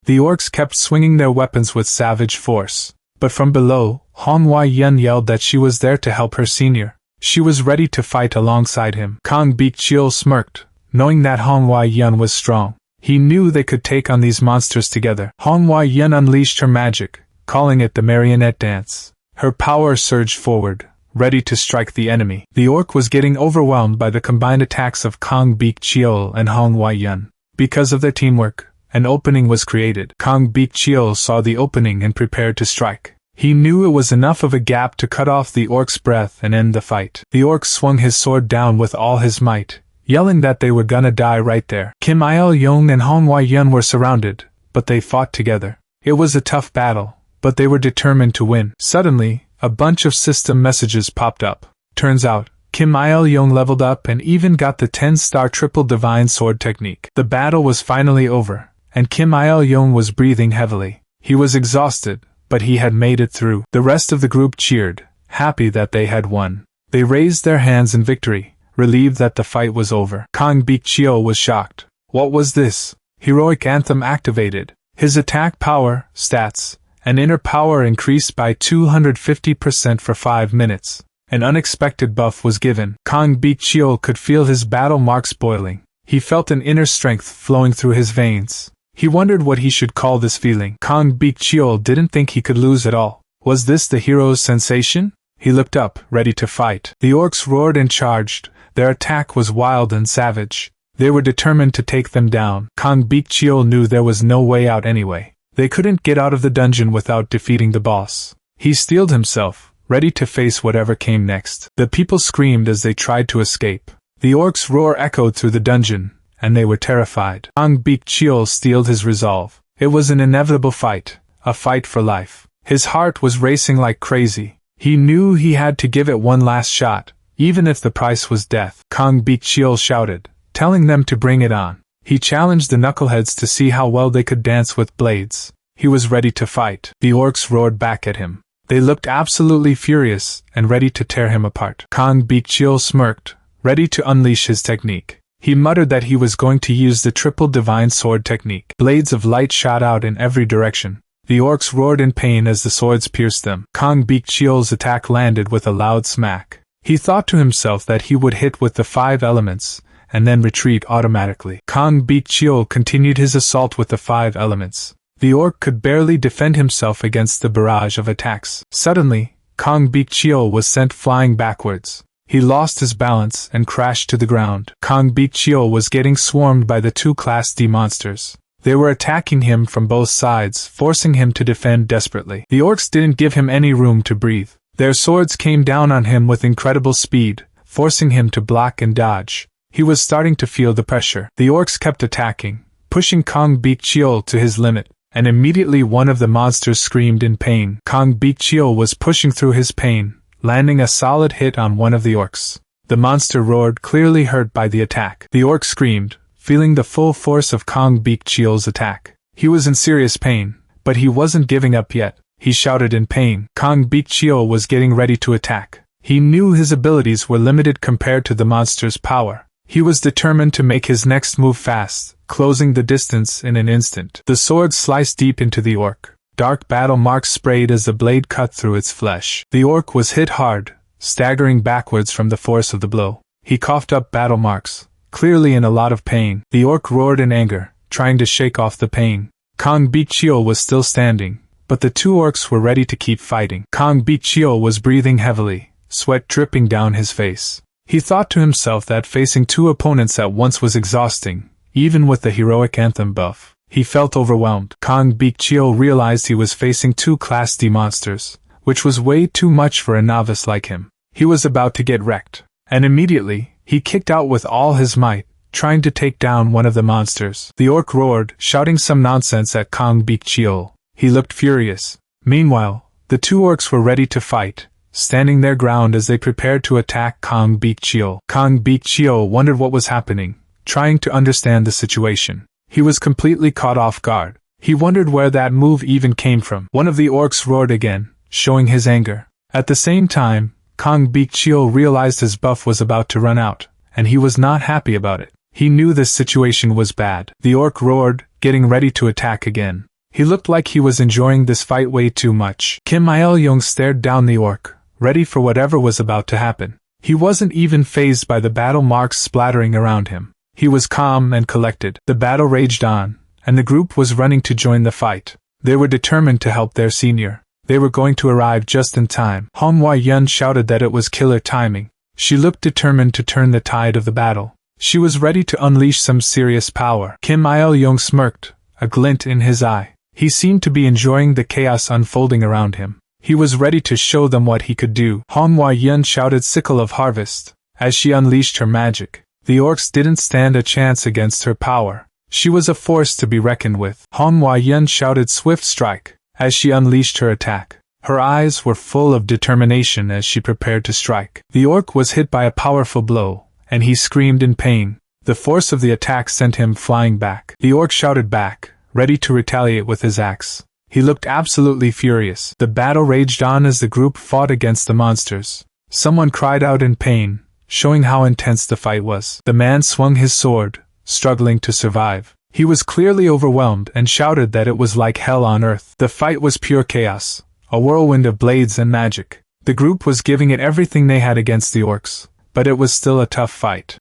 The orcs kept swinging their weapons with savage force. But from below, Manhwa yelled that she was there to help her senior. She was ready to fight alongside him. Kang Baek-cheol smirked, knowing that Manhwa was strong. He knew they could take on these monsters together. Manhwa unleashed her magic, calling it the marionette dance. Her power surged forward, ready to strike the enemy. The orc was getting overwhelmed by the combined attacks of Kang Baek-cheol and Manhwa. Because of their teamwork, an opening was created. Kang Baek-cheol saw the opening and prepared to strike. He knew it was enough of a gap to cut off the orc's breath and end the fight. The orc swung his sword down with all his might, yelling that they were gonna die right there. Kim Il-young and Manhwa were surrounded, but they fought together. It was a tough battle, but they were determined to win. Suddenly, a bunch of system messages popped up. Turns out, Kim Il-young leveled up and even got the 10-star triple divine sword technique. The battle was finally over, and Kim Il-young was breathing heavily. He was exhausted, but he had made it through. The rest of the group cheered, happy that they had won. They raised their hands in victory, relieved that the fight was over. Kang Baek-cheol was shocked. What was this? Heroic Anthem activated. His attack power, stats, and inner power increased by 250% for 5 minutes. An unexpected buff was given. Kang Baek-cheol could feel his battle marks boiling. He felt an inner strength flowing through his veins. He wondered what he should call this feeling. Kang Baek-cheol didn't think he could lose at all. Was this the hero's sensation? He looked up, ready to fight. The orcs roared and charged. Their attack was wild and savage. They were determined to take them down. Kang Baek-cheol knew there was no way out anyway. They couldn't get out of the dungeon without defeating the boss. He steeled himself, ready to face whatever came next. The people screamed as they tried to escape. The orcs' roar echoed through the dungeon, and they were terrified. Kang Baek-cheol steeled his resolve. It was an inevitable fight, a fight for life. His heart was racing like crazy. He knew he had to give it one last shot, even if the price was death. Kang Baek-cheol shouted, telling them to bring it on. He challenged the knuckleheads to see how well they could dance with blades. He was ready to fight. The orcs roared back at him. They looked absolutely furious and ready to tear him apart. Kang Baek-cheol smirked, ready to unleash his technique. He muttered that he was going to use the triple divine sword technique. Blades of light shot out in every direction. The orcs roared in pain as the swords pierced them. Kang Baek-cheol's attack landed with a loud smack. He thought to himself that he would hit with the 5 elements, and then retreat automatically. Kang Baek-cheol continued his assault with the 5 elements. The orc could barely defend himself against the barrage of attacks. Suddenly, Kang Baek-cheol was sent flying backwards. He lost his balance and crashed to the ground. Kang Baek-cheol was getting swarmed by the 2 Class D monsters. They were attacking him from both sides, forcing him to defend desperately. The orcs didn't give him any room to breathe. Their swords came down on him with incredible speed, forcing him to block and dodge. He was starting to feel the pressure. The orcs kept attacking, pushing Kang Baek-cheol to his limit, and immediately one of the monsters screamed in pain. Kang Baek-cheol was pushing through his pain, landing a solid hit on one of the orcs. The monster roared, clearly hurt by the attack. The orc screamed, feeling the full force of Kang Baek-cheol's attack. He was in serious pain, but he wasn't giving up yet. He shouted in pain. Kang Baek-cheol was getting ready to attack. He knew his abilities were limited compared to the monster's power. He was determined to make his next move fast, closing the distance in an instant. The sword sliced deep into the orc. Dark battle marks sprayed as the blade cut through its flesh. The orc was hit hard, staggering backwards from the force of the blow. He coughed up battle marks, clearly in a lot of pain. The orc roared in anger, trying to shake off the pain. Kang Baek-cheol was still standing, but the 2 orcs were ready to keep fighting. Kang Baek-cheol was breathing heavily, sweat dripping down his face. He thought to himself that facing 2 opponents at once was exhausting, even with the heroic anthem buff. He felt overwhelmed. Kang Baek-cheol realized he was facing 2 Class D monsters, which was way too much for a novice like him. He was about to get wrecked. And immediately, he kicked out with all his might, trying to take down one of the monsters. The orc roared, shouting some nonsense at Kong Beak-cheol. He looked furious. Meanwhile, the two orcs were ready to fight, standing their ground as they prepared to attack Kong Beak-cheol. Kong Beak-cheol wondered what was happening, trying to understand the situation. He was completely caught off guard. He wondered where that move even came from. One of the orcs roared again, showing his anger. At the same time, Kong Beak-cheol realized his buff was about to run out, and he was not happy about it. He knew this situation was bad. The orc roared, getting ready to attack again. He looked like he was enjoying this fight way too much. Kim Il-young stared down the orc, ready for whatever was about to happen. He wasn't even fazed by the battle marks splattering around him. He was calm and collected. The battle raged on, and the group was running to join the fight. They were determined to help their senior. They were going to arrive just in time. Manhwa shouted that it was killer timing. She looked determined to turn the tide of the battle. She was ready to unleash some serious power. Kim Il-young smirked, a glint in his eye. He seemed to be enjoying the chaos unfolding around him. He was ready to show them what he could do. Manhwa shouted Sickle of Harvest, as she unleashed her magic. The orcs didn't stand a chance against her power. She was a force to be reckoned with. Manhwa shouted Swift Strike, as she unleashed her attack. Her eyes were full of determination as she prepared to strike. The orc was hit by a powerful blow, and he screamed in pain. The force of the attack sent him flying back. The orc shouted back, ready to retaliate with his axe. He looked absolutely furious. The battle raged on as the group fought against the monsters. Someone cried out in pain, showing how intense the fight was. The man swung his sword, struggling to survive. He was clearly overwhelmed and shouted that it was like hell on earth. The fight was pure chaos, a whirlwind of blades and magic. The group was giving it everything they had against the orcs, but it was still a tough fight.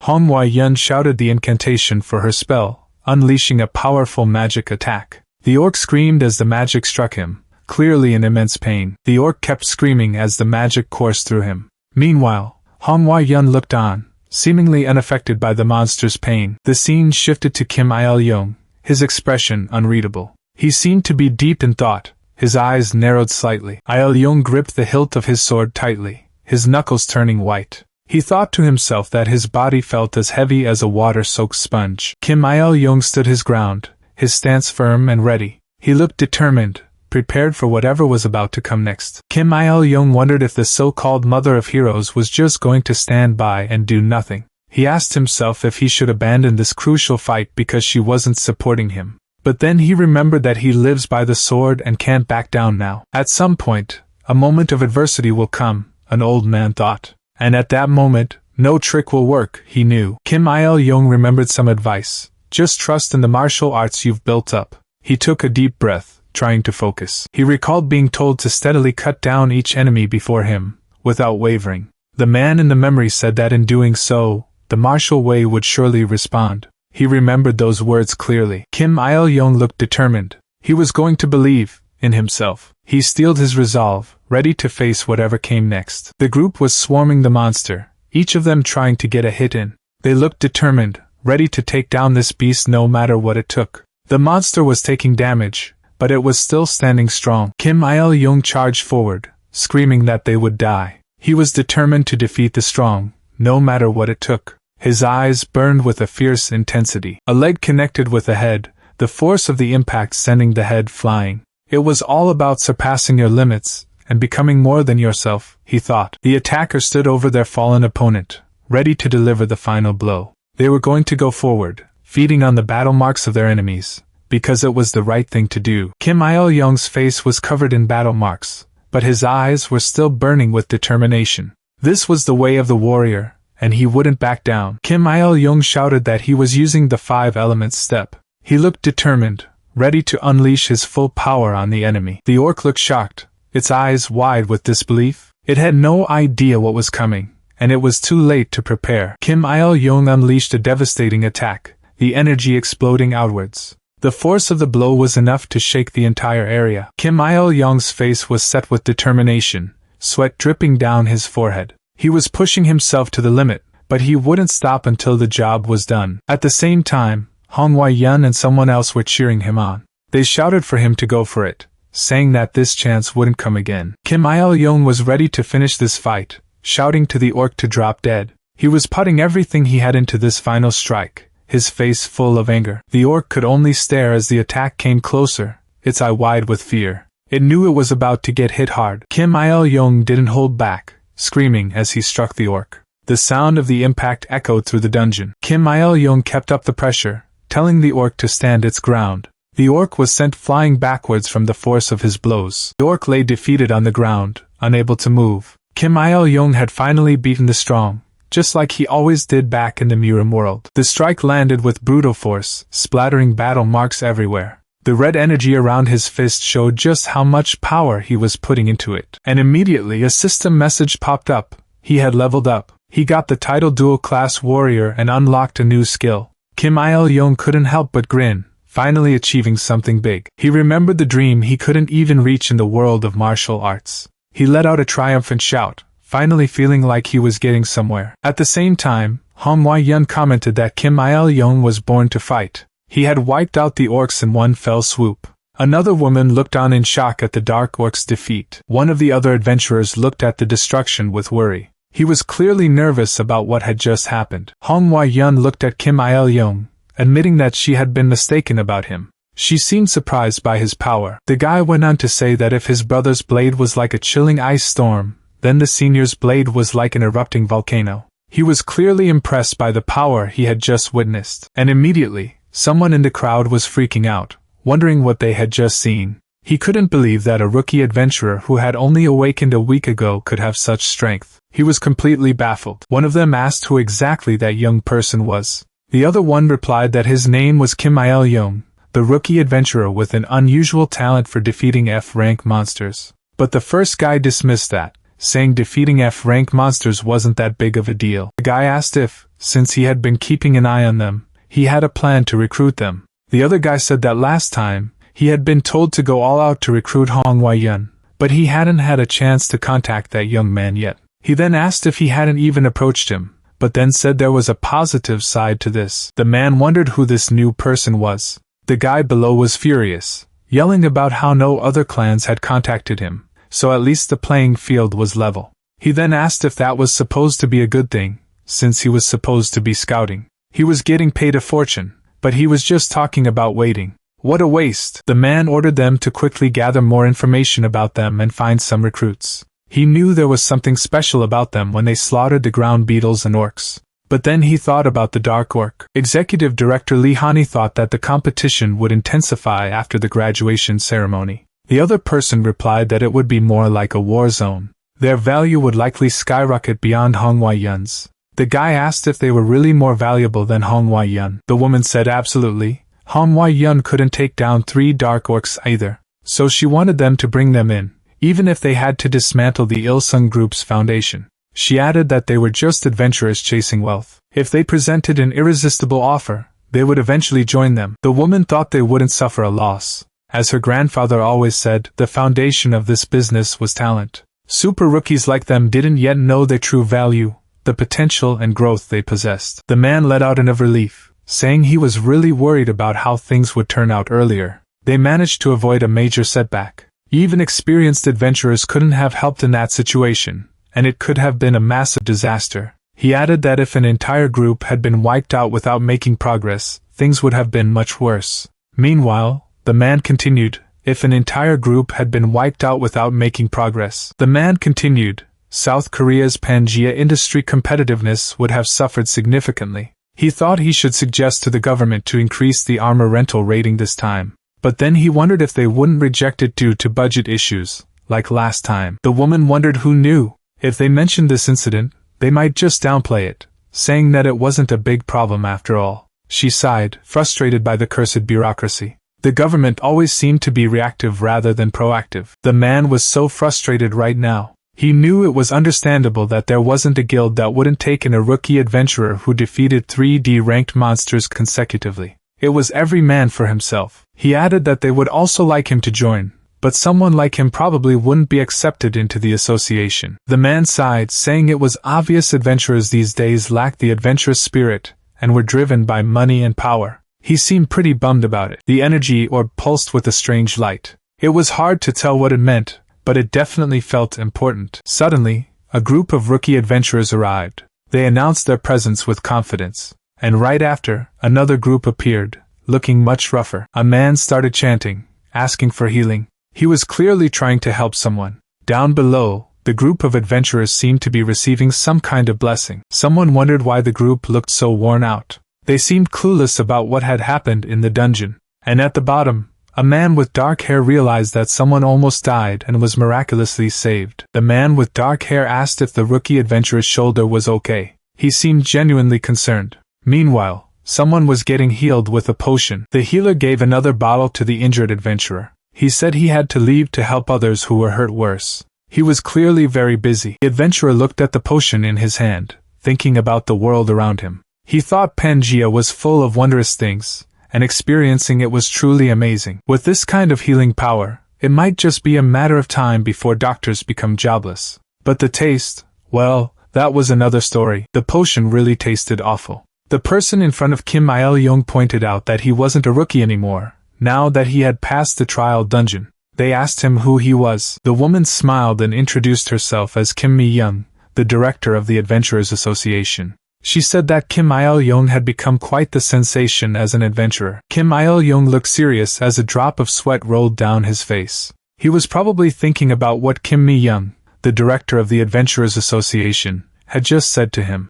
Manhwa shouted the incantation for her spell, unleashing a powerful magic attack. The orc screamed as the magic struck him, clearly in immense pain. The orc kept screaming as the magic coursed through him. Meanwhile, Manhwa looked on, seemingly unaffected by the monster's pain. The scene shifted to Kim Il-young, his expression unreadable. He seemed to be deep in thought, his eyes narrowed slightly. Il-young gripped the hilt of his sword tightly, his knuckles turning white. He thought to himself that his body felt as heavy as a water-soaked sponge. Kim Il-young stood his ground, his stance firm and ready. He looked determined, prepared for whatever was about to come next. Kim Il-young wondered if the so-called Mother of Heroes was just going to stand by and do nothing. He asked himself if he should abandon this crucial fight because she wasn't supporting him. But then he remembered that he lives by the sword and can't back down now. At some point, a moment of adversity will come, an old man thought. And at that moment, no trick will work, he knew. Kim Il-young remembered some advice. Just trust in the martial arts you've built up. He took a deep breath, trying to focus. He recalled being told to steadily cut down each enemy before him, without wavering. The man in the memory said that in doing so, the martial way would surely respond. He remembered those words clearly. Kim Il-young looked determined. He was going to believe in himself. He steeled his resolve, ready to face whatever came next. The group was swarming the monster, each of them trying to get a hit in. They looked determined, ready to take down this beast no matter what it took. The monster was taking damage, but it was still standing strong. Kim Il-young charged forward, screaming that they would die. He was determined to defeat the strong, no matter what it took. His eyes burned with a fierce intensity. A leg connected with the head, the force of the impact sending the head flying. It was all about surpassing your limits and becoming more than yourself, he thought. The attacker stood over their fallen opponent, ready to deliver the final blow. They were going to go forward, feeding on the battle marks of their enemies, because it was the right thing to do. Kim Il-young's face was covered in battle marks, but his eyes were still burning with determination. This was the way of the warrior, and he wouldn't back down. Kim Il-young shouted that he was using the 5 elements step. He looked determined, ready to unleash his full power on the enemy. The orc looked shocked, its eyes wide with disbelief. It had no idea what was coming, and it was too late to prepare. Kim Il-young unleashed a devastating attack, the energy exploding outwards. The force of the blow was enough to shake the entire area. Kim Il-young's face was set with determination, sweat dripping down his forehead. He was pushing himself to the limit, but he wouldn't stop until the job was done. At the same time, Manhwa and someone else were cheering him on. They shouted for him to go for it, saying that this chance wouldn't come again. Kim Il-young was ready to finish this fight, shouting to the orc to drop dead. He was putting everything he had into this final strike, his face full of anger. The orc could only stare as the attack came closer, its eye wide with fear. It knew it was about to get hit hard. Kim Il-young didn't hold back, screaming as he struck the orc. The sound of the impact echoed through the dungeon. Kim Il-young kept up the pressure, telling the orc to stand its ground. The orc was sent flying backwards from the force of his blows. The orc lay defeated on the ground, unable to move. Kim Il-young had finally beaten the strong, just like he always did back in the Murim world. The strike landed with brutal force, splattering battle marks everywhere. The red energy around his fist showed just how much power he was putting into it. And immediately a system message popped up. He had leveled up. He got the title dual-class warrior and unlocked a new skill. Kim Il-young couldn't help but grin, finally achieving something big. He remembered the dream he couldn't even reach in the world of martial arts. He let out a triumphant shout, finally feeling like he was getting somewhere. At the same time, Manhwa commented that Kim Il-young was born to fight. He had wiped out the orcs in one fell swoop. Another woman looked on in shock at the dark orcs' defeat. One of the other adventurers looked at the destruction with worry. He was clearly nervous about what had just happened. Manhwa looked at Kim Il-young, admitting that she had been mistaken about him. She seemed surprised by his power. The guy went on to say that if his brother's blade was like a chilling ice storm, then the senior's blade was like an erupting volcano. He was clearly impressed by the power he had just witnessed. And immediately, someone in the crowd was freaking out, wondering what they had just seen. He couldn't believe that a rookie adventurer who had only awakened a week ago could have such strength. He was completely baffled. One of them asked who exactly that young person was. The other one replied that his name was Kim Il-young, the rookie adventurer with an unusual talent for defeating F-rank monsters. But the first guy dismissed that, saying defeating F-rank monsters wasn't that big of a deal. The guy asked if, since he had been keeping an eye on them, he had a plan to recruit them. The other guy said that last time, he had been told to go all out to recruit Manhwa, but he hadn't had a chance to contact that young man yet. He then asked if he hadn't even approached him, but then said there was a positive side to this. The man wondered who this new person was. The guy below was furious, yelling about how no other clans had contacted him, so at least the playing field was level. He then asked if that was supposed to be a good thing, since he was supposed to be scouting. He was getting paid a fortune, but he was just talking about waiting. What a waste! The man ordered them to quickly gather more information about them and find some recruits. He knew there was something special about them when they slaughtered the ground beetles and orcs. But then he thought about the Dark Orc. Executive Director Lee Hani thought that the competition would intensify after the graduation ceremony. The other person replied that it would be more like a war zone. Their value would likely skyrocket beyond Manhwa's. The guy asked if they were really more valuable than Manhwa. The woman said absolutely. Manhwa couldn't take down 3 Dark Orcs either, so she wanted them to bring them in, even if they had to dismantle the Ilsung Group's foundation. She added that they were just adventurers chasing wealth. If they presented an irresistible offer, they would eventually join them. The woman thought they wouldn't suffer a loss. As her grandfather always said, the foundation of this business was talent. Super rookies like them didn't yet know their true value, the potential and growth they possessed. The man let out of relief, saying he was really worried about how things would turn out earlier. They managed to avoid a major setback. Even experienced adventurers couldn't have helped in that situation, and it could have been a massive disaster. He added that if an entire group had been wiped out without making progress, things would have been much worse. Meanwhile, the man continued, if an entire group had been wiped out without making progress. The man continued, South Korea's Pangea industry competitiveness would have suffered significantly. He thought he should suggest to the government to increase the armor rental rating this time. But then he wondered if they wouldn't reject it due to budget issues, like last time. The woman wondered who knew. If they mentioned this incident, they might just downplay it, saying that it wasn't a big problem after all. She sighed, frustrated by the cursed bureaucracy. The government always seemed to be reactive rather than proactive. The man was so frustrated right now. He knew it was understandable that there wasn't a guild that wouldn't take in a rookie adventurer who defeated 3D-ranked monsters consecutively. It was every man for himself. He added that they would also like him to join, but someone like him probably wouldn't be accepted into the association. The man sighed, saying it was obvious adventurers these days lacked the adventurous spirit, and were driven by money and power. He seemed pretty bummed about it. The energy orb pulsed with a strange light. It was hard to tell what it meant, but it definitely felt important. Suddenly, a group of rookie adventurers arrived. They announced their presence with confidence. And right after, another group appeared, looking much rougher. A man started chanting, asking for healing. He was clearly trying to help someone. Down below, the group of adventurers seemed to be receiving some kind of blessing. Someone wondered why the group looked so worn out. They seemed clueless about what had happened in the dungeon. And at the bottom, a man with dark hair realized that someone almost died and was miraculously saved. The man with dark hair asked if the rookie adventurer's shoulder was okay. He seemed genuinely concerned. Meanwhile, someone was getting healed with a potion. The healer gave another bottle to the injured adventurer. He said he had to leave to help others who were hurt worse. He was clearly very busy. The adventurer looked at the potion in his hand, thinking about the world around him. He thought Pangea was full of wondrous things, and experiencing it was truly amazing. With this kind of healing power, it might just be a matter of time before doctors become jobless. But the taste, well, that was another story. The potion really tasted awful. The person in front of Kim Il-young pointed out that he wasn't a rookie anymore, now that he had passed the trial dungeon. They asked him who he was. The woman smiled and introduced herself as Kim Mi-young, the director of the Adventurers Association. She said that Kim Il-young had become quite the sensation as an adventurer. Kim Il-young looked serious as a drop of sweat rolled down his face. He was probably thinking about what Kim Mi-young, the director of the Adventurers Association, had just said to him.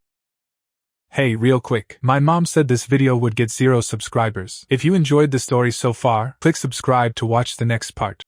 Hey, real quick, my mom said this video would get 0 subscribers. If you enjoyed the story so far, click subscribe to watch the next part.